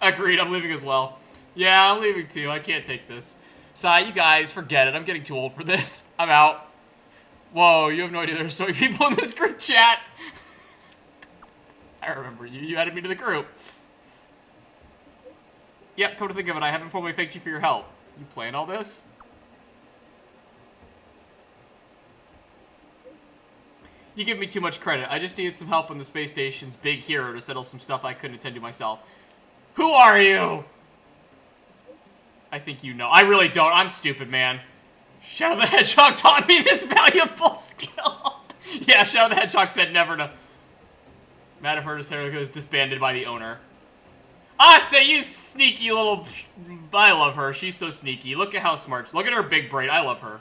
Agreed, I'm leaving as well. Yeah, I'm leaving too. I can't take this. Sigh, you guys, forget it. I'm getting too old for this. I'm out. Whoa, you have no idea there's so many people in this group chat. I remember you. You added me to the group. Yep, come to think of it, I haven't formally thanked you for your help. You planned all this? You give me too much credit. I just needed some help on the space station's big hero to settle some stuff I couldn't attend to myself. Who are you? I think you know. I really don't. I'm stupid, man. Shadow the Hedgehog taught me this valuable skill. Yeah, Shadow the Hedgehog said never to. Madam Herdis Herrica is disbanded by the owner. Asta, you sneaky little... I love her. She's so sneaky. Look at how smart. Look at her big brain. I love her.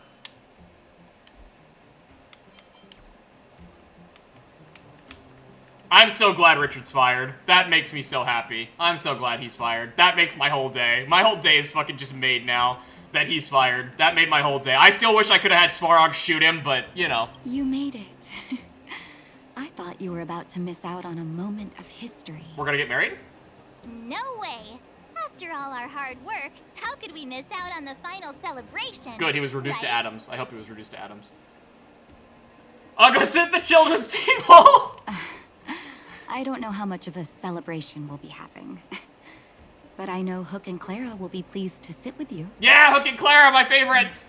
I'm so glad Richard's fired. That makes me so happy. I'm so glad he's fired. That makes my whole day. My whole day is fucking just made now. That he's fired. That made my whole day. I still wish I could have had Svarog shoot him, but, you know. You made it. I thought you were about to miss out on a moment of history. We're gonna get married? No way! After all our hard work, how could we miss out on the final celebration? Good, he was reduced to atoms. I hope he was reduced to atoms. I'll go sit at the children's table! I don't know how much of a celebration we'll be having. But I know Hook and Clara will be pleased to sit with you. Yeah, Hook and Clara, my favorites!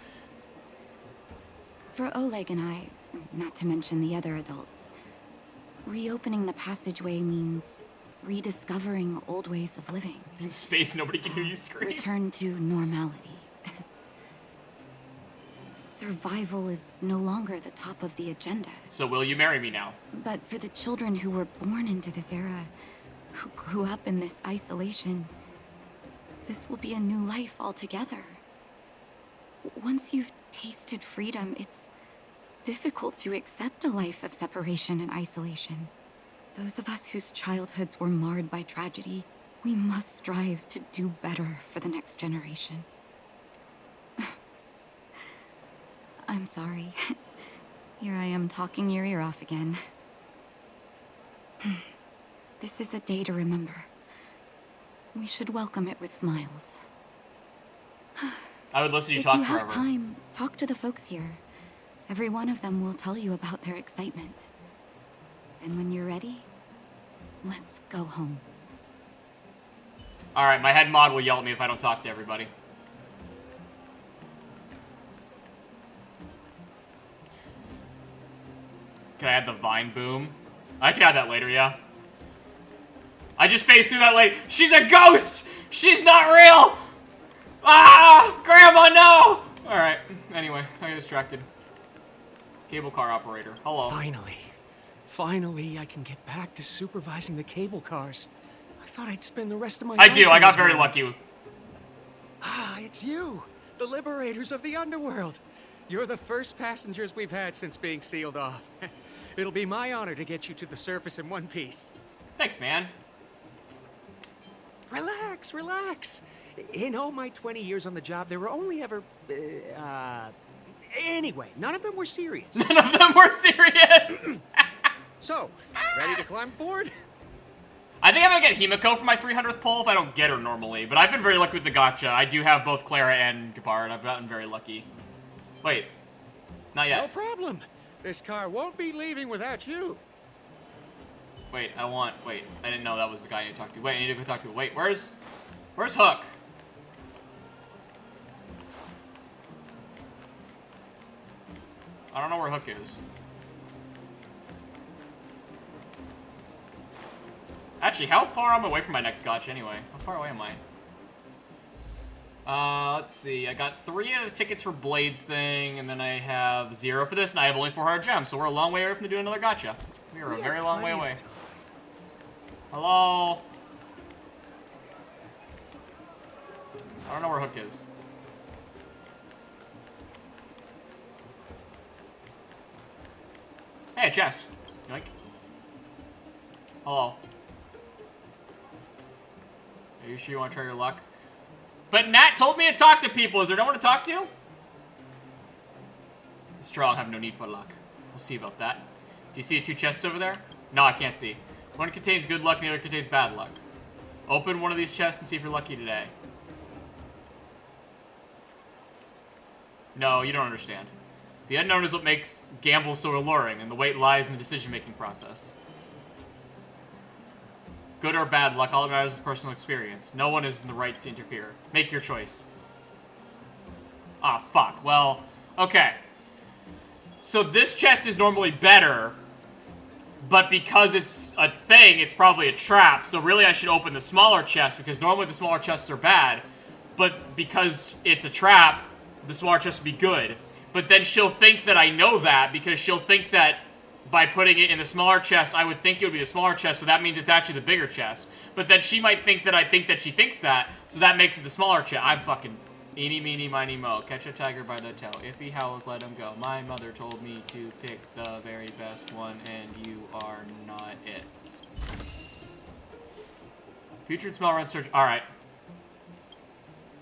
For Oleg and I, not to mention the other adults, reopening the passageway means rediscovering old ways of living. In space, nobody can hear you scream. Return to normality. Survival is no longer the top of the agenda. So will you marry me now? But for the children who were born into this era, who grew up in this isolation, this will be a new life altogether. Once you've tasted freedom, it's difficult to accept a life of separation and isolation. Those of us whose childhoods were marred by tragedy, we must strive to do better for the next generation. I'm sorry. Here I am talking your ear off again. This is a day to remember. We should welcome it with smiles. I would listen to you talk forever. If you have time, talk to the folks here. Every one of them will tell you about their excitement. Then when you're ready, let's go home. Alright, my head mod will yell at me if I don't talk to everybody. Can I add the vine boom? I can add that later, yeah. I just phased through that late. She's a ghost! She's not real! Ah! Grandma, no! Alright, anyway, I got distracted. Cable car operator. Hello. Finally, I can get back to supervising the cable cars. I I thought I'd spend the rest of my I life do. I in got these very mountains. lucky. Ah, it's you, the liberators of the underworld. You're the first passengers we've had since being sealed off. It'll be my honor to get you to the surface in one piece. Thanks, man. Relax, relax. In all my 20 years on the job, there were only ever, anyway, none of them were serious. None of them were serious. So, ready to climb aboard? I think I'm gonna get Himiko for my 300th pull if I don't get her normally, but I've been very lucky with the gacha. I do have both Clara and Gabbard. I've gotten very lucky. Wait, not yet. No problem. This car won't be leaving without you. Wait, wait, I didn't know that was the guy I need to talk to. Wait, I need to go talk to. Wait, where's Hook? I don't know where Hook is. Actually, how far am I away from my next gacha anyway? How far away am I? Let's see. I got 3 of the tickets for Blade's thing, and then I have 0 for this, and I have only 400 gems, so we're a long way away from doing another gacha. We are a very long way away. Hello? I don't know where Hook is. Hey, a chest. Yoink. Hello. Are you sure you want to try your luck? But Nat told me to talk to people. Is there no one to talk to? Strong, have no need for luck. We'll see about that. Do you see 2 chests over there? No, I can't see. One contains good luck and the other contains bad luck. Open one of these chests and see if you're lucky today. No, you don't understand. The unknown is what makes gambles so alluring, and the weight lies in the decision-making process. Good or bad luck, all that matters is personal experience. No one is in the right to interfere. Make your choice. Ah, fuck. Well, okay. So this chest is normally better, but because it's a thing, it's probably a trap. So really I should open the smaller chest, because normally the smaller chests are bad. But because it's a trap, the smaller chest would be good. But then she'll think that I know that, because she'll think that by putting it in the smaller chest, I would think it would be the smaller chest, so that means it's actually the bigger chest. But then she might think that I think that she thinks that, so that makes it the smaller chest. I'm fucking eeny, meeny, miny, mo. Catch a tiger by the tail. If he howls, let him go. My mother told me to pick the very best one, and you are not it. Putrid smell runs towards... Alright.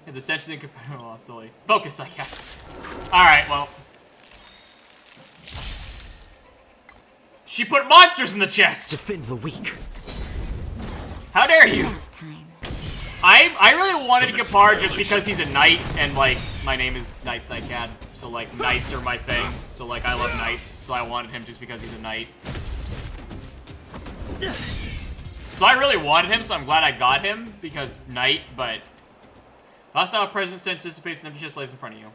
If the stench is incompatible with hostility. Focus, I guess. Alright, well... She put monsters in the chest! Defend the weak. How dare you! I really wanted Gappar just because he's a knight, and, like, my name is Knight Psycad. So, like, knights are my thing. So, like, I love knights, so I wanted him just because he's a knight. So I really wanted him, so I'm glad I got him, because knight, but... Hostile presence stench dissipates and empty chest lays in front of you.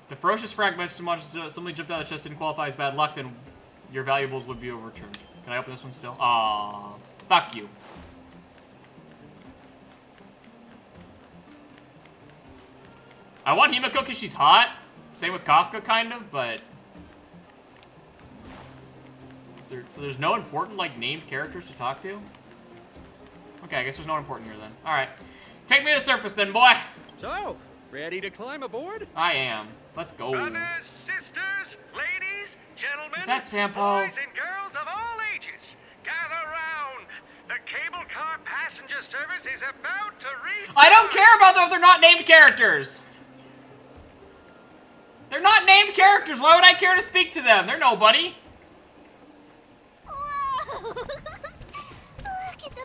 If the ferocious fragments to somebody jumped out of the chest didn't qualify as bad luck, then your valuables would be overturned. Can I open this one still? Aww. Fuck you. I want Himiko because she's hot. Same with Kafka, kind of, but... So there's no important, like, named characters to talk to? Okay, I guess there's no one important here, then. Alright. Take me to the surface, then, boy! So, ready to climb aboard? I am. Let's go. Brothers, sisters, ladies, gentlemen, Is that Sampo? boys and girls of all ages, gather round. The cable car passenger service is about to restart. I don't care about them if they're not named characters! They're not named characters! Why would I care to speak to them? They're nobody.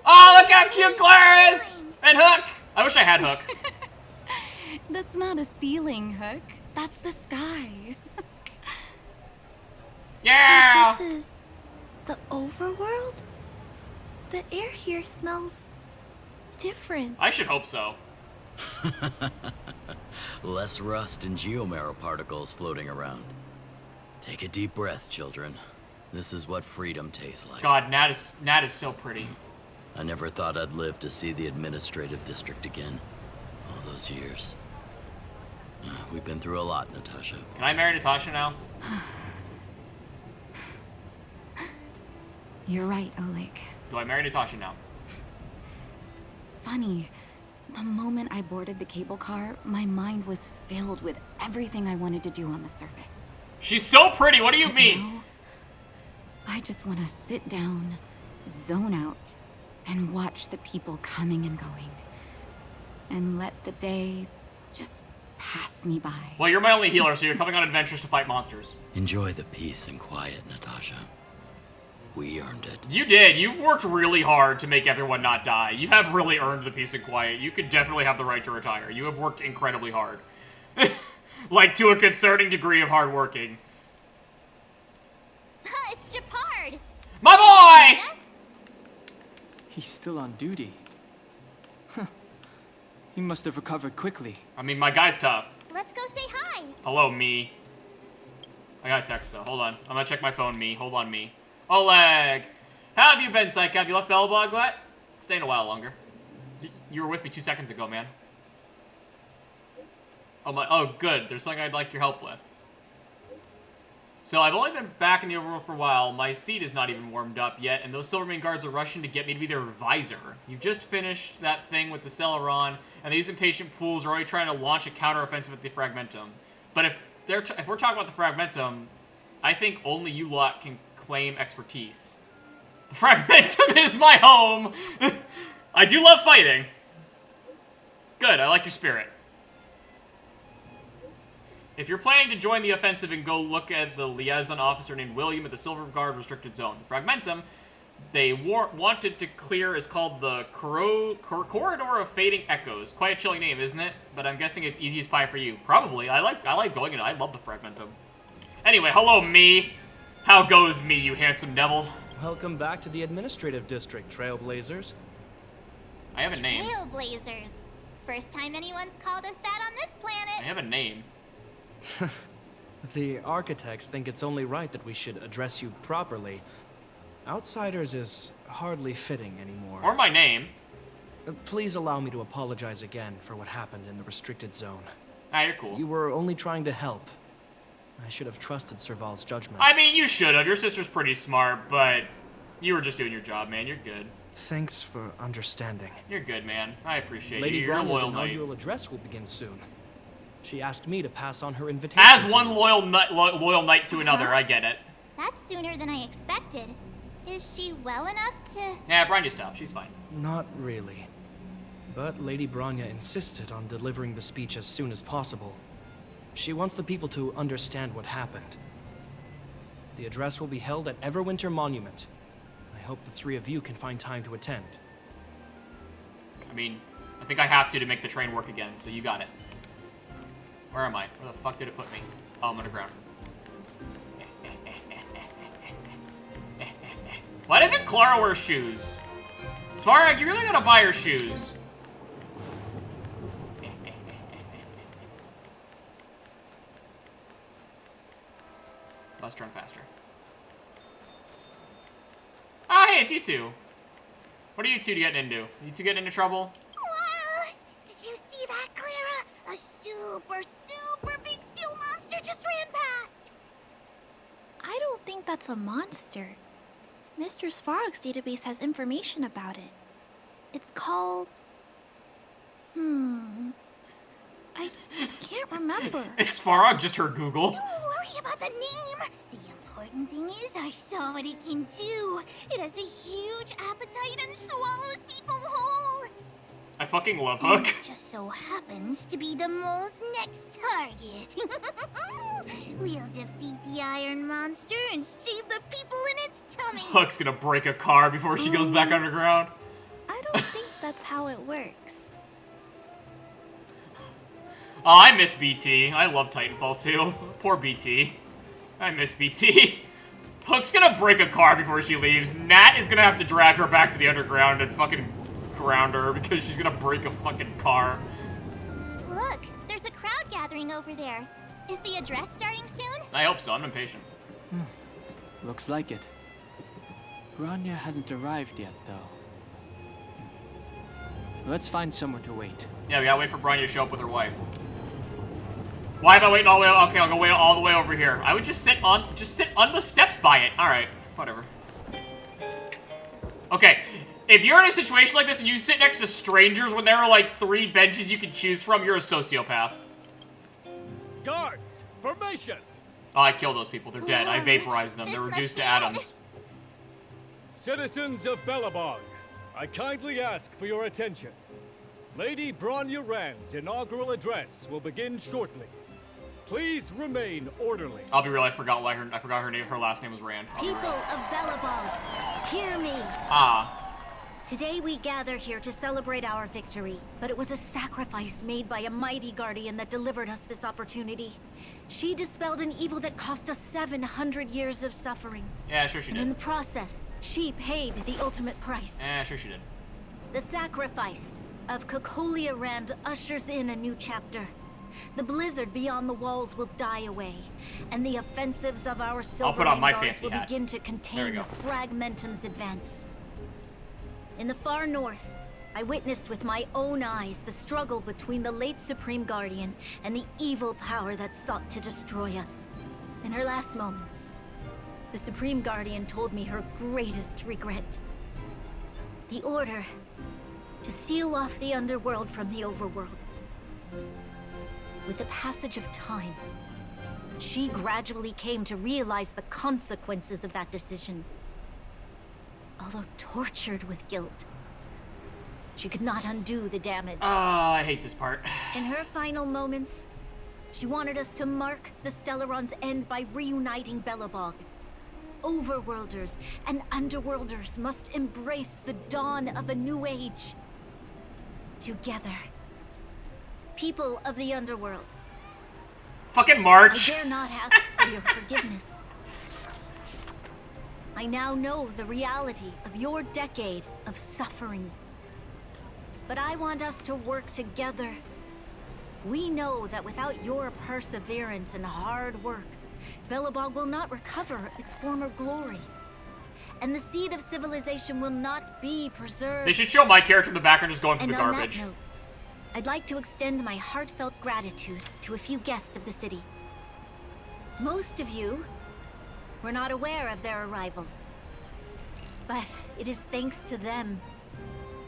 Oh, look how cute Claire is! And Hook! I wish I had Hook. That's not a ceiling, Hook. That's the sky. Yeah! So this is the overworld? The air here smells different. I should hope so. Less rust and geomarrow particles floating around. Take a deep breath, children. This is what freedom tastes like. God, Nat is so pretty. I never thought I'd live to see the administrative district again. All those years. We've been through a lot, Natasha. Can I marry Natasha now? You're right, Oleg. Do I marry Natasha now? funny. The moment I boarded the cable car, my mind was filled with everything I wanted to do on the surface. She's so pretty, what do you mean? Now, I just want to sit down, zone out, and watch the people coming and going. And let the day just pass me by. Well, you're my only healer, so you're coming on adventures to fight monsters. Enjoy the peace and quiet, Natasha. We earned it. You did. You've worked really hard to make everyone not die. You have really earned the peace and quiet. You could definitely have the right to retire. You have worked incredibly hard. Like, to a concerning degree of hard working. It's Japard. My boy! Yes? He's still on duty. He must have recovered quickly. I mean, my guy's tough. Let's go say hi. Hello, me. I got a text, though. Hold on. I'm gonna check my phone, me. Hold on, me. Oleg! How have you been, Psych? Have you left Bellabog yet? Staying a while longer. You were with me 2 seconds ago, man. Oh, good. There's something I'd like your help with. So, I've only been back in the overworld for a while. My seat is not even warmed up yet, and those Silvermane guards are rushing to get me to be their advisor. You've just finished that thing with the Stellaron, and these impatient fools are already trying to launch a counteroffensive at the Fragmentum. But if we're talking about the Fragmentum, I think only you lot can claim expertise. The Fragmentum is my home! I do love fighting. Good, I like your spirit. If you're planning to join the offensive and go look at the liaison officer named William at the Silver Guard restricted zone, the Fragmentum they wanted to clear is called the Corridor of Fading Echoes. Quite a chilling name, isn't it? But I'm guessing it's easy as pie for you. Probably. I like going in it. I love the Fragmentum. Anyway, hello, me. How goes me, you handsome devil? Welcome back to the administrative district, Trailblazers. I have a name. Trailblazers. First time anyone's called us that on this planet. I have a name. The architects think it's only right that we should address you properly. Outsiders is hardly fitting anymore. Or my name. Please allow me to apologize again for what happened in the restricted zone. Ah, you're cool. You were only trying to help. I should have trusted Serval's judgment. I mean, you should have. Your sister's pretty smart, but you were just doing your job, man. You're good. Thanks for understanding. You're good, man. I appreciate Lady you. You're a Bryan's loyal knight. inaugural address will begin soon. She asked me to pass on her invitation. As one loyal knight to another, I get it. That's sooner than I expected. Is she well enough to... Yeah, Bryan's tough. She's fine. Not really. But Lady Branya insisted on delivering the speech as soon as possible. She wants the people to understand what happened. The address will be held at Everwinter Monument. I hope the three of you can find time to attend. I mean, I think I have to make the train work again, so you got it. Where am I? Where the fuck did it put me? Oh, I'm underground. Why doesn't Clara wear shoes? Svarog, you really gotta buy her shoes. Let's turn faster. Ah, hey, it's you two. What are you two getting into? You two getting into trouble? Wow! Did you see that, Clara? A super big steel monster just ran past. I don't think that's a monster. Mr. Svarog's database has information about it. It's called... I can't remember. Is Svarog just her Google? Don't worry about the name. The important thing is I saw what it can do. It has a huge appetite and swallows people whole. I fucking love Hook. It just so happens to be the mole's next target. We'll defeat the iron monster and save the people in its tummy. Hook's gonna break a car before she goes back underground. I don't think that's how it works. Oh, I miss BT. I love Titanfall 2. Poor BT. I miss BT. Hook's gonna break a car before she leaves. Nat is gonna have to drag her back to the underground and fucking ground her because she's gonna break a fucking car. Look, there's a crowd gathering over there. Is the address starting soon? I hope so. I'm impatient. Looks like it. Branya hasn't arrived yet, though. Let's find somewhere to wait. Yeah, we gotta wait for Branya to show up with her wife. Why am I waiting all the way? Okay, I'll go wait all the way over here. I would just sit on the steps by it. All right, whatever. Okay, If you're in a situation like this and you sit next to strangers when there are like 3 benches you can choose from, you're a sociopath. Guards, formation! Oh, I killed those people. They're dead. I vaporized them. They're reduced to atoms. Citizens of Belobog, I kindly ask for your attention. Lady Bronya Rand's inaugural address will begin shortly. Please remain orderly. I'll be real, I forgot her name. Her last name was Rand. People of Belobog, hear me. Ah. Today we gather here to celebrate our victory, but it was a sacrifice made by a mighty guardian that delivered us this opportunity. She dispelled an evil that cost us 700 years of suffering. Yeah, sure she And did. in the process, she paid the ultimate price. Yeah, sure she did. The sacrifice of Cocolia Rand ushers in a new chapter. The blizzard beyond the walls will die away, and the offensives of our put on my Silverwing Guards fancy will hat. begin to There we contain go. the Fragmentum's advance. In the far north, I witnessed with my own eyes the struggle between the late Supreme Guardian and the evil power that sought to destroy us. In her last moments, the Supreme Guardian told me her greatest regret. The order to seal off the underworld from the overworld. With the passage of time, she gradually came to realize the consequences of that decision. Although tortured with guilt, she could not undo the damage. I hate this part. In her final moments, she wanted us to mark the Stellaron's end by reuniting Belobog. Overworlders and Underworlders must embrace the dawn of a new age. Together. People of the Underworld. Fucking March. I dare not ask for your forgiveness. I now know the reality of your decade of suffering. But I want us to work together. We know that without your perseverance and hard work, Belobog will not recover its former glory. And the seed of civilization will not be preserved. They should show my character in the background just going through And the on garbage. that note, I'd like to extend my heartfelt gratitude to a few guests of the city. Most of you were not aware of their arrival. But it is thanks to them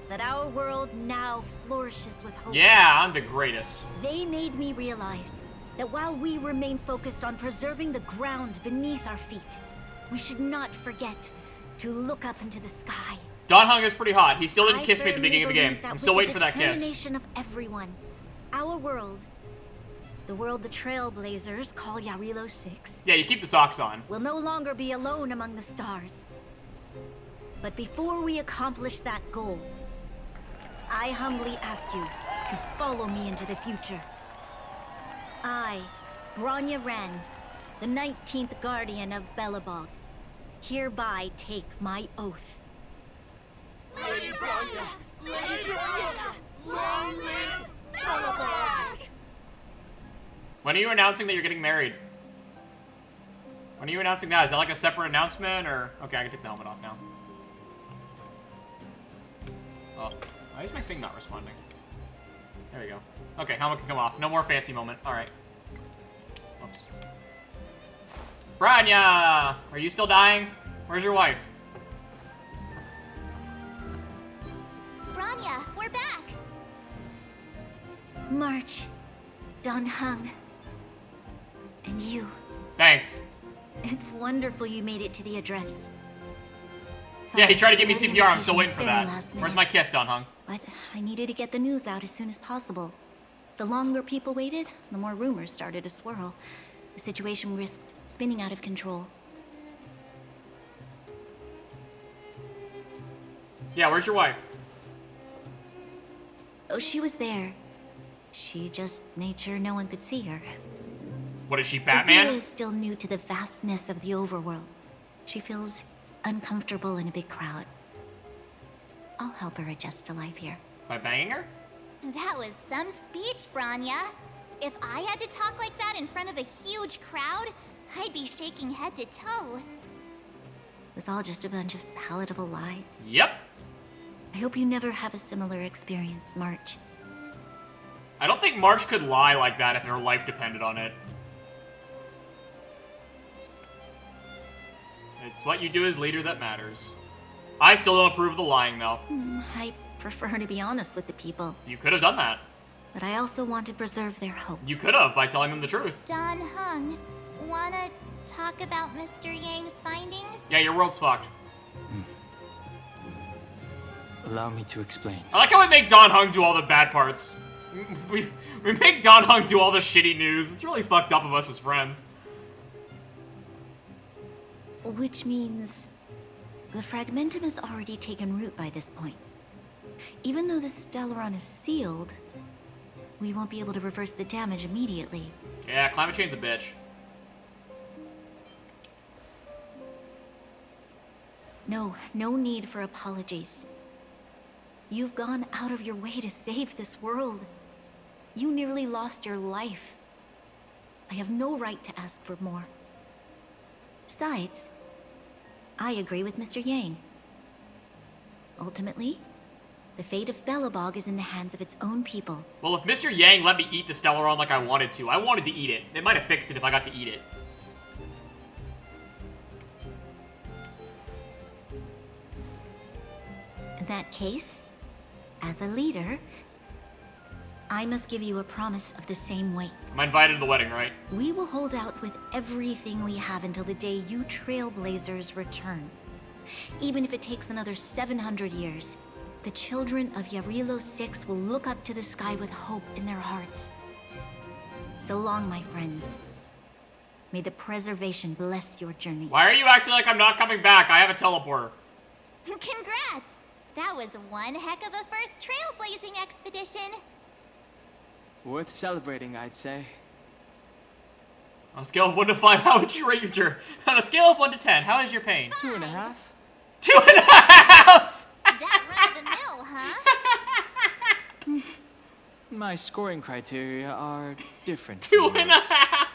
that our world now flourishes with hope. Yeah, I'm the greatest. They made me realize that while we remain focused on preserving the ground beneath our feet, we should not forget to look up into the sky. Don Hung is pretty hot. He still didn't I kiss me at the firmly beginning of the game. believe that I'm still with waiting for that the kiss. determination of everyone, our world, the world the Trailblazers call Yarilo 6, Yeah, you keep the socks on. will no longer be alone among the stars. But before we accomplish that goal, I humbly ask you to follow me into the future. I, Bronya Rand, the 19th Guardian of Belobog, hereby take my oath. Lady Bronya! Lady Bronya! Long live Belobog! When are you announcing that you're getting married? When are you announcing that? Is that like a separate announcement or... Okay, I can take the helmet off now. Oh, why is my thing not responding? There we go. Okay, helmet can come off. No more fancy moment. Alright. Oops. Bronya! Are you still dying? Where's your wife? Bronya, we're back! March, Don Hung, and you. Thanks. It's wonderful you made it to the address. Yeah, he tried to give me Sorry, CPR. I'm still waiting for very that. last Where's minute. my kiss, Don Hung? But I needed to get the news out as soon as possible. The longer people waited, the more rumors started to swirl. The situation risked spinning out of control. Yeah, where's your wife? Oh, she was there. She just made sure no one could see her. What is she, Azula Batman? is still new to the vastness of the overworld. She feels uncomfortable in a big crowd. I'll help her adjust to life here. By banging her? That was some speech, Bronya. If I had to talk like that in front of a huge crowd, I'd be shaking head to toe. It was all just a bunch of palatable lies. Yep. I hope you never have a similar experience, March. I don't think March could lie like that if her life depended on it. It's what you do as leader that matters. I still don't approve of the lying, though. I prefer to be honest with the people. You could have done that. But I also want to preserve their hope. You could have, by telling them the truth. Don Hung, wanna talk about Mr. Yang's findings? Yeah, your world's fucked. Allow me to explain. I like how we make Don Hung do all the bad parts. We make Don Hung do all the shitty news. It's really fucked up of us as friends. Which means the Fragmentum has already taken root by this point. Even though the Stellaron is sealed, we won't be able to reverse the damage immediately. Yeah, climate change's a bitch. No need for apologies. You've gone out of your way to save this world. You nearly lost your life. I have no right to ask for more. Besides, I agree with Mr. Yang. Ultimately, the fate of Belobog is in the hands of its own people. Well, if Mr. Yang let me eat the Stellaron like I wanted to eat it. They might have fixed it if I got to eat it. In that case, as a leader, I must give you a promise of the same weight. I'm invited to the wedding, right? We will hold out with everything we have until the day you Trailblazers return. Even if it takes another 700 years, the children of Yarilo 6 will look up to the sky with hope in their hearts. So long, my friends. May the preservation bless your journey. Why are you acting like I'm not coming back? I have a teleporter. Congrats! That was one heck of a first trailblazing expedition. Worth celebrating, I'd say. On a scale of 1 to 5, how would you rate your journey? On a scale of 1 to 10, how is your pain? 2.5. 2.5! That run of the mill, huh? My scoring criteria are different. 2.5!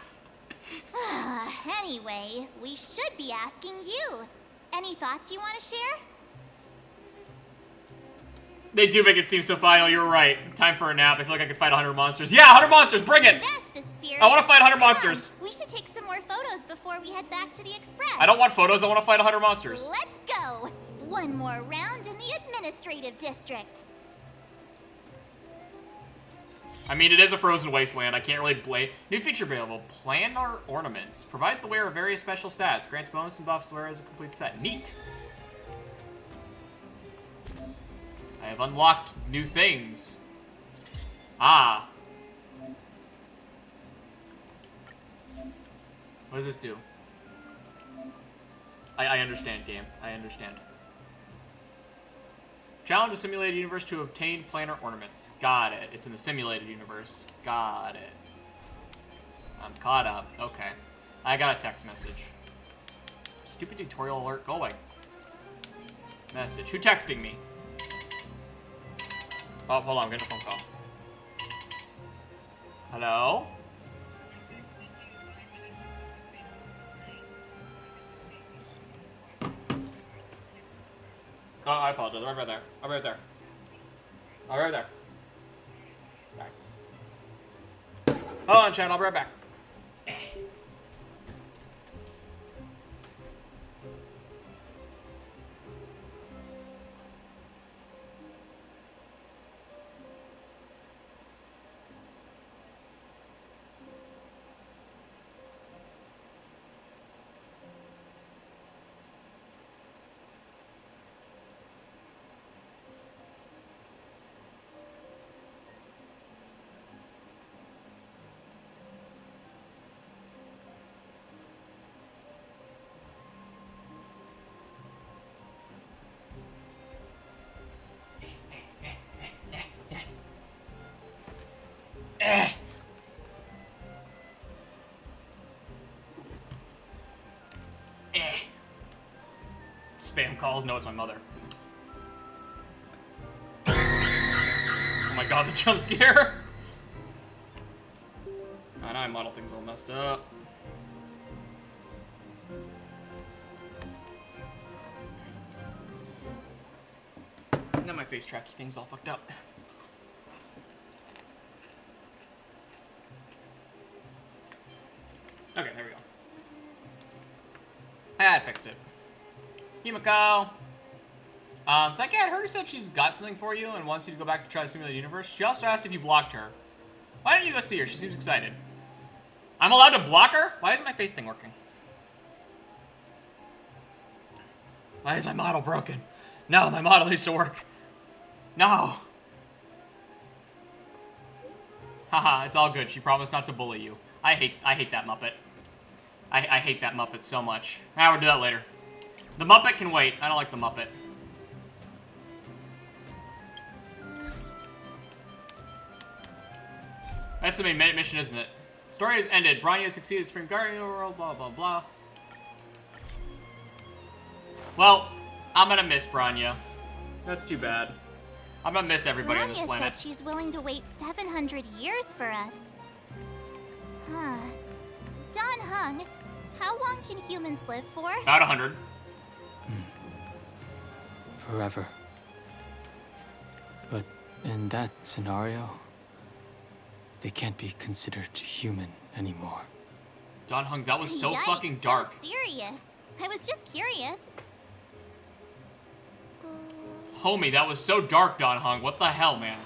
Anyway, we should be asking you. Any thoughts you want to share? They do make it seem so final, you're right. Time for a nap. I feel like I could fight 100 monsters. Yeah, 100 monsters, bring it! That's the spirit. I want to fight 100 monsters. We should take some more photos before we head back to the Express. I don't want photos, I want to fight 100 monsters. Let's go. One more round in the administrative district. I mean, it is a frozen wasteland. I can't really blame. New feature available. Planar ornaments. Provides the wearer various special stats. Grants bonus and buffs wearer as a complete set. Neat. I have unlocked new things. Ah. What does this do? I understand, game. I understand. Challenge the simulated universe to obtain planar ornaments. Got it. It's in the simulated universe. Got it. I'm caught up. Okay. I got a text message. Stupid tutorial alert. Go away. Message. Who texting me? Oh, hold on. I'm getting a phone call. Hello? Oh, I apologize. I'll be right there. I'll be right there. I'll be right there. Bye. Hold on, Chad. I'll be right back. Spam calls. No, it's my mother. Oh my god, the jump scare! I know I model things all messed up. Now my face tracky thing's all fucked up. Okay, there we go. I fixed it. Himiko! Second, I heard her said she's got something for you and wants you to go back to try to simulate the universe. She also asked if you blocked her. Why don't you go see her? She seems excited. I'm allowed to block her? Why isn't my face thing working? Why is my model broken? No, my model needs to work. No. Haha, it's all good. She promised not to bully you. I hate that Muppet. I hate that Muppet so much. We'll do that later. The Muppet can wait. I don't like the Muppet. That's the main mission, isn't it? Story has ended. Bronya succeeded Supreme Guardian of the world, blah, blah, blah. Well, I'm gonna miss Bronya. That's too bad. I'm gonna miss everybody on this planet. Said she's willing to wait 700 years for us. Huh. Don Hung, how long can humans live for? About 100. Forever. But in that scenario, they can't be considered human anymore. Don Hung, that was so Yikes, fucking dark. So serious. I was just curious. Homie, that was so dark, Don Hung. What the hell, man?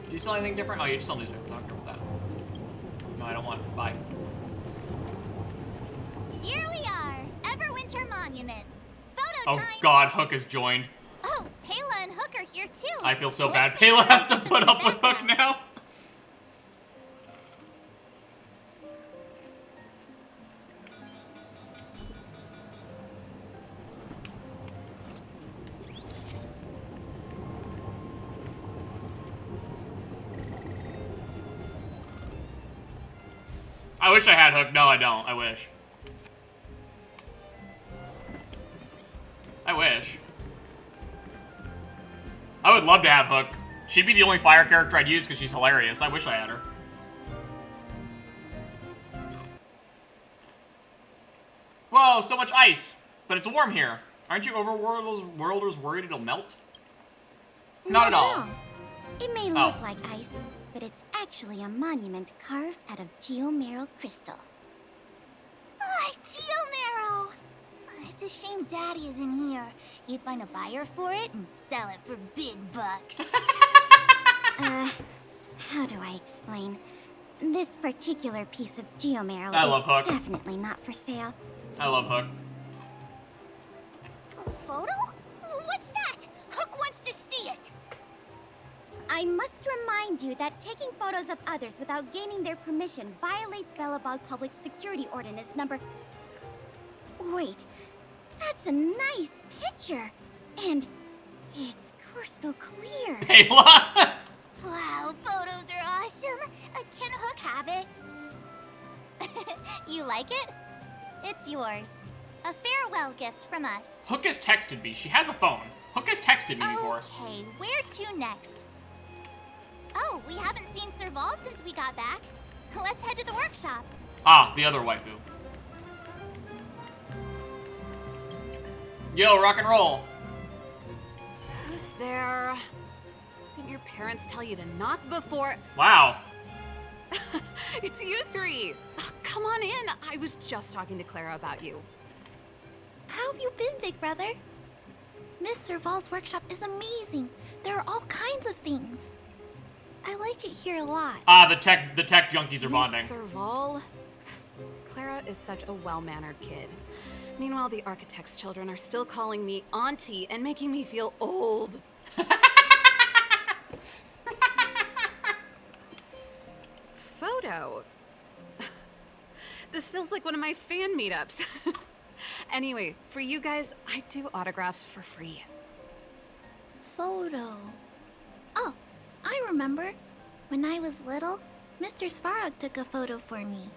Do you sell anything different? Oh, you just sell newspapers. I don't care about that. No, I don't want it. Bye. Here we are. Everwinter Monument. Photo Oh time. god, Hook has joined. Oh, Payla and Hook are here too. I feel so Let's bad. Payla has to put up with Hook now. I wish I had Hook. No, I don't. I wish. I wish. I would love to have Hook. She'd be the only fire character I'd use because she's hilarious. I wish I had her. Whoa, so much ice. But it's warm here. Aren't you overworlders worried it'll melt? Not at all. It may look like ice, but it's actually a monument carved out of geomeral crystal. Ah, Geomarrow! It's a shame Daddy isn't here. He'd find a buyer for it and sell it for big bucks. How do I explain? This particular piece of geomarrow I love is Hook. definitely not for sale. I love Hook. A photo? What's that? Hook wants to see it. I must remind you that taking photos of others without gaining their permission violates Belobog Public Security Ordinance number... Wait, that's a nice picture. And it's crystal clear. Payla! Wow, photos are awesome. Can Hook have it? You like it? It's yours. A farewell gift from us. Hook has texted me. She has a phone. Hook has texted me before. Okay, where to next? Oh, we haven't seen Serval since we got back. Let's head to the workshop. Ah, the other waifu. Yo, rock and roll. Who's there? Didn't your parents tell you to knock before? Wow. It's you three. Oh, come on in. I was just talking to Clara about you. How have you been, big brother? Miss Serval's workshop is amazing. There are all kinds of things. I like it here a lot. Ah, the tech junkies are bonding. Miss Serval? Clara is such a well-mannered kid. Meanwhile, the architect's children are still calling me auntie and making me feel old. Photo? This feels like one of my fan meetups. Anyway, for you guys, I do autographs for free. Photo. Oh, I remember. When I was little, Mr. Svarog took a photo for me.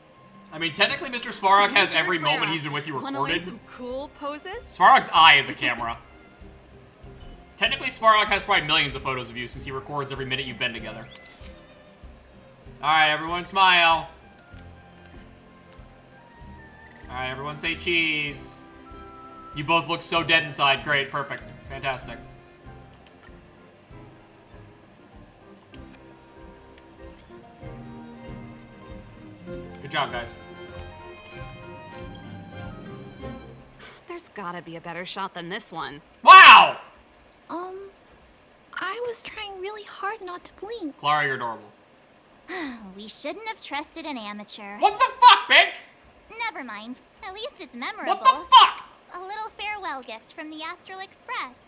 I mean, technically, Mr. Svarog has every moment he's been with you Wanna learn recorded. some cool poses? Svarog's eye is a camera. Technically, Svarog has probably millions of photos of you since he records every minute you've been together. Alright, everyone smile. Alright, everyone say cheese. You both look so dead inside. Great, perfect, fantastic. Good job, guys. There's gotta be a better shot than this one. Wow! I was trying really hard not to blink. Clara, you're adorable. We shouldn't have trusted an amateur. What the fuck, bitch? Never mind. At least it's memorable. What the fuck? A little farewell gift from the Astral Express.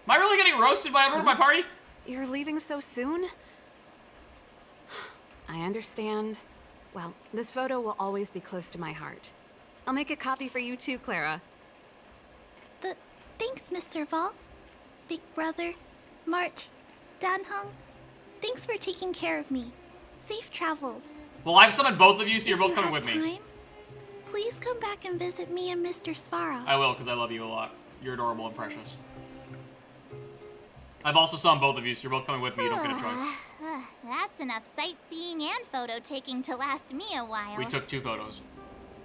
Am I really getting roasted by everyone at my party? You're leaving so soon? I understand. Well, this photo will always be close to my heart. I'll make a copy for you too, Clara. Thanks, Mr. Vol. Big Brother, March, Danhung. Thanks for taking care of me. Safe travels. Well, I've summoned both of you, so you're both coming with me. Time, please come back and visit me and Mr. Svara. I will, because I love you a lot. You're adorable and precious. I've also summoned both of you, so you're both coming with me. You don't get a choice. That's enough sightseeing and photo taking to last me a while. We took 2 photos.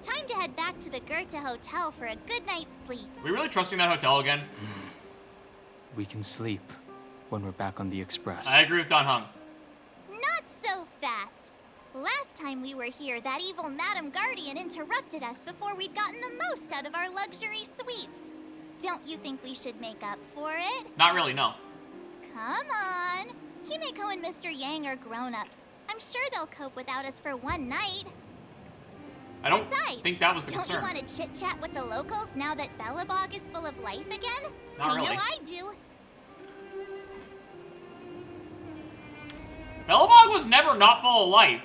Time to head back to the Goethe Hotel for a good night's sleep. Are we really trusting that hotel again? We can sleep when we're back on the Express. I agree with Don Hung. Not so fast. Last time we were here, that evil Madam Guardian interrupted us before we'd gotten the most out of our luxury suites. Don't you think we should make up for it? Not really, no. Come on. Himeko and Mr. Yang are grown-ups. I'm sure they'll cope without us for one night. I don't Besides, think that was the don't concern. you want to chit-chat with the locals now that Belobog is full of life again? Not really. I know I do. Belobog was never not full of life.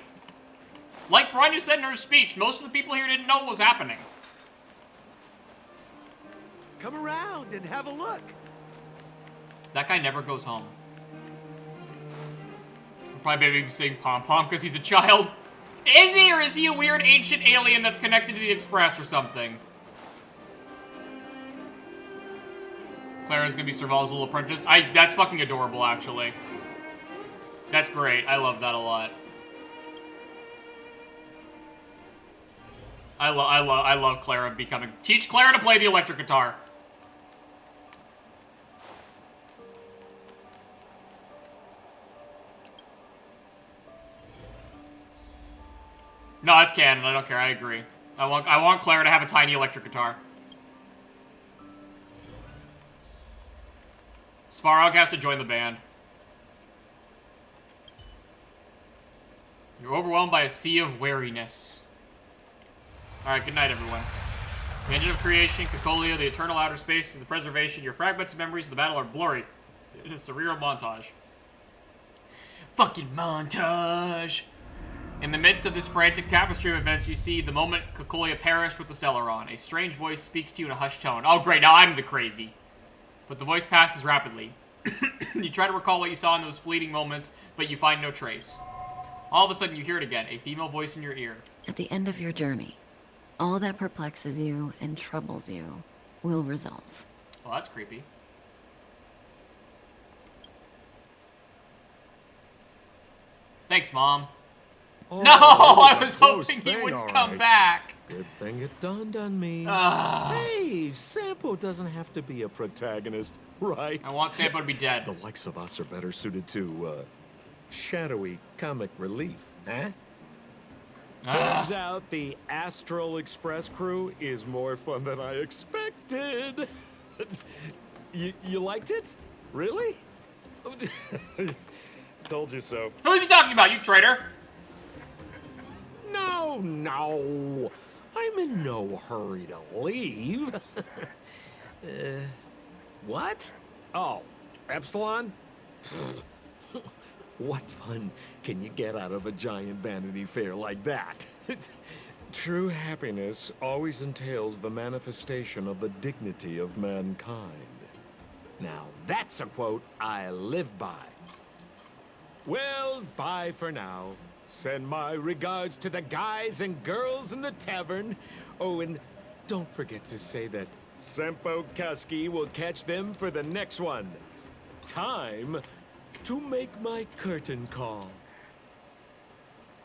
Like Branya said in her speech, most of the people here didn't know what was happening. Come around and have a look. That guy never goes home. Probably maybe saying pom-pom because he's a child. Is he, or is he a weird ancient alien that's connected to the Express or something? Clara's gonna be Serval's little apprentice. That's fucking adorable, actually. That's great. I love that a lot. I love Clara becoming. Teach Clara to play the electric guitar. No, it's canon. I don't care. I agree. I want Clara to have a tiny electric guitar. Svarog has to join the band. You're overwhelmed by a sea of wariness. Alright, good night, everyone. The engine of creation, Cocolia, the eternal outer space, the preservation, your fragments of memories of the battle are blurry in a surreal montage. Fucking montage! In the midst of this frantic tapestry of events, you see the moment Cocolia perished with the Stellaron. A strange voice speaks to you in a hushed tone. Oh, great, now I'm the crazy. But the voice passes rapidly. You try to recall what you saw in those fleeting moments, but you find no trace. All of a sudden, you hear it again, a female voice in your ear. At the end of your journey, all that perplexes you and troubles you will resolve. Well, that's creepy. Thanks, Mom. Oh, no, I was close hoping he thing, would all come right. back. Good thing it dawned on me. Ah. Hey, Sampo doesn't have to be a protagonist, right? I want Sampo to be dead. The likes of us are better suited to, shadowy comic relief, huh? Turns out the Astral Express crew is more fun than I expected. You liked it? Really? Told you so. Who is he talking about, you traitor? No. I'm in no hurry to leave. What? Oh, Epsilon? What fun can you get out of a giant Vanity Fair like that? True happiness always entails the manifestation of the dignity of mankind. Now, that's a quote I live by. Well, bye for now. Send my regards to the guys and girls in the tavern. Oh, and don't forget to say that Sempo Kaski will catch them for the next one. Time to make my curtain call.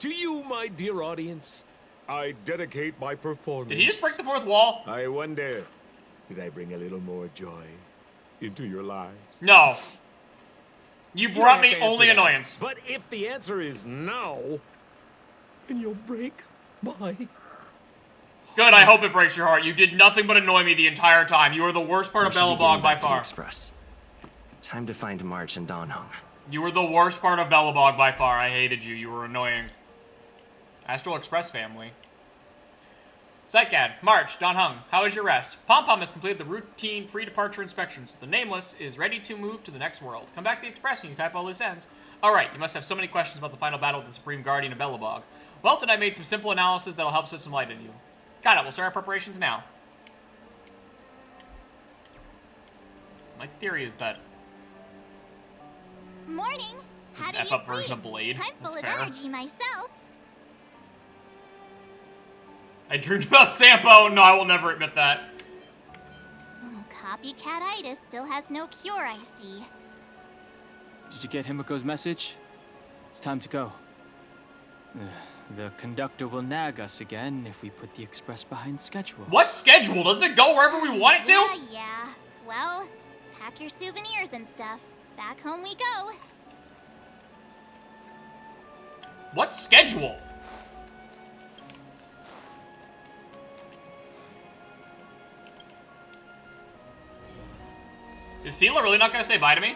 To you, my dear audience, I dedicate my performance. Did he just break the fourth wall? I wonder, did I bring a little more joy into your lives? No. You brought me don't have to only answer that. annoyance. But if the answer is no, then you'll break my Good, I hope it breaks your heart. You did nothing but annoy me the entire time. You are the worst part of Bellabog by far. Express. Time to find March and Don Hung. You were the worst part of Bellabog by far. I hated you. You were annoying. Astral Express family. Zycad, March, Don Hung, how is your rest? Pom-Pom has completed the routine pre-departure inspections. The Nameless is ready to move to the next world. Come back to the Express and you can type all loose ends. Alright, you must have so many questions about the final battle with the Supreme Guardian of Bellabog. Well, I made some simple analysis that'll help shed some light in you. Got it, we'll start our preparations now. My theory is that... Morning! How did you F-up sleep? version of Blade. I'm That's full of fair. energy myself. I dreamed about Sampo. No, I will never admit that. Oh, copycatitis still has no cure, I see. Did you get Himiko's message? It's time to go. The conductor will nag us again if we put the express behind schedule. What schedule? Doesn't it go wherever we want it to? Yeah. Well, pack your souvenirs and stuff. Back home we go. What schedule? Is Sela really not gonna say bye to me?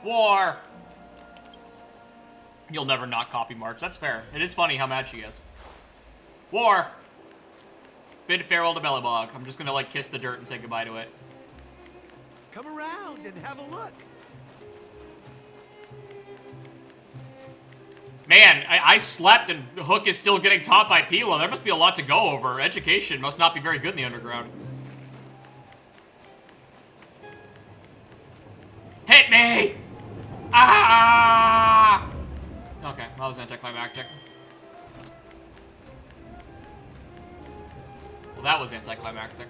War! You'll never not copy March. That's fair. It is funny how mad she gets. War! Bid farewell to Bellabog. I'm just gonna, like, kiss the dirt and say goodbye to it. Come around and have a look. Man, I slept and Hook is still getting taught by Pila. There must be a lot to go over. Education must not be very good in the underground. Hit me! Ah! Okay, that was anticlimactic. Well, that was anticlimactic.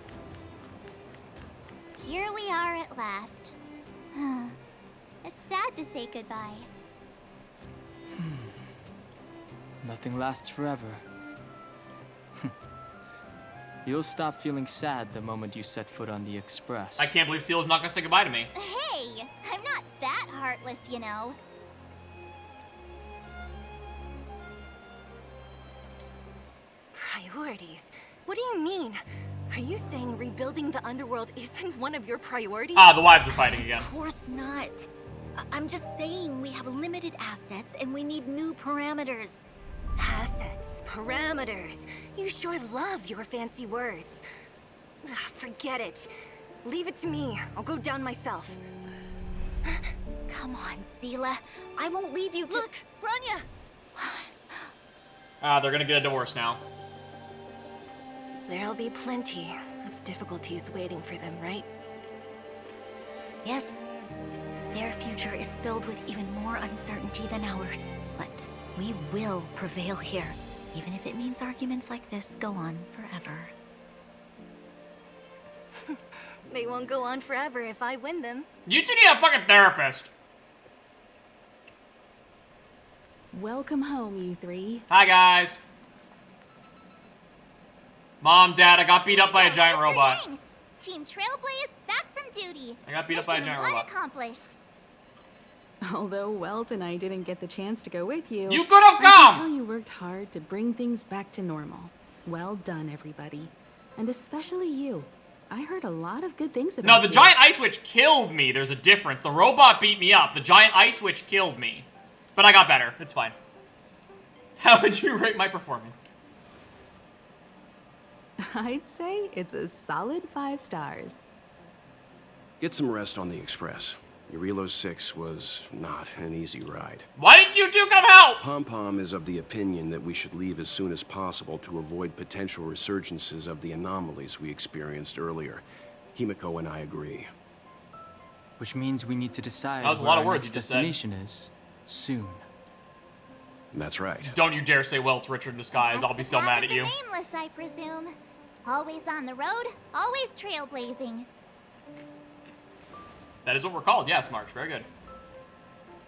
Here we are at last. It's sad to say goodbye. Nothing lasts forever. You'll stop feeling sad the moment you set foot on the express. I can't believe Seal's not gonna say goodbye to me. Hey, I'm not that heartless, you know. Priorities? What do you mean? Are you saying rebuilding the underworld isn't one of your priorities? Ah, the wives are fighting again. Of course not. I'm just saying we have limited assets and we need new parameters. Assets, parameters. You sure love your fancy words. Ugh, forget it. Leave it to me. I'll go down myself. Come on, Sela. I won't leave you to— Look, Branya! Ah, they're gonna get a divorce now. There'll be plenty of difficulties waiting for them, right? Yes. Their future is filled with even more uncertainty than ours. But we will prevail here, even if it means arguments like this go on forever. They won't go on forever if I win them. You two need a fucking therapist. Welcome home, you three. Hi, guys. Mom, Dad, I got beat up by a giant robot. Yang. Team Trailblaze back from duty. I got beat up by a giant Mission robot. accomplished. Although Welt and I didn't get the chance to go with you, You could have I can come! tell you worked hard to bring things back to normal. Well done, everybody. And especially you. I heard a lot of good things about No, you. the giant ice witch killed me. There's a difference. The robot beat me up. The giant ice witch killed me. But I got better. It's fine. How would you rate my performance? I'd say it's a solid 5 stars. Get some rest on the express. Eurilo 6 was not an easy ride. Why didn't you two come help? Pom-Pom is of the opinion that we should leave as soon as possible to avoid potential resurgences of the anomalies we experienced earlier. Himiko and I agree. Which means we need to decide That was a where lot of our words next you just said. destination is soon. That's right. Don't you dare say Welt's Richard in disguise. I'll be so mad at you. Nameless, I presume. Always on the road, always trailblazing. That is what we're called. Yes, March. Very good.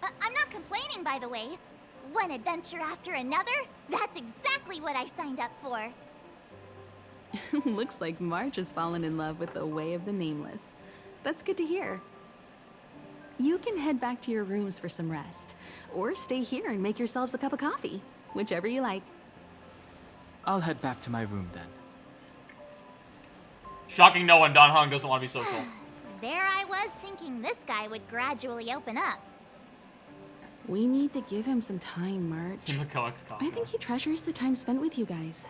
I'm not complaining, by the way. One adventure after another, that's exactly what I signed up for. Looks like March has fallen in love with the way of the Nameless. That's good to hear. You can head back to your rooms for some rest, or stay here and make yourselves a cup of coffee. Whichever you like. I'll head back to my room then. Shocking no one, Don Hung doesn't want to be social. There I was thinking this guy would gradually open up. We need to give him some time, March. I think he treasures the time spent with you guys.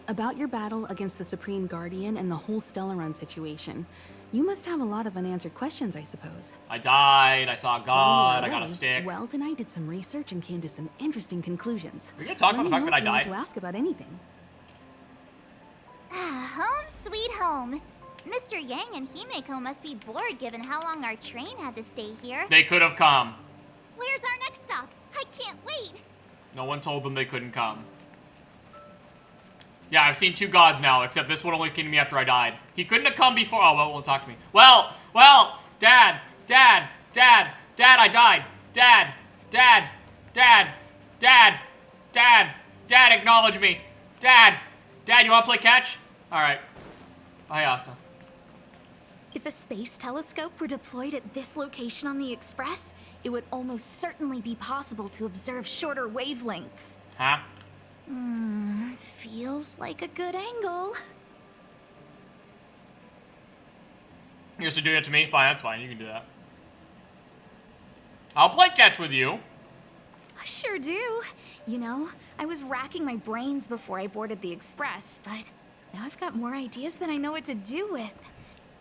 About your battle against the Supreme Guardian and the whole Stellaron situation, you must have a lot of unanswered questions, I suppose. I died, I saw God, I got a stick. Welt and I did some research and came to some interesting conclusions. Are we gonna talk about the fact that I died? To ask about anything. Home sweet home. Mr. Yang and Himeko must be bored given how long our train had to stay here. They could have come. Where's our next stop? I can't wait. No one told them they couldn't come. Yeah, I've seen two gods now, except this one only came to me after I died. He couldn't have come before. Oh, well, it won't talk to me. Well, Dad, I died. Dad, acknowledge me. Dad, you want to play catch? All right. Hi, Asta. If a space telescope were deployed at this location on the Express, it would almost certainly be possible to observe shorter wavelengths. Huh? Feels like a good angle. You're just doing it to me? Fine, that's fine. You can do that. I'll play catch with you. I sure do. You know, I was racking my brains before I boarded the Express, but now I've got more ideas than I know what to do with.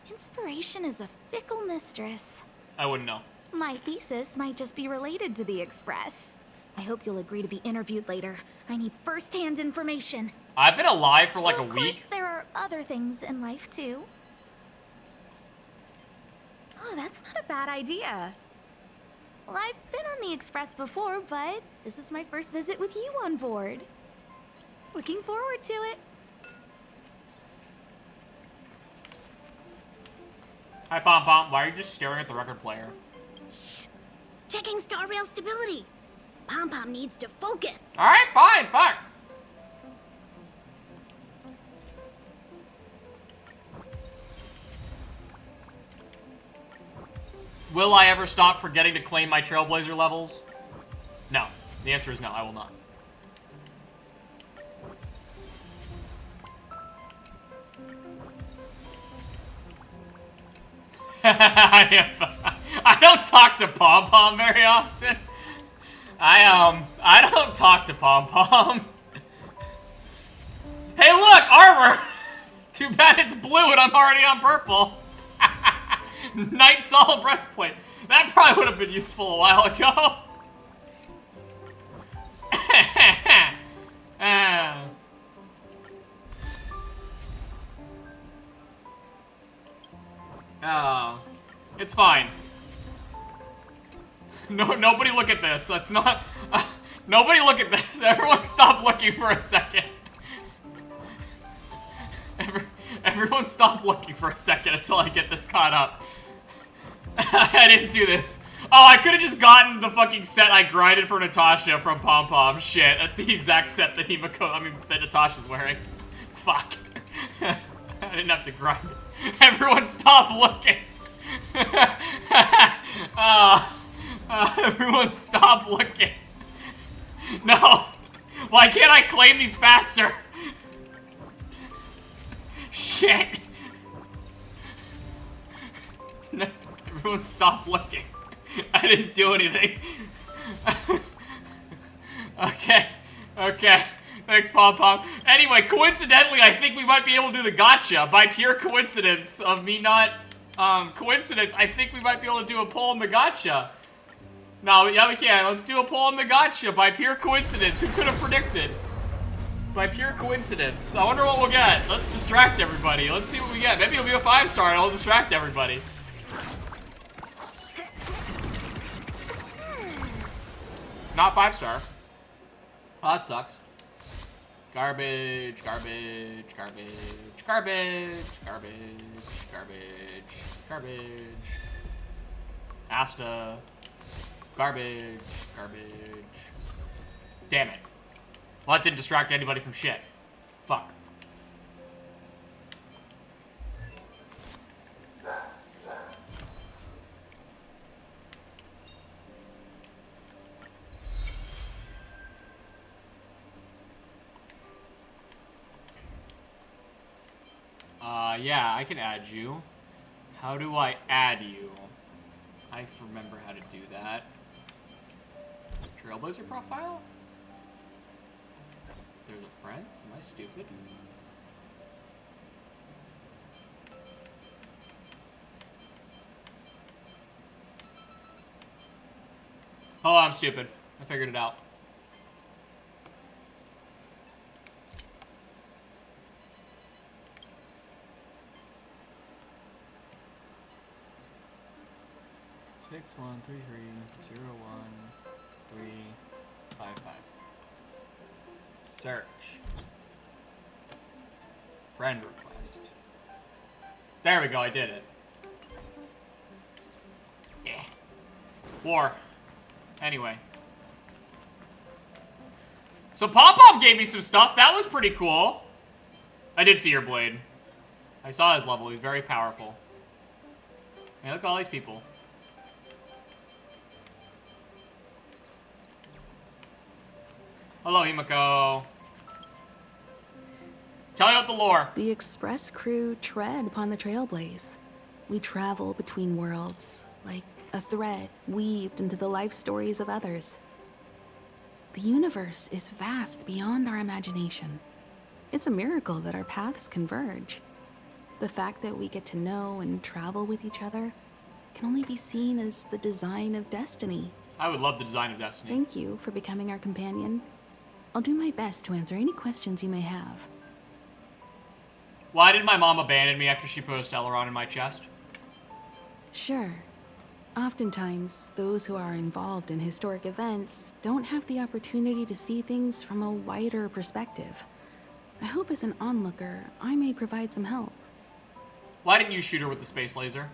Inspiration is a fickle mistress. I wouldn't know. My thesis might just be related to the Express. I hope you'll agree to be interviewed later. I need first-hand information. I've been alive for like a week. Of course, there are other things in life, too. Oh, that's not a bad idea. Well, I've been on the Express before, but this is my first visit with you on board. Looking forward to it. Hi, Pom Pom. Why are you just staring at the record player? Shh. Checking star rail stability. Pom Pom needs to focus. All right, fine. Will I ever stop forgetting to claim my Trailblazer levels? No. The answer is no, I will not. I don't talk to Pom Pom very often. I don't talk to Pom Pom. Hey, look, armor. Too bad it's blue and I'm already on purple. Knight solid breastplate. That probably would have been useful a while ago. Oh, it's fine. No, nobody look at this. That's not. Nobody look at this. Everyone, stop looking for a second. Everyone, stop looking for a second until I get this caught up. I didn't do this. Oh, I could have just gotten the fucking set I grinded for Natasha from Pom Pom. Shit, that's the exact set that that Natasha's wearing. Fuck. I didn't have to grind it. Everyone, stop looking. Everyone, stop looking. No. Why can't I claim these faster? Shit. No. Everyone, stop looking. I didn't do anything. Okay. Thanks, Pom Pom. Anyway, coincidentally, I think we might be able to do the gotcha. By pure coincidence of me not, coincidence, I think we might be able to do a poll in the gotcha. No, yeah, we can. Let's do a poll in the gotcha by pure coincidence. Who could have predicted? By pure coincidence. I wonder what we'll get. Let's distract everybody. Let's see what we get. Maybe it'll be a 5-star and I'll distract everybody. Not 5-star. Oh, that sucks. Garbage. Asta. Garbage. Damn it. Well, that didn't distract anybody from shit. Fuck. Yeah, I can add you. How do I add you? I have to remember how to do that. Trailblazer profile? There's a friend? Am I stupid? Oh, I'm stupid. I figured it out. Six one three three 355. Search. Friend request. There we go, I did it. Yeah. War. Anyway. So Pom-Pom gave me some stuff. That was pretty cool. I did see your blade. I saw his level. He's very powerful. Hey, look at all these people. Hello, Himiko. Tell me about the lore. The Express crew tread upon the trailblaze. We travel between worlds, like a thread weaved into the life stories of others. The universe is vast beyond our imagination. It's a miracle that our paths converge. The fact that we get to know and travel with each other can only be seen as the design of destiny. I would love the design of destiny. Thank you for becoming our companion. I'll do my best to answer any questions you may have. Why did my mom abandon me after she put a Celeron in my chest? Sure. Oftentimes, those who are involved in historic events don't have the opportunity to see things from a wider perspective. I hope as an onlooker, I may provide some help. Why didn't you shoot her with the space laser?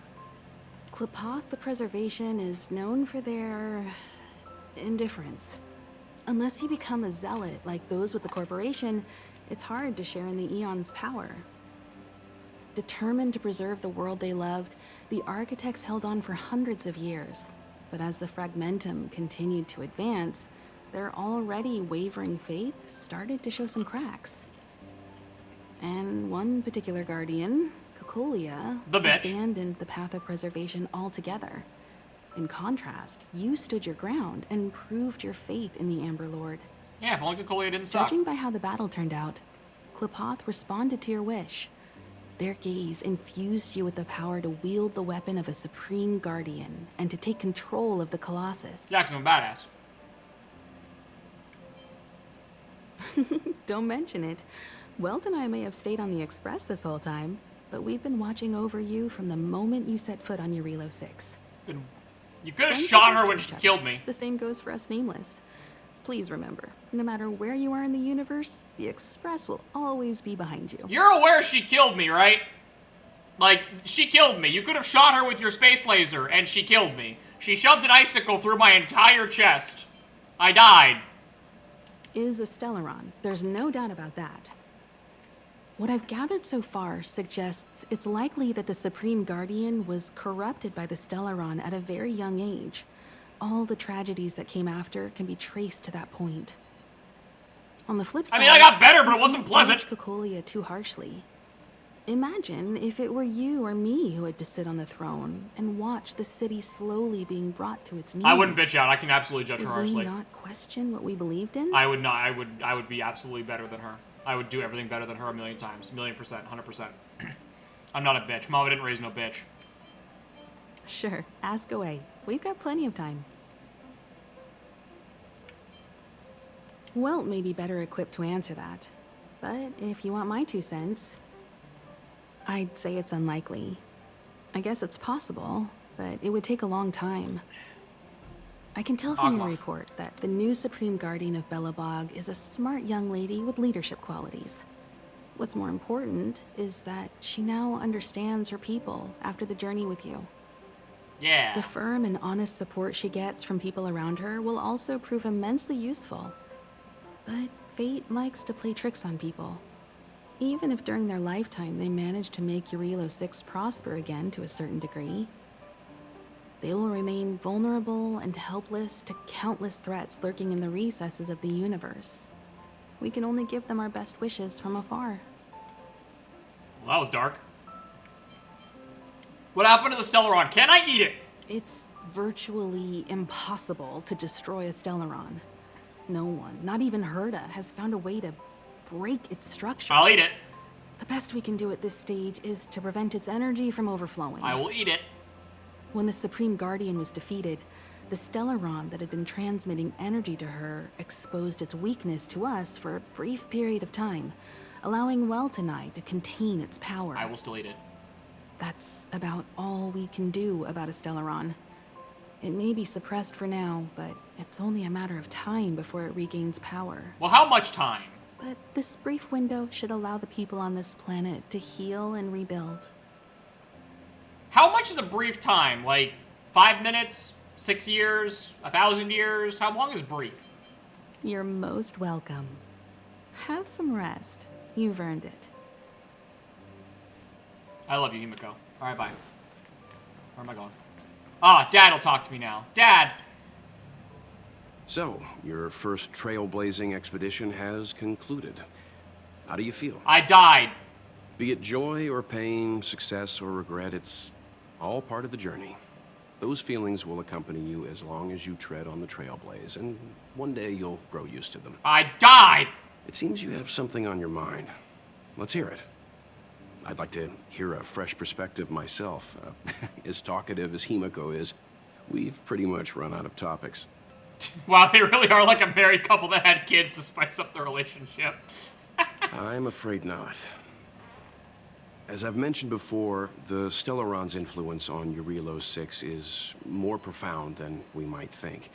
Klapoth the Preservation is known for their indifference. Unless you become a zealot like those with the corporation, it's hard to share in the Eon's power. Determined to preserve the world they loved, the architects held on for hundreds of years. But as the Fragmentum continued to advance, their already wavering faith started to show some cracks. And one particular guardian, Cocolia, abandoned the path of preservation altogether. In contrast, you stood your ground and proved your faith in the Amber Lord. Yeah, if only Cocolia didn't suck. Judging by how the battle turned out, Klapoth responded to your wish. Their gaze infused you with the power to wield the weapon of a supreme guardian and to take control of the Colossus. Yeah, 'cause I'm a badass. Don't mention it. Welt and I may have stayed on the Express this whole time, but we've been watching over you from the moment you set foot on Eurilo 6. You could have shot her when she killed me. The same goes for us Nameless. Please remember, no matter where you are in the universe, the Express will always be behind you. You're aware she killed me, right? Like, she killed me. You could have shot her with your space laser, and she killed me. She shoved an icicle through my entire chest. I died. Is a Stellaron. There's no doubt about that. What I've gathered so far suggests it's likely that the Supreme Guardian was corrupted by the Stellaron at a very young age. All the tragedies that came after can be traced to that point. On the flip side, I mean, I got better, but it wasn't pleasant. Cocolia too harshly. Imagine if it were you or me who had to sit on the throne and watch the city slowly being brought to its knees. I wouldn't bitch out. I can absolutely judge her harshly. Would we not question what we believed in? I would not. I would be absolutely better than her. I would do everything better than her a million times. 1,000,000%, 100%. I'm not a bitch. Mama didn't raise no bitch. Sure, ask away. We've got plenty of time. Welt may be better equipped to answer that, but if you want my 2 cents, I'd say it's unlikely. I guess it's possible, but it would take a long time. I can tell from your report that the new Supreme Guardian of Belobog is a smart young lady with leadership qualities. What's more important is that she now understands her people after the journey with you. Yeah. The firm and honest support she gets from people around her will also prove immensely useful. But fate likes to play tricks on people. Even if during their lifetime they manage to make Eurilo 6 prosper again to a certain degree, they will remain vulnerable and helpless to countless threats lurking in the recesses of the universe. We can only give them our best wishes from afar. Well, that was dark. What happened to the Stellaron? Can I eat it? It's virtually impossible to destroy a Stellaron. No one, not even Herda, has found a way to break its structure. I'll eat it. The best we can do at this stage is to prevent its energy from overflowing. I will eat it. When the Supreme Guardian was defeated, the Stellaron that had been transmitting energy to her exposed its weakness to us for a brief period of time, allowing Weltanai to contain its power. I will still eat it. That's about all we can do about a Stellaron. It may be suppressed for now, but it's only a matter of time before it regains power. Well, how much time? But this brief window should allow the people on this planet to heal and rebuild. How much is a brief time? Like 5 minutes, 6 years, 1,000 years? How long is brief? You're most welcome. Have some rest. You've earned it. I love you, Himiko. Alright, bye. Where am I going? Ah, Dad will talk to me now. Dad! So, your first trailblazing expedition has concluded. How do you feel? I died. Be it joy or pain, success or regret, it's all part of the journey. Those feelings will accompany you as long as you tread on the trailblaze, and one day you'll grow used to them. I died! It seems you have something on your mind. Let's hear it. I'd like to hear a fresh perspective myself. As talkative as Himiko is, we've pretty much run out of topics. Wow, they really are like a married couple that had kids to spice up their relationship. I'm afraid not. As I've mentioned before, the Stellaron's influence on Eurilo 6 is more profound than we might think.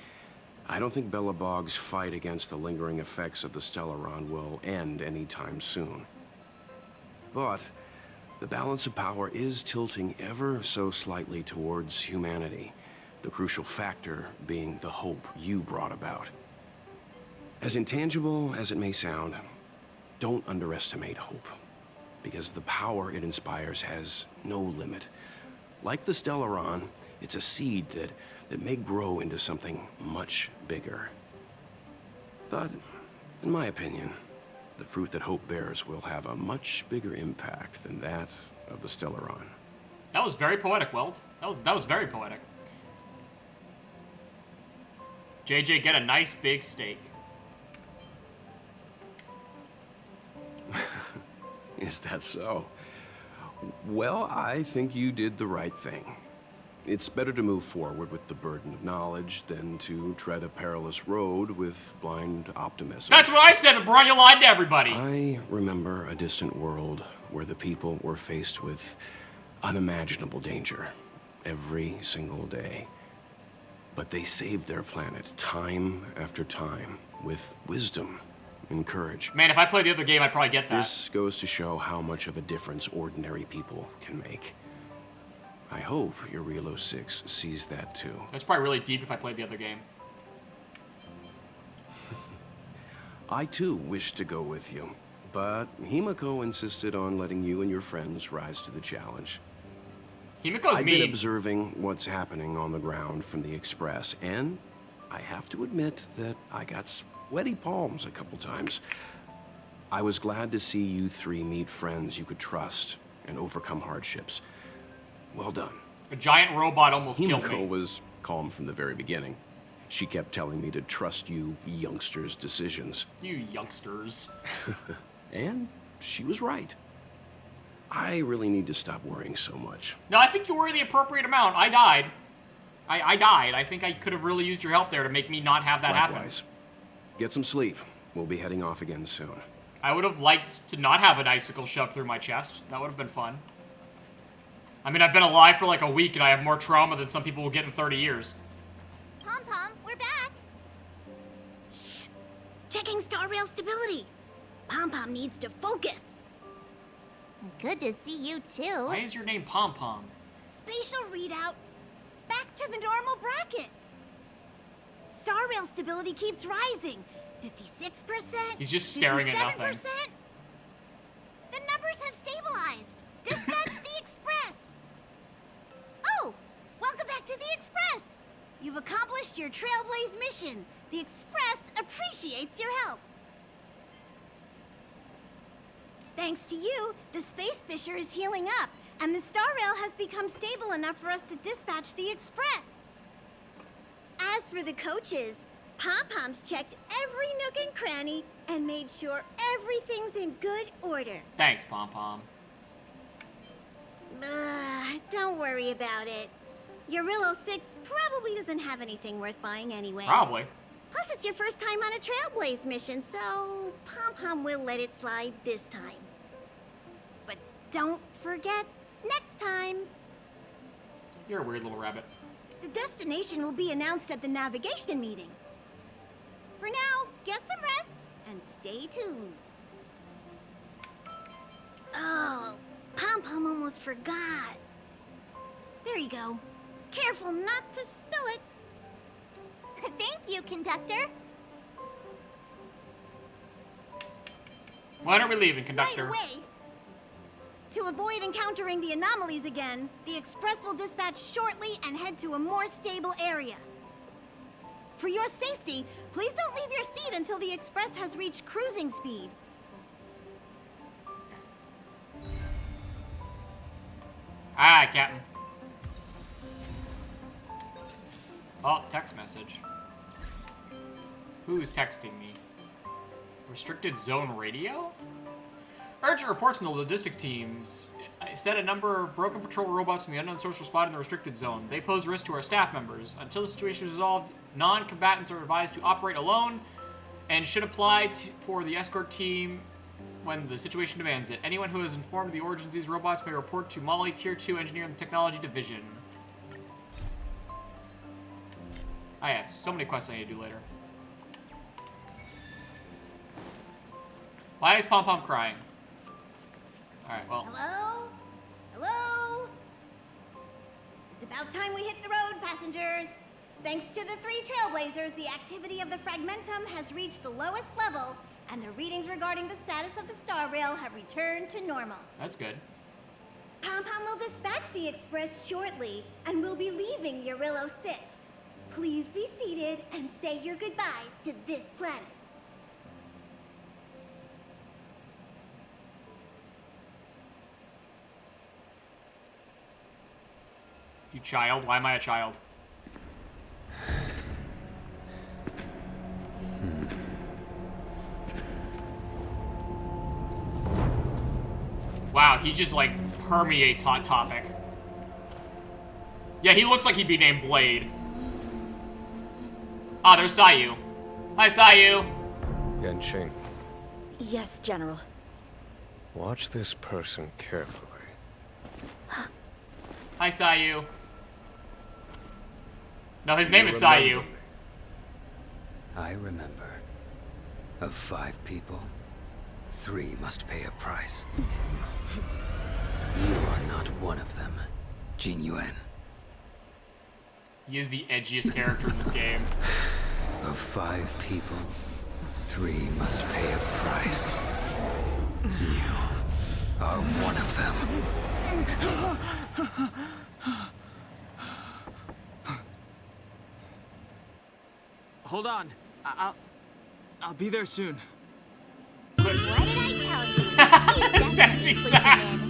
I don't think Belobog's fight against the lingering effects of the Stellaron will end anytime soon. But the balance of power is tilting ever so slightly towards humanity, the crucial factor being the hope you brought about. As intangible as it may sound, don't underestimate hope, because the power it inspires has no limit. Like the Stellaron, it's a seed that may grow into something much bigger. But, in my opinion, the fruit that hope bears will have a much bigger impact than that of the Stellaron. That was very poetic, Weld. That was very poetic. JJ, get a nice big steak. Is that so? Well, I think you did the right thing. It's better to move forward with the burden of knowledge than to tread a perilous road with blind optimism. That's what I said, but Brian, you lied to everybody. I remember a distant world where the people were faced with unimaginable danger every single day. But they saved their planet time after time with wisdom and courage. Man, if I played the other game, I'd probably get that. This goes to show how much of a difference ordinary people can make. I hope Eurilo 6 sees that too. That's probably really deep if I played the other game. I too wish to go with you, but Himiko insisted on letting you and your friends rise to the challenge. Himiko's I've mean. been observing what's happening on the ground from the Express, and I have to admit that I got sweaty palms a couple times. I was glad to see you three meet friends you could trust and overcome hardships. Well done. A giant robot almost killed me. Himiko was calm from the very beginning. She kept telling me to trust you youngsters' decisions. You youngsters. And she was right. I really need to stop worrying so much. No, I think you worry the appropriate amount. I died. I died. I think I could have really used your help there to make me not have that Likewise. happen. Get some sleep. We'll be heading off again soon. I would have liked to not have an icicle shoved through my chest. That would have been fun. I mean, I've been alive for like a week and I have more trauma than some people will get in 30 years. Pom-Pom, we're back. Shh. Checking star rail stability. Pom-Pom needs to focus. Good to see you too. Why is your name Pom-Pom? Spatial readout. Back to the normal bracket. Star rail stability keeps rising. 56%. He's just staring at 57%. nothing. The numbers have stabilized. Dispatch the Express. Oh, welcome back to the Express. You've accomplished your Trailblaze mission. The Express appreciates your help. Thanks to you, the Space Fisher is healing up. and the Star Rail has become stable enough for us to dispatch the Express. As for the coaches, Pom-Pom's checked every nook and cranny and made sure everything's in good order. Thanks, Pom-Pom. Don't worry about it. Eurillo 6 probably doesn't have anything worth buying anyway. Probably. Plus, it's your first time on a Trailblaze mission, so Pom-Pom will let it slide this time. But don't forget, next time. You're a weird little rabbit. The destination will be announced at the navigation meeting. For now, get some rest and stay tuned. Oh, Pom-Pom almost forgot. There you go. Careful not to spill it. Thank you, conductor. When are we leaving, conductor? Right away. To avoid encountering the anomalies again, the Express will dispatch shortly and head to a more stable area. For your safety, please don't leave your seat until the Express has reached cruising speed. Aye, Captain. Oh, text message. Who's texting me? Restricted zone radio? Urgent reports from the logistic teams. I said a number of broken patrol robots from the unknown source were spotted in the restricted zone. They pose risk to our staff members. Until the situation is resolved, non-combatants are advised to operate alone and should apply for the escort team when the situation demands it. Anyone who is informed of the origins of these robots may report to Molly, Tier 2 Engineering Technology Division. I have so many quests I need to do later. Why is Pom-Pom crying? Alright, well. Hello? Hello? It's about time we hit the road, passengers. Thanks to the 3 Trailblazers, the activity of the Fragmentum has reached the lowest level, and the readings regarding the status of the Star Rail have returned to normal. That's good. Pom-Pom will dispatch the Express shortly, and we'll be leaving Eurillo 6. Please be seated and say your goodbyes to this planet. You child? Why am I a child? Wow, he just like permeates Hot Topic. Yeah, he looks like he'd be named Blade. Ah, there's Sayu. Hi, Sayu. Yanqing, Yes, General. watch this person carefully. Hi, Sayu. No, his name is remember Sayu. me? I remember. Of 5 people, 3 must pay a price. You are not one of them, Jin Yuan. He is the edgiest character in this game. Of 5 people, 3 must pay a price. You are one of them. Hold on. I'll be there soon. What did I tell you? Sexy sass.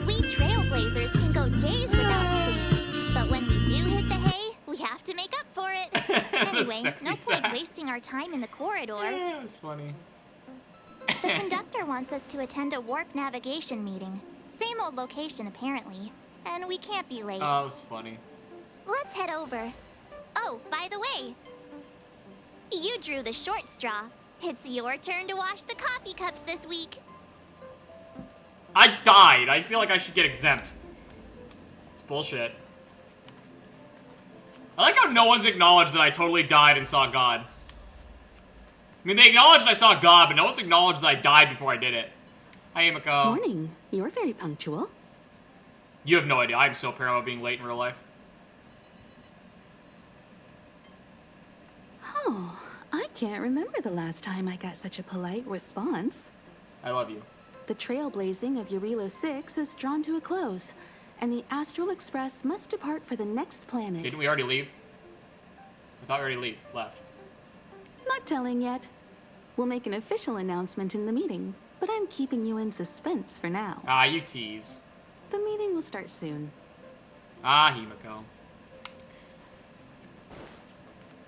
We Trailblazers can go days without sleep, but when we do hit the hay, we have to make up for it. Anyway, Sexy no point sass. wasting our time in the corridor. Yeah, it's funny. The conductor wants us to attend a warp navigation meeting. Same old location, apparently. And we can't be late. Oh, it's funny. Let's head over. Oh, by the way, you drew the short straw. It's your turn to wash the coffee cups this week. I died. I feel like I should get exempt. It's bullshit. I like how no one's acknowledged that I totally died and saw God. I mean, they acknowledged I saw God, but no one's acknowledged that I died before I did it. Hi, Emiko. Morning. You're very punctual. You have no idea. I'm so paranoid about being late in real life. Oh, I can't remember the last time I got such a polite response. I love you. The trailblazing of Eurillo 6 is drawn to a close, and the Astral Express must depart for the next planet. Didn't we already leave? I thought we already left. Not telling yet. We'll make an official announcement in the meeting, but I'm keeping you in suspense for now. Ah, you tease. The meeting will start soon. Ah, Himiko.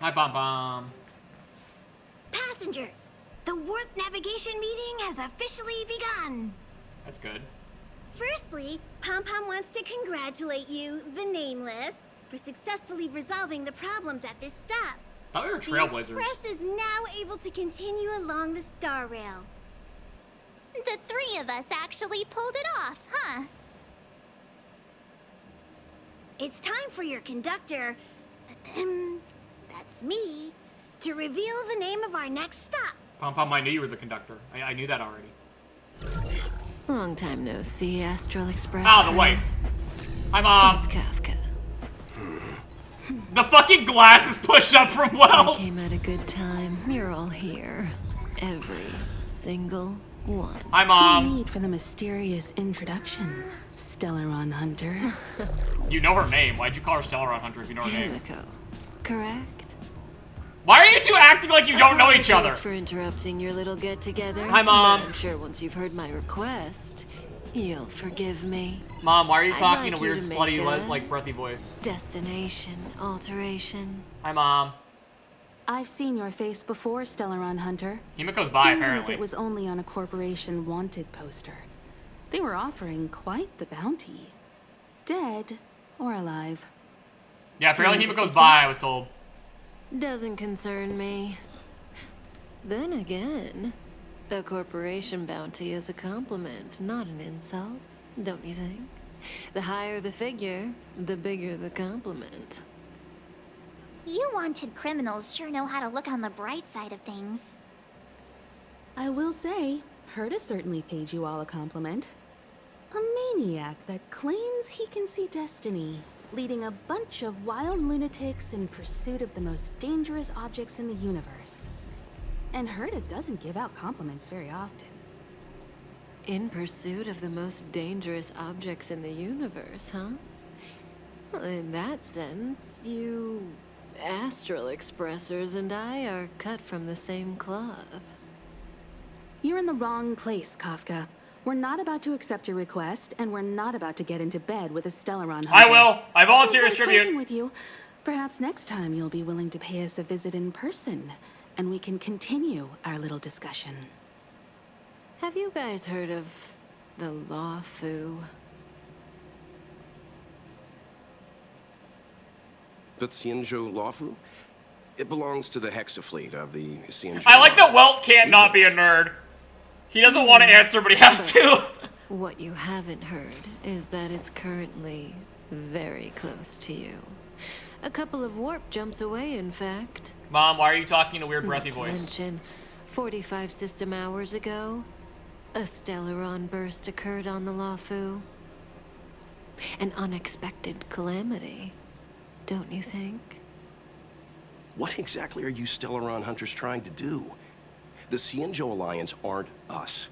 Hi, Bom Bom. Passengers, the warp navigation meeting has officially begun. That's good. Firstly, Pom Pom wants to congratulate you, the Nameless, for successfully resolving the problems at this stop. Thought we were The trailblazers. Express is now able to continue along the Star Rail. The three of us actually pulled it off, huh? It's time for your conductor, that's me, to reveal the name of our next stop. Pom Pom, I knew you were the conductor. I knew that already. Long time no see, Astral Express. Ah, the wife. Hi, Mom. It's Kafka. The fucking glass is pushed up from Weld. I came at a good time. You're all here. Every single one. Hi, Mom. No need for the mysterious introduction, Stellaron Hunter. You know her name. Why'd you call her Stellaron Hunter if you know her name? Himiko, correct? Why are you two acting like you don't know each other? Apologies for interrupting your little get-together. Hi, Mom. But I'm sure once you've heard my request, you'll forgive me. Mom, why are you I'd talking in like a you weird, to make slutty, a like, breathy voice? Destination alteration. Hi, Mom. I've seen your face before, Stellaron Hunter. Himiko's bi, Even apparently. if it was only on a corporation wanted poster. They were offering quite the bounty. Dead or alive. Yeah, apparently Himiko's bi, I was told. Doesn't concern me. Then again, a corporation bounty is a compliment, not an insult, don't you think? The higher the figure, the bigger the compliment. You wanted criminals sure know how to look on the bright side of things. I will say, Herta certainly paid you all a compliment. A maniac that claims he can see destiny, leading a bunch of wild lunatics in pursuit of the most dangerous objects in the universe. And Herta doesn't give out compliments very often. In pursuit of the most dangerous objects in the universe, huh? Well, in that sense, you Astral Expressers and I are cut from the same cloth. You're in the wrong place, Kafka. We're not about to accept your request, and we're not about to get into bed with a Stellaron Hunter. I will. I volunteer as Nice tribute. talking with you. Perhaps next time you'll be willing to pay us a visit in person, and we can continue our little discussion. Have you guys heard of the Law Fu? The Xianzhou Lawfu? It belongs to the Hexafleet of the Xianzhou. I like that Welt can't not be a nerd. He doesn't want to answer, but he has to. What you haven't heard is that it's currently very close to you. A couple of warp jumps away, in fact. Mom, why are you talking in a weird breathy Not to voice? mention, 45 system hours ago, a Stellaron burst occurred on the Lawfu. An unexpected calamity, don't you think? What exactly are you Stellaron hunters trying to do? The Xianzhou Alliance aren't us.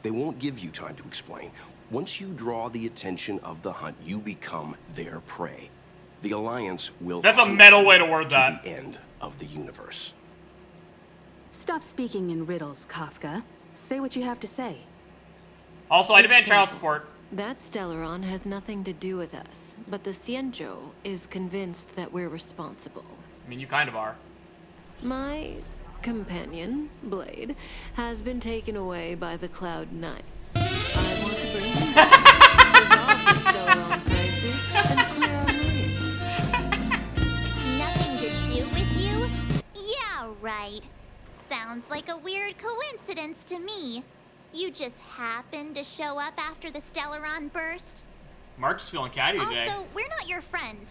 They won't give you time to explain. Once you draw the attention of the hunt, you become their prey. The Alliance will... That's a metal way to word that. ...the end of the universe. Stop speaking in riddles, Kafka. Say what you have to say. Also, I demand child support. That Stellaron has nothing to do with us, but the Xianzhou is convinced that we're responsible. I mean, you kind of are. My companion, Blade, has been taken away by the Cloud Knights. I want to bring them back, resolve the Stellaron crisis, and clear our names. Nothing to do with you? Yeah, right. Sounds like a weird coincidence to me. You just happened to show up after the Stellaron burst? Mark's feeling catty today. Also, we're not your friends.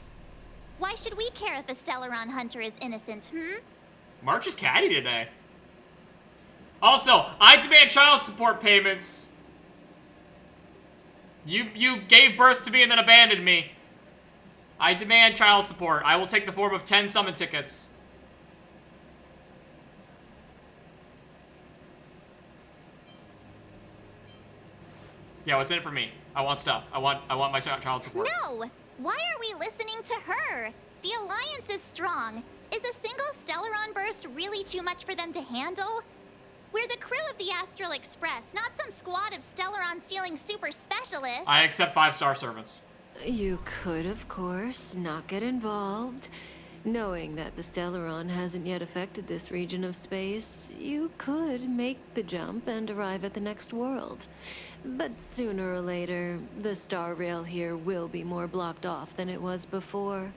Why should we care if a Stellaron hunter is innocent, March is catty today. Also, I demand child support payments. You gave birth to me and then abandoned me. I demand child support. I will take the form of 10 summon tickets. Yeah, what's in it for me? I want stuff. I want my child support. No! Why are we listening to her? The Alliance is strong. Is a single Stellaron burst really too much for them to handle? We're the crew of the Astral Express, not some squad of Stellaron-stealing super specialists. I accept 5-star servants. You could, of course, not get involved. Knowing that the Stellaron hasn't yet affected this region of space, you could make the jump and arrive at the next world. But sooner or later, the star rail here will be more blocked off than it was before.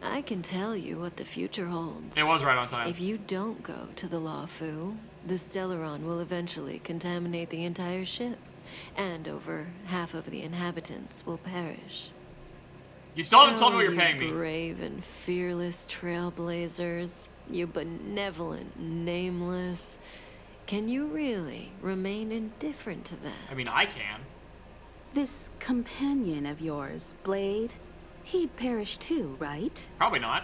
I can tell you what the future holds. It was right on time. If you don't go to the Lawfu, the Stellaron will eventually contaminate the entire ship, and over half of the inhabitants will perish. You still haven't told me what you're You paying me. brave and fearless trailblazers, you benevolent, nameless. Can you really remain indifferent to that? I mean, I can. This companion of yours, Blade, he perished too, right? Probably not.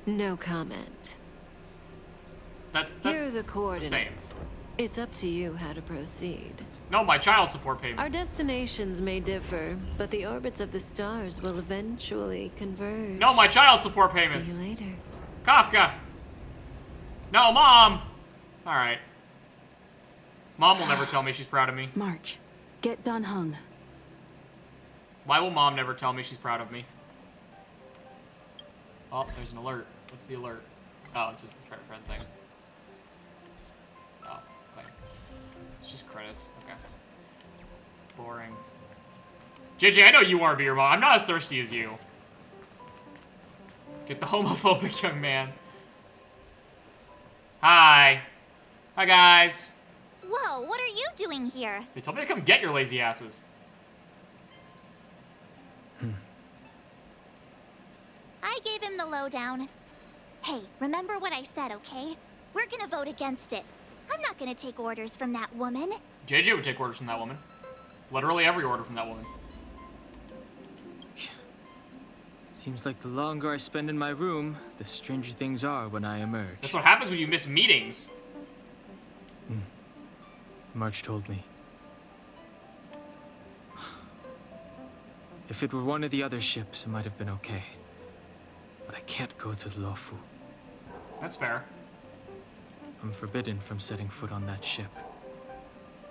No comment. That's Here are the the coordinates. same. It's up to you how to proceed. No, my child support payment. Our destinations may differ, but the orbits of the stars will eventually converge. No, my child support payments. See you later. Kafka. No, Mom. All right. Mom will never tell me she's proud of me. March, get done hung. Why will Mom never tell me she's proud of me? Oh, there's an alert. What's the alert? Oh, it's just the friend thing. Oh, okay. It's just credits. Okay. Boring. JJ, I know you want to be your mom. I'm not as thirsty as you. Get the homophobic young man. Hi. Hi, guys. Whoa, what are you doing here? They told me to come get your lazy asses. I gave him the lowdown. Hey, remember what I said, okay? We're gonna vote against it. I'm not gonna take orders from that woman. JJ would take orders from that woman. Literally every order from that woman. Seems like the longer I spend in my room, the stranger things are when I emerge. That's what happens when you miss meetings. March told me. If it were one of the other ships, it might have been okay. But I can't go to the Lawfu. That's fair. I'm forbidden from setting foot on that ship.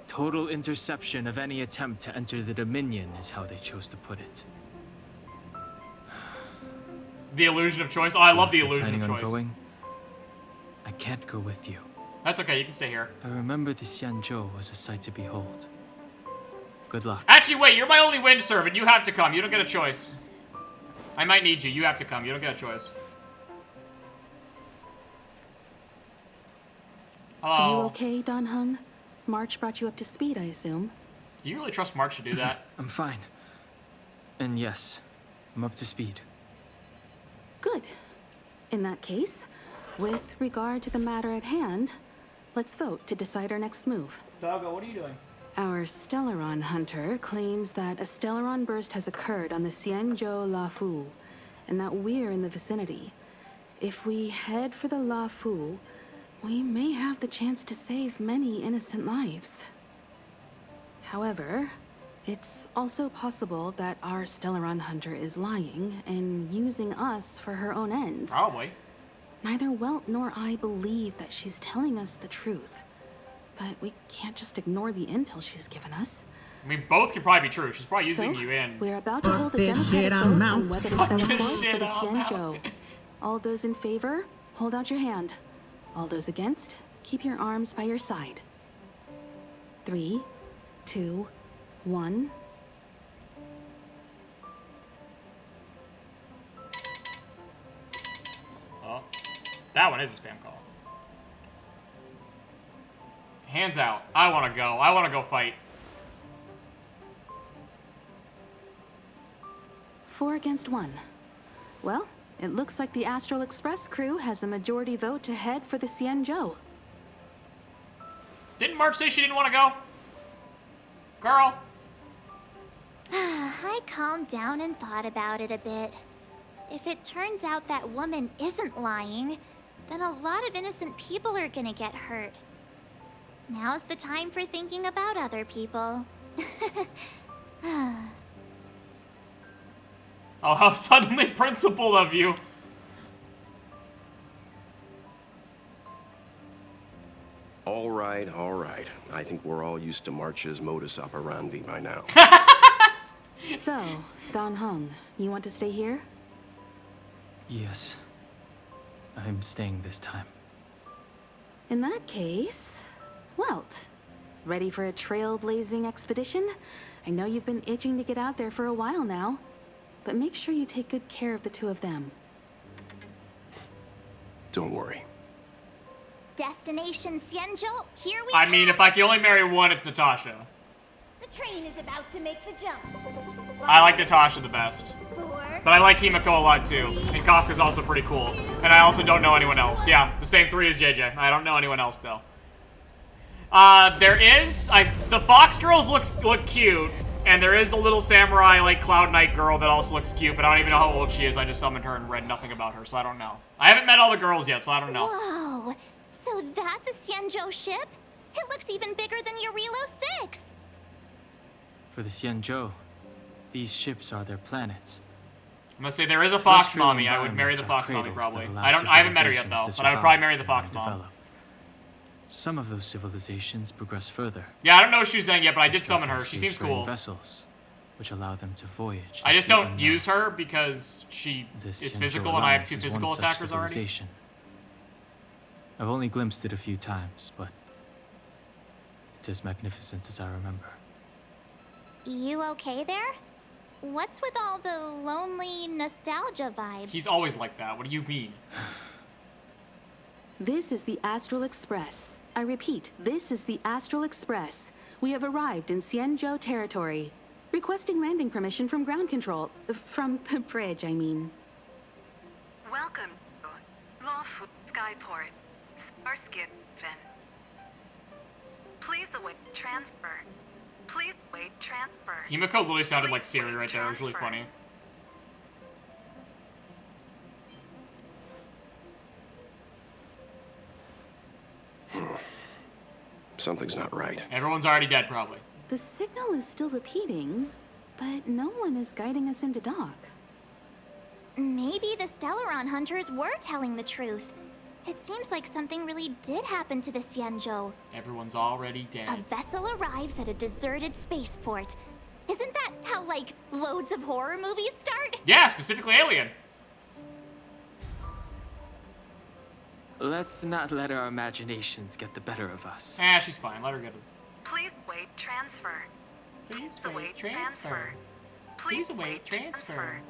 Total interception of any attempt to enter the Dominion is how they chose to put it. The illusion of choice. Oh, I love the If you're illusion of planning on choice. going, I can't go with you. That's okay, you can stay here. I remember the Xianzhou was a sight to behold. Good luck. Actually, wait, you're my only wind servant. You have to come. You don't get a choice. I might need you. You have to come. You don't get a choice. Hello. Are you okay, Don Hung? March brought you up to speed, I assume. Do you really trust March to do that? I'm fine. And yes, I'm up to speed. Good. In that case, with regard to the matter at hand, let's vote to decide our next move. Doggo, what are you doing? Our Stellaron hunter claims that a Stellaron burst has occurred on the Xianzhou Lawfu, and that we're in the vicinity. If we head for the Lawfu, we may have the chance to save many innocent lives. However, it's also possible that our Stellaron hunter is lying and using us for her own ends. Probably. Neither Welt nor I believe that she's telling us the truth. But we can't just ignore the intel she's given us. I mean, both could probably be true. She's probably using So, you in. We're about to hold a democratic vote on whether to set a course for the Xianzhou. All those in favor, hold out your hand. All those against, keep your arms by your side. 3, 2, 1. Oh, that one is a spam call. Hands out. I want to go. I want to go fight. 4 against 1. Well, it looks like the Astral Express crew has a majority vote to head for the Xianzhou. Didn't March say she didn't want to go? Girl. I calmed down and thought about it a bit. If it turns out that woman isn't lying, then a lot of innocent people are gonna get hurt. Now's the time for thinking about other people. Oh, how suddenly principled of you. All right, all right. I think we're all used to March's modus operandi by now. So, Don Hung, you want to stay here? Yes. I'm staying this time. In that case, Welt, ready for a trailblazing expedition? I know you've been itching to get out there for a while now, but make sure you take good care of the two of them. Don't worry. Destination Xianzhou, here we I mean, if I can only marry one, it's Natasha. The train is about to make the jump. I like Natasha the best. But I like Himiko a lot too. And Kafka's also pretty cool. And I also don't know anyone else. Yeah, the same 3 as JJ. I don't know anyone else though. There is the Fox girls look cute. And there is a little samurai like Cloud Knight girl that also looks cute, but I don't even know how old she is. I just summoned her and read nothing about her, so I don't know. I haven't met all the girls yet, so I don't know. Whoa, so that's a Xianzhou ship? It looks even bigger than Eurilo 6. For the Xianzhou, these ships are their planets. I'm gonna say there is a Fox Terrestrial Mommy. I would marry the environments Fox are Mommy cradles probably. that allow I haven't met her yet though, civilizations to but I would probably survive marry the and Fox Mom. develop. Some of those civilizations progress further. Yeah, I don't know what she's saying yet, but I did summon her. She seems cool. Vessels, which allow them to voyage. I just into the don't unknown. use her because she This is Xianzhou physical and I have Alliance 2 is physical one such attackers already. civilization. I've only glimpsed it a few times, but it's as magnificent as I remember. You okay there? What's with all the lonely nostalgia vibes? He's always like that. What do you mean? This is the Astral Express. I repeat, this is the Astral Express. We have arrived in Xianzhou territory. Requesting landing permission from ground control. From the bridge, I mean. Welcome to Lawful Skyport, Starsky. Please await transfer. Please wait transfer. Himiko literally sounded like Siri right there. It was really funny. Something's not right. Everyone's already dead, probably. The signal is still repeating, but no one is guiding us into dock. Maybe the Stellaron hunters were telling the truth. It seems like something really did happen to the Xianzhou. Everyone's already dead. A vessel arrives at a deserted spaceport. Isn't that how, like, loads of horror movies start? Yeah, specifically Alien. Let's not let our imaginations get the better of us. She's fine. Let her get it. Please wait transfer. Please await transfer. Please await transfer.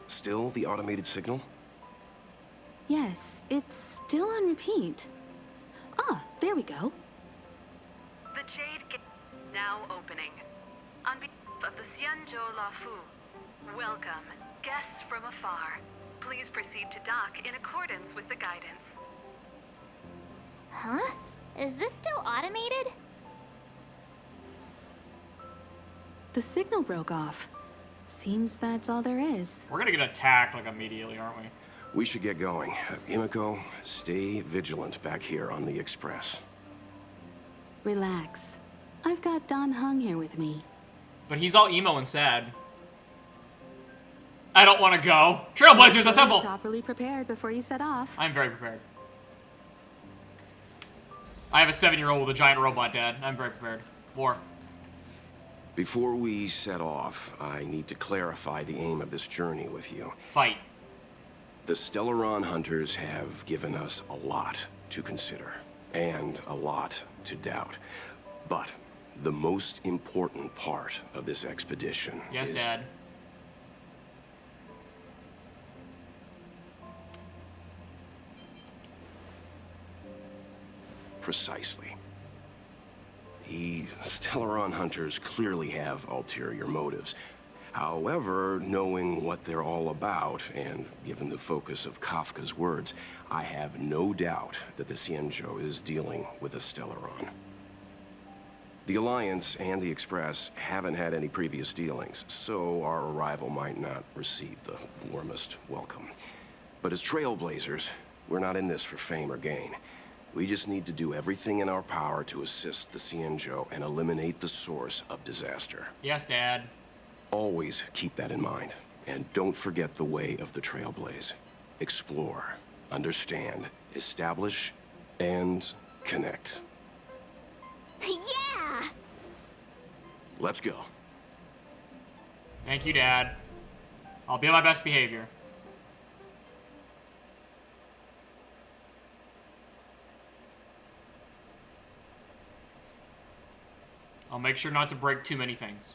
Still the automated signal? Yes, it's still on repeat. Ah, there we go. The Jade Gate now opening. On behalf of the Xianzhou Lafu, welcome, guests from afar. Please proceed to dock in accordance with the guidance. Huh? Is this still automated? The signal broke off. Seems that's all there is. We're gonna get attacked like immediately, aren't we? We should get going. Himiko, stay vigilant back here on the Express. Relax. I've got Don Hung here with me. But he's all emo and sad. I don't want to go. Trailblazers, assemble! Properly prepared before you set off. I'm very prepared. I have a 7-year-old with a giant robot dad. I'm very prepared. War. Before we set off, I need to clarify the aim of this journey with you. Fight. The Stellaron hunters have given us a lot to consider, and a lot to doubt. But the most important part of this expedition Yes, is... Dad. Precisely. The Stellaron hunters clearly have ulterior motives. However, knowing what they're all about, and given the focus of Kafka's words, I have no doubt that the Xianzhou is dealing with a Stellaron. The Alliance and the Express haven't had any previous dealings, so our arrival might not receive the warmest welcome. But as trailblazers, we're not in this for fame or gain. We just need to do everything in our power to assist the Xianzhou and eliminate the source of disaster. Yes, Dad. Always keep that in mind. And don't forget the way of the Trailblaze. Explore, understand, establish, and connect. Yeah! Let's go. Thank you, Dad. I'll be on my best behavior. I'll make sure not to break too many things.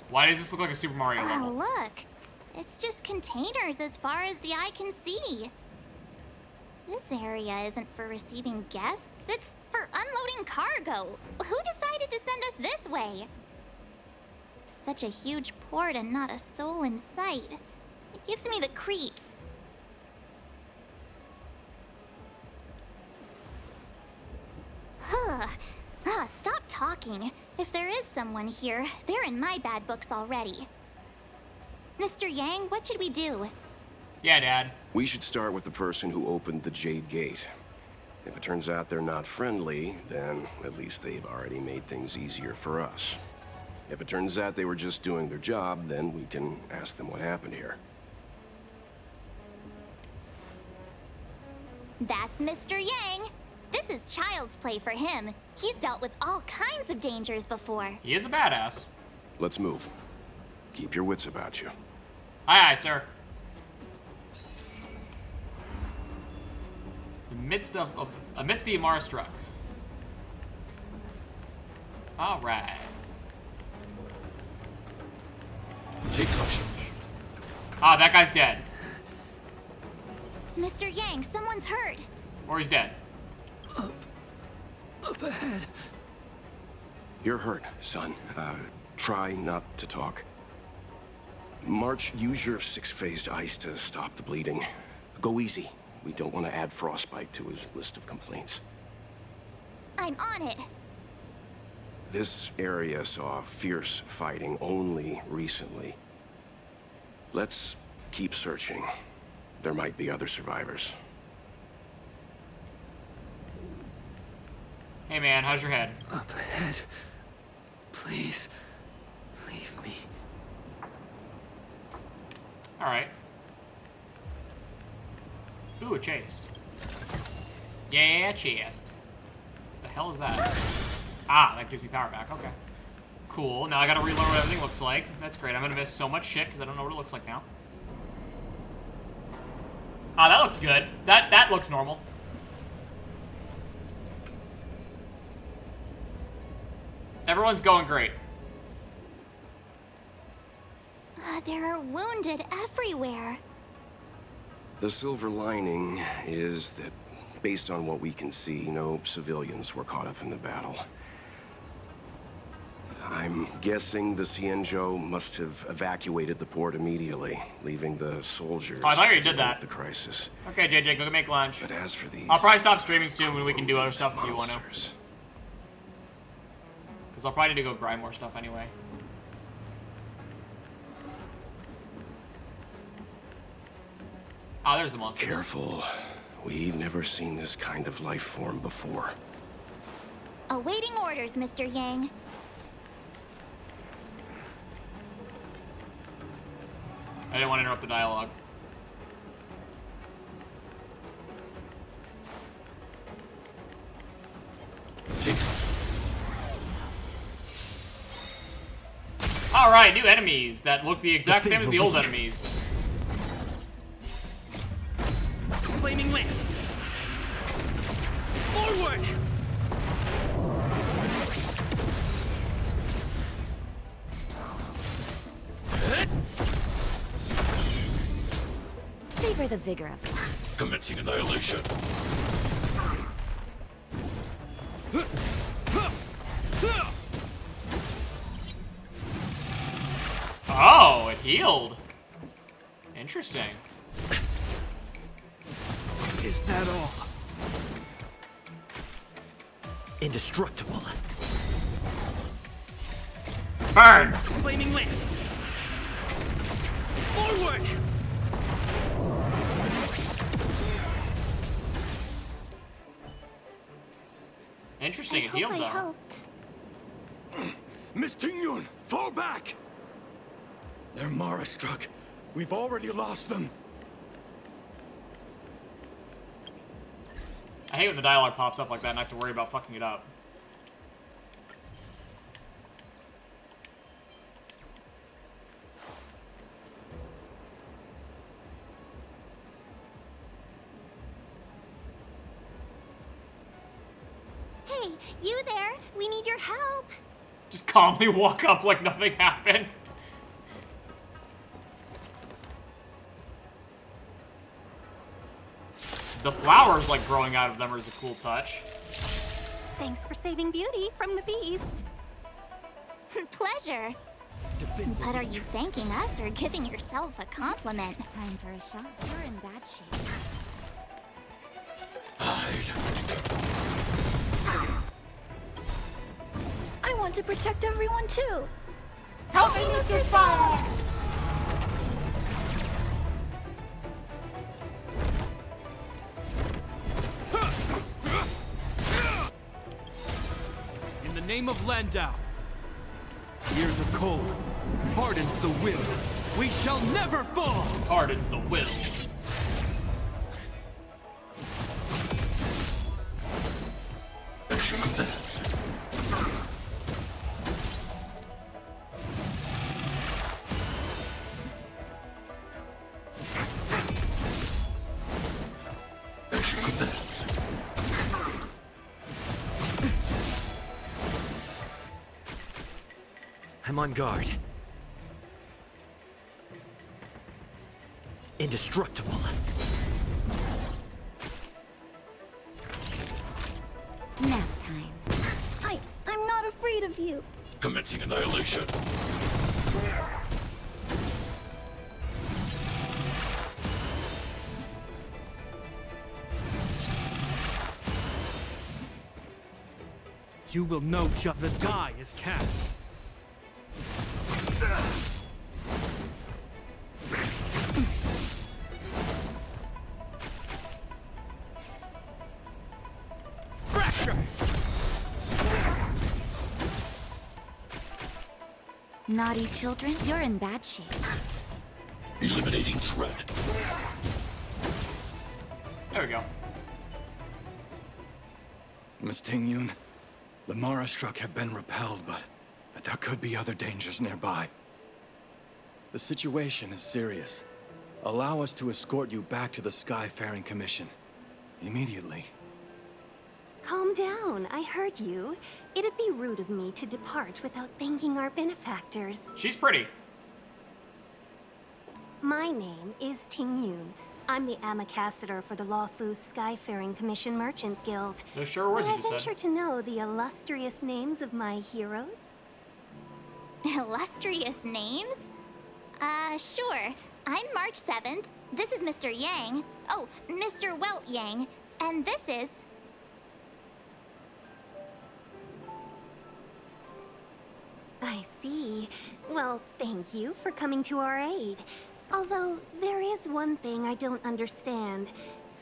Why does this look like a Super Mario level? Oh, look. It's just containers as far as the eye can see. This area isn't for receiving guests. It's for unloading cargo. Who decided to send us this way? Such a huge port and not a soul in sight. It gives me the creeps. Huh. Stop talking. If there is someone here, they're in my bad books already. Mr. Yang, what should we do? Yeah, Dad. We should start with the person who opened the Jade Gate. If it turns out they're not friendly, then at least they've already made things easier for us. If it turns out they were just doing their job, then we can ask them what happened here. That's Mr. Yang. This is child's play for him. He's dealt with all kinds of dangers before. He is a badass. Let's move. Keep your wits about you. Aye, aye, sir. Amidst the Amara struck. All right. Take caution. Ah, that guy's dead. Mr. Yang, someone's hurt. Or he's dead. Up ahead. You're hurt, son. Try not to talk. March, use your six-phased ice to stop the bleeding. Go easy. We don't want to add frostbite to his list of complaints. I'm on it. This area saw fierce fighting only recently. Let's keep searching. There might be other survivors. Hey, man, how's your head? Up ahead. Please, leave me. All right. Ooh, a chest. Yeah, chest. The hell is that? Ah, that gives me power back. Okay. Cool. Now I gotta relearn what everything looks like. That's great. I'm gonna miss so much shit because I don't know what it looks like now. Ah, that looks good. That looks normal. Everyone's going great. There are wounded everywhere. The silver lining is that, based on what we can see, no civilians were caught up in the battle. I'm guessing the Xianzhou must have evacuated the port immediately, leaving the soldiers Oh, I thought you to did deal that. with the crisis. Okay, JJ, go make lunch. But as for these, I'll probably stop streaming soon when we can do other stuff if you want to. Because I'll probably need to go grind more stuff anyway. Ah, there's the monsters. Careful. We've never seen this kind of life form before. Awaiting orders, Mr. Yang. I didn't want to interrupt the dialogue. Alright, new enemies that look the exact same as the old enemies. Flaming lance. Forward. Savor the vigor of it. Commencing annihilation. Oh, it healed. Interesting. Is that all? Indestructible. Burn! Flaming lance. Forward. Interesting, it healed though. Miss Tingyun, fall back! They're Mara struck. We've already lost them. I hate when the dialogue pops up like that and I have to worry about fucking it up. Hey, you there? We need your help. Just calmly walk up like nothing happened. The flowers, like, growing out of them is a cool touch. Thanks for saving Beauty from the beast. Pleasure. But are you thanking us or giving yourself a compliment? Time for a shot. You're in bad shape. I want to protect everyone too. Help me, Mr. Spy! In the name of Landau, years of cold hardens the will. We shall never fall. Hardens the will. I'm on guard. Indestructible. Nap time. I'm not afraid of you. Commencing annihilation. You will know just the die is cast. Naughty children, you're in bad shape. Eliminating threat. There we go. Miss Ting-Yun, the Mara struck have been repelled, but there could be other dangers nearby. The situation is serious. Allow us to escort you back to the Skyfaring Commission. Immediately. Calm down, I heard you. It'd be rude of me to depart without thanking our benefactors. She's pretty. My name is Ting-Yun. I'm the ambassador for the Lawfu Skyfaring Commission Merchant Guild. Those sure words May you I just venture said. to know the illustrious names of my heroes? Illustrious names? Sure. I'm March 7th. This is Mr. Yang. Oh, Mr. Welt Yang. And this is... I see. Well, thank you for coming to our aid. Although, there is one thing I don't understand.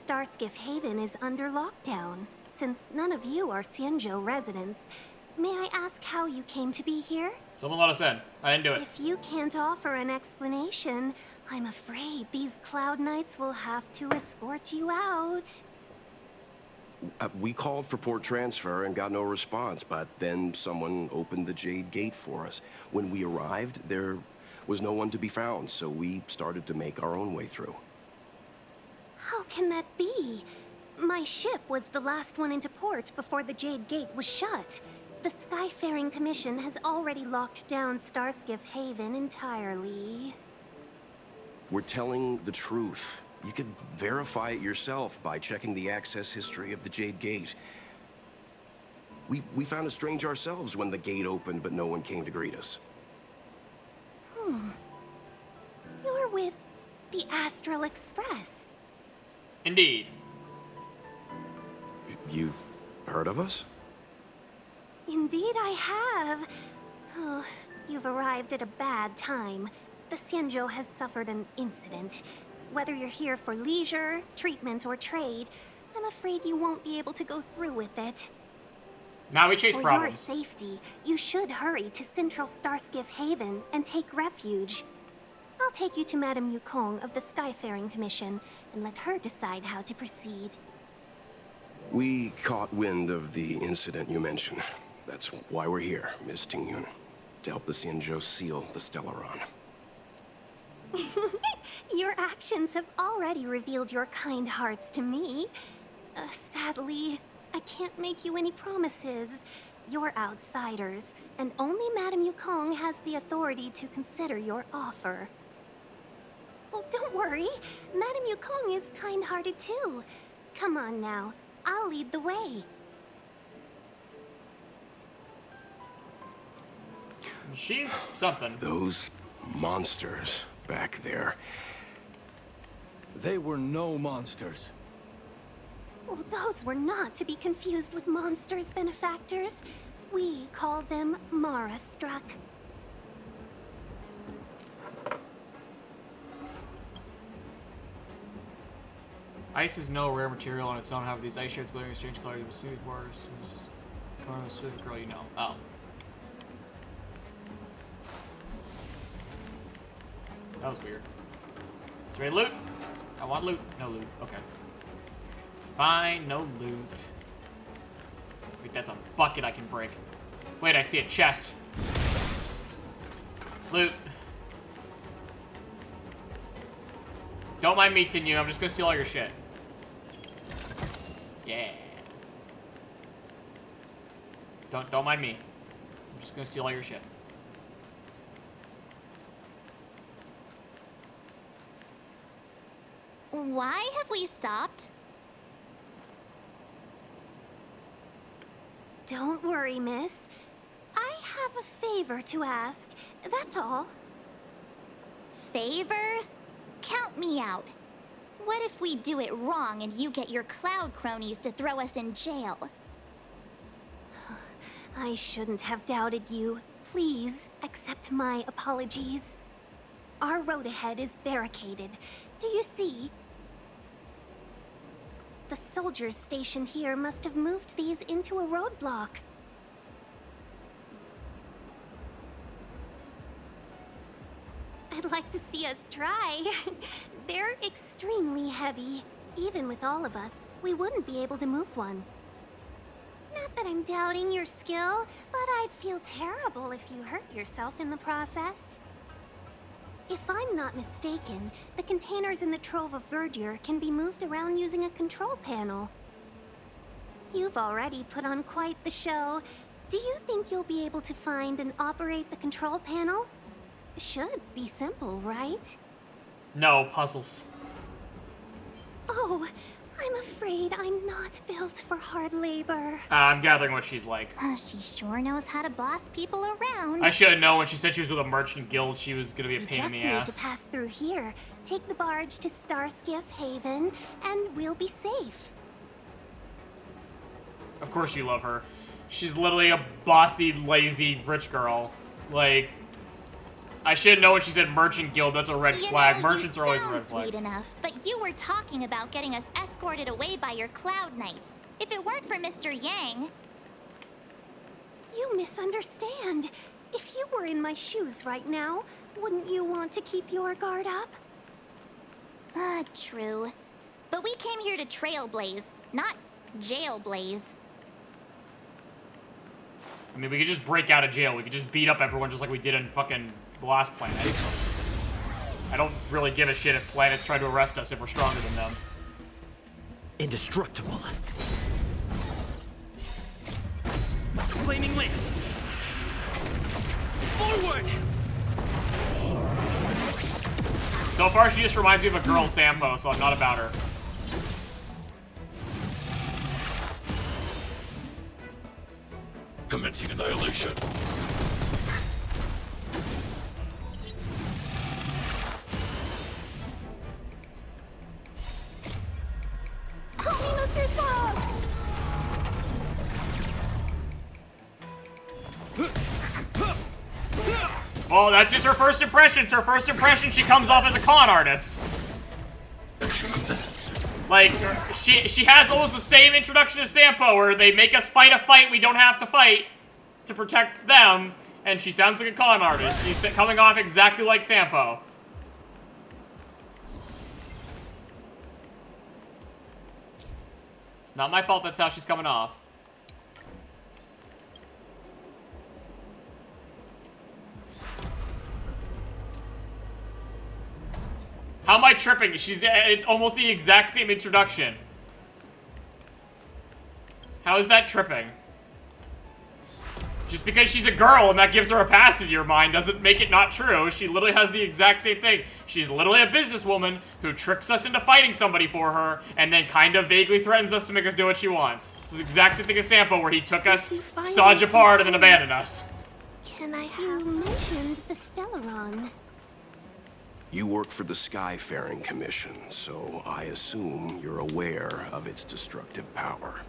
Starskiff Haven is under lockdown. Since none of you are Xianzhou residents, may I ask how you came to be here? Someone let us in. I didn't do it. If you can't offer an explanation, I'm afraid these Cloud Knights will have to escort you out. We called for port transfer and got no response, but then someone opened the Jade Gate for us. When we arrived, there was no one to be found, so we started to make our own way through. How can that be? My ship was the last one into port before the Jade Gate was shut. The Skyfaring Commission has already locked down Starskiff Haven entirely. We're telling the truth. You could verify it yourself by checking the access history of the Jade Gate. We found it strange ourselves when the gate opened, but no one came to greet us. You're with the Astral Express. Indeed. You've heard of us? Indeed I have. Oh, you've arrived at a bad time. The Xianzhou has suffered an incident. Whether you're here for leisure, treatment, or trade, I'm afraid you won't be able to go through with it. Now we chase For problems. your safety, you should hurry to Central Starskiff Haven and take refuge. I'll take you to Madame Yukong of the Skyfaring Commission and let her decide how to proceed. We caught wind of the incident you mentioned. That's why we're here, Miss Tingyun. To help the Xianzhou seal the Stellaron. Your actions have already revealed your kind hearts to me. Sadly, I can't make you any promises. You're outsiders, and only Madame Yukong has the authority to consider your offer. Oh, don't worry. Madame Yukong is kind-hearted too. Come on now. I'll lead the way. She's something. Those monsters back there. They were no monsters. Oh, those were not to be confused with monsters, benefactors. We call them Mara-struck. Ice is no rare material on its own. However, these ice shards glowing strange colors with smooth waters. Color of a smooth girl, you know. Oh. That was weird. Is there any loot? I want loot. No loot. Okay. Fine, no loot. Wait, that's a bucket I can break. Wait, I see a chest. Loot. Don't mind me, Tinyu. I'm just gonna steal all your shit. Yeah. Don't mind me. I'm just gonna steal all your shit. Why have we stopped? Don't worry, miss. I have a favor to ask. That's all. Favor? Count me out. What if we do it wrong and you get your cloud cronies to throw us in jail? I shouldn't have doubted you. Please accept my apologies. Our road ahead is barricaded. Do you see? The soldiers stationed here must have moved these into a roadblock. I'd like to see us try. They're extremely heavy. Even with all of us, we wouldn't be able to move one. Not that I'm doubting your skill, but I'd feel terrible if you hurt yourself in the process. If I'm not mistaken, the containers in the Trove of Verdure can be moved around using a control panel. You've already put on quite the show. Do you think you'll be able to find and operate the control panel? Should be simple, right? No, puzzles. Oh, I'm afraid I'm not built for hard labor. I'm gathering what she's like. She sure knows how to boss people around. I should have known when she said she was with a merchant guild, she was gonna be a pain in the You just ass. need to pass through here, take the barge to Starskiff Haven, and we'll be safe. Of course you love her. She's literally a bossy, lazy, rich girl. Like, I should know when she said merchant guild, that's a red flag. Merchants are always a red flag. Sweet enough, but you were talking about getting us escorted away by your Cloud Knights. If it weren't for Mr. Yang... You misunderstand. If you were in my shoes right now, wouldn't you want to keep your guard up? True. But we came here to trailblaze, not jailblaze. I mean, we could just break out of jail. We could just beat up everyone just like we did in fucking the last planet. I don't really give a shit if planets try to arrest us if we're stronger than them. Indestructible. Flaming lance. Forward! So far, she just reminds me of a girl Sampo, so I'm not about her. Commencing annihilation. Help me, Mr. Swamp! Oh, that's just her first impression. It's her first impression. She comes off as a con artist. Like, she has almost the same introduction as Sampo, where they make us fight a fight we don't have to fight to protect them, and she sounds like a con artist. She's coming off exactly like Sampo. not my fault that's how she's coming off. How am I tripping? It's almost the exact same introduction. How is that tripping? Just because she's a girl and that gives her a pass in your mind doesn't make it not true. She literally has the exact same thing. She's literally a businesswoman who tricks us into fighting somebody for her and then kind of vaguely threatens us to make us do what she wants. It's the exact same thing as Sampo, where he took us, sawed you apart, and then abandoned us. Can I have... You mentioned the Stellaron. You work for the Skyfaring Commission, so I assume you're aware of its destructive power.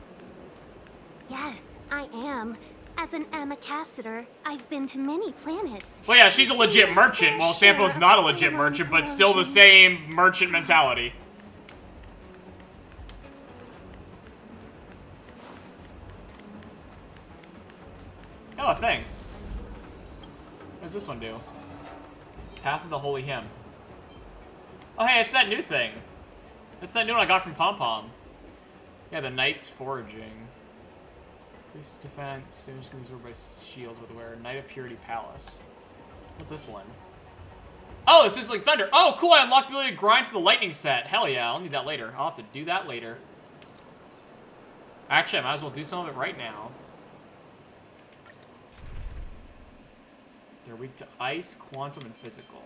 Yes, I am. As an ambassador, I've been to many planets. Well, yeah, she's a legit merchant. Well, Sampo's not a legit merchant, but still the same merchant mentality. Oh, a thing. What does this one do? Path of the Holy Hymn. Oh, hey, it's that new thing. It's that new one I got from Pom Pom. Yeah, the Knight's Foraging. Increases defense. Damage can be absorbed by shields with wear. Knight of Purity Palace. What's this one? Oh, it's just like Thunder. Oh, cool. I unlocked the ability to grind for the lightning set. Hell yeah, I'll need that later. I'll have to do that later. Actually, I might as well do some of it right now. They're weak to ice, quantum, and physical.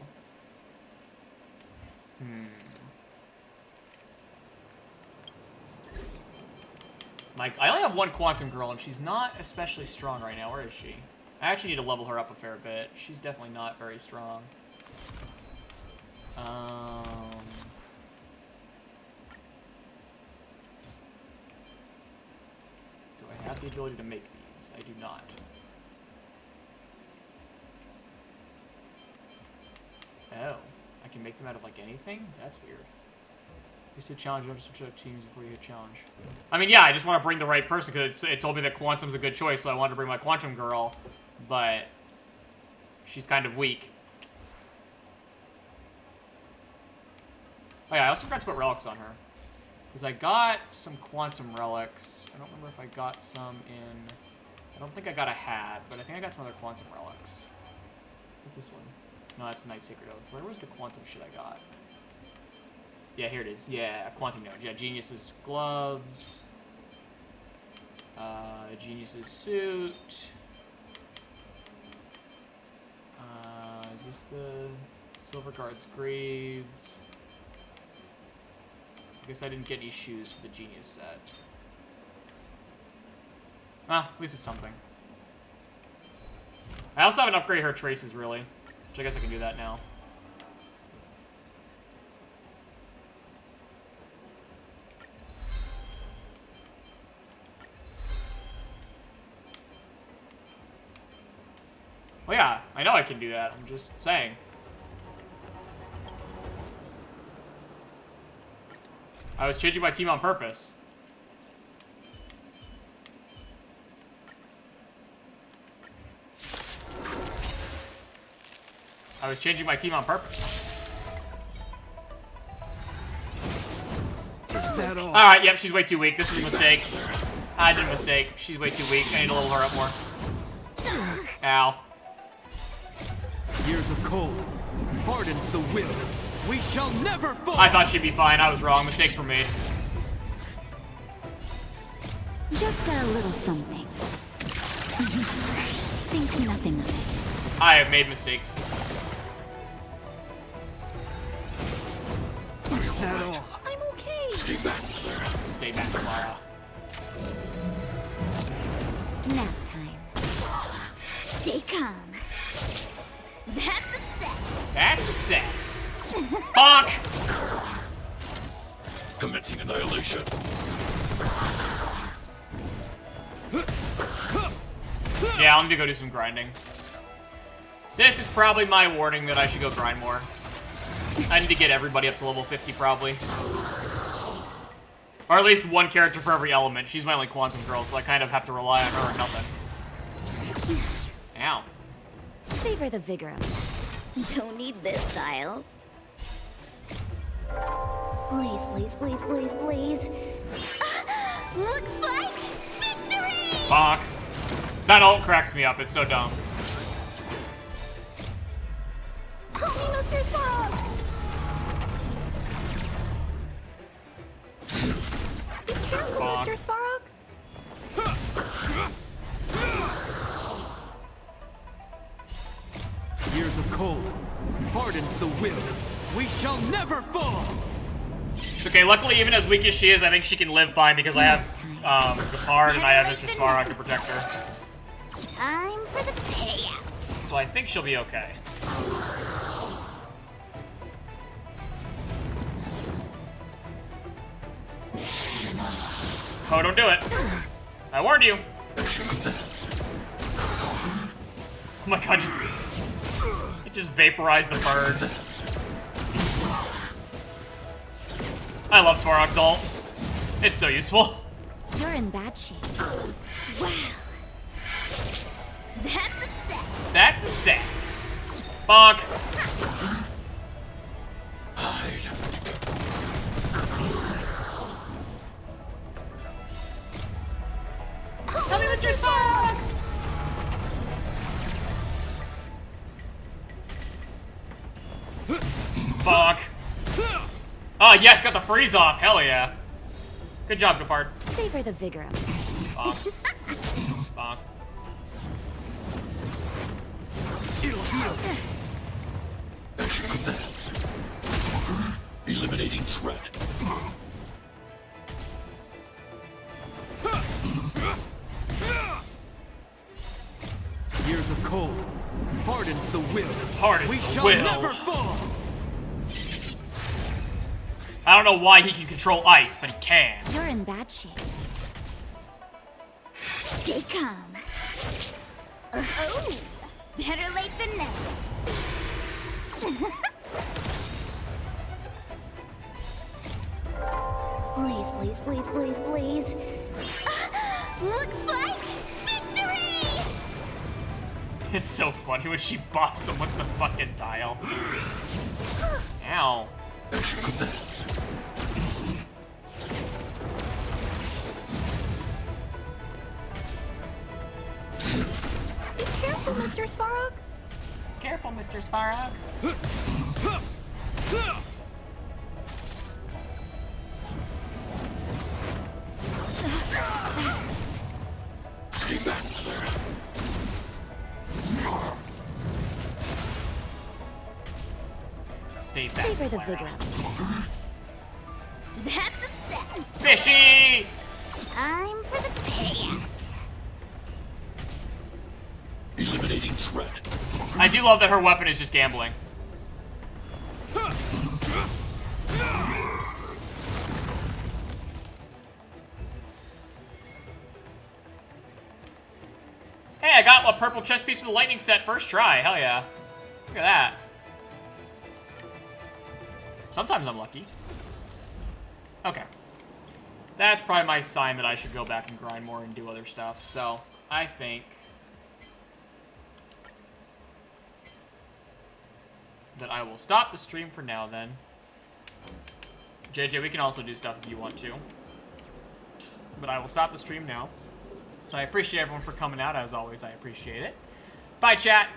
Like, I only have one quantum girl, and she's not especially strong right now. Where is she? I actually need to level her up a fair bit. She's definitely not very strong. Do I have the ability to make these? I do not. Oh, I can make them out of, like, anything? That's weird. Used to challenge, you have to switch up teams before you hit challenge. I mean, yeah, I just want to bring the right person, because it told me that Quantum's a good choice, so I wanted to bring my Quantum girl, but she's kind of weak. Oh yeah, I also forgot to put relics on her. Because I got some Quantum relics. I don't remember if I got some in... I don't think I got a hat, but I think I got some other Quantum relics. What's this one? No, that's Night Sacred Oath. Where was the Quantum shit I got? Yeah, here it is. Yeah, Quantum Node. Yeah, Genius's gloves. Genius's suit. Is this the Silver Guard's greaves? I guess I didn't get any shoes for the Genius set. Ah, at least it's something. I also haven't upgraded her traces, really. Which I guess I can do that now. Well, yeah, I know I can do that. I'm just saying. I was changing my team on purpose. I was changing my team on purpose. Is that all? Alright, yep, she's way too weak. This is a mistake. I did a mistake. She's way too weak. I need to level her up more. Ow. Years of cold hardens the will. We shall never fall. I thought she'd be fine. I was wrong. Mistakes were made. Just a little something. Think nothing of it. I have made mistakes. Is that all? I'm okay. Stay back, Clara. Stay back, Clara. Nap time. Stay calm. That's a set. That's a set. Bonk! Commencing annihilation. Yeah, I'm gonna go do some grinding. This is probably my warning that I should go grind more. I need to get everybody up to level 50, probably. Or at least one character for every element. She's my only Quantum girl, so I kind of have to rely on her or nothing. Ow. Savor the vigor of that. Don't need this style. Please, please, please, please, please. Looks like victory! Fuck. That ult cracks me up. It's so dumb. Help me, Mr. Svarog! Be careful, Fuck. Mr. Svarog. Years of cold hardens the will. We shall never fall! It's okay. Luckily, even as weak as she is, I think she can live fine because I have Gepard and I have Mr. Svarog to protect her. Time for the payout. So I think she'll be okay. Oh, don't do it. I warned you. Oh my god, it just vaporized the bird. I love Svarog's ult. It's so useful. You're in bad shape. Wow. That's a set. Bonk. Hide. Tell me, Mr. Svarog! Fuck. Oh, yes, got the freeze off. Hell yeah. Good job, Gepard. Savor the vigor of it. Bonk. Bonk. Eliminating threat. Years of cold hardens the will. Hardens we the shall will. never fall! I don't know why he can control ice, but he can. You're in bad shape. Stay calm. Oh, better late than never. Please, please, please, please, please. Looks like victory! It's so funny when she bops him with the fucking dial. Ow. Be careful, Mr. Svarog. Careful, Mr. Svarog. Stay back, Clara. Stay back. Savor the vigor of it. That's a set. Fishy! Time for the payout. Eliminating threat. I do love that her weapon is just gambling. Hey, I got a purple chest piece for the lightning set first try. Hell yeah. Look at that. Sometimes I'm lucky. Okay. That's probably my sign that I should go back and grind more and do other stuff. So, I think that I will stop the stream for now then. JJ, we can also do stuff if you want to. But I will stop the stream now. So I appreciate everyone for coming out. As always, I appreciate it. Bye, chat.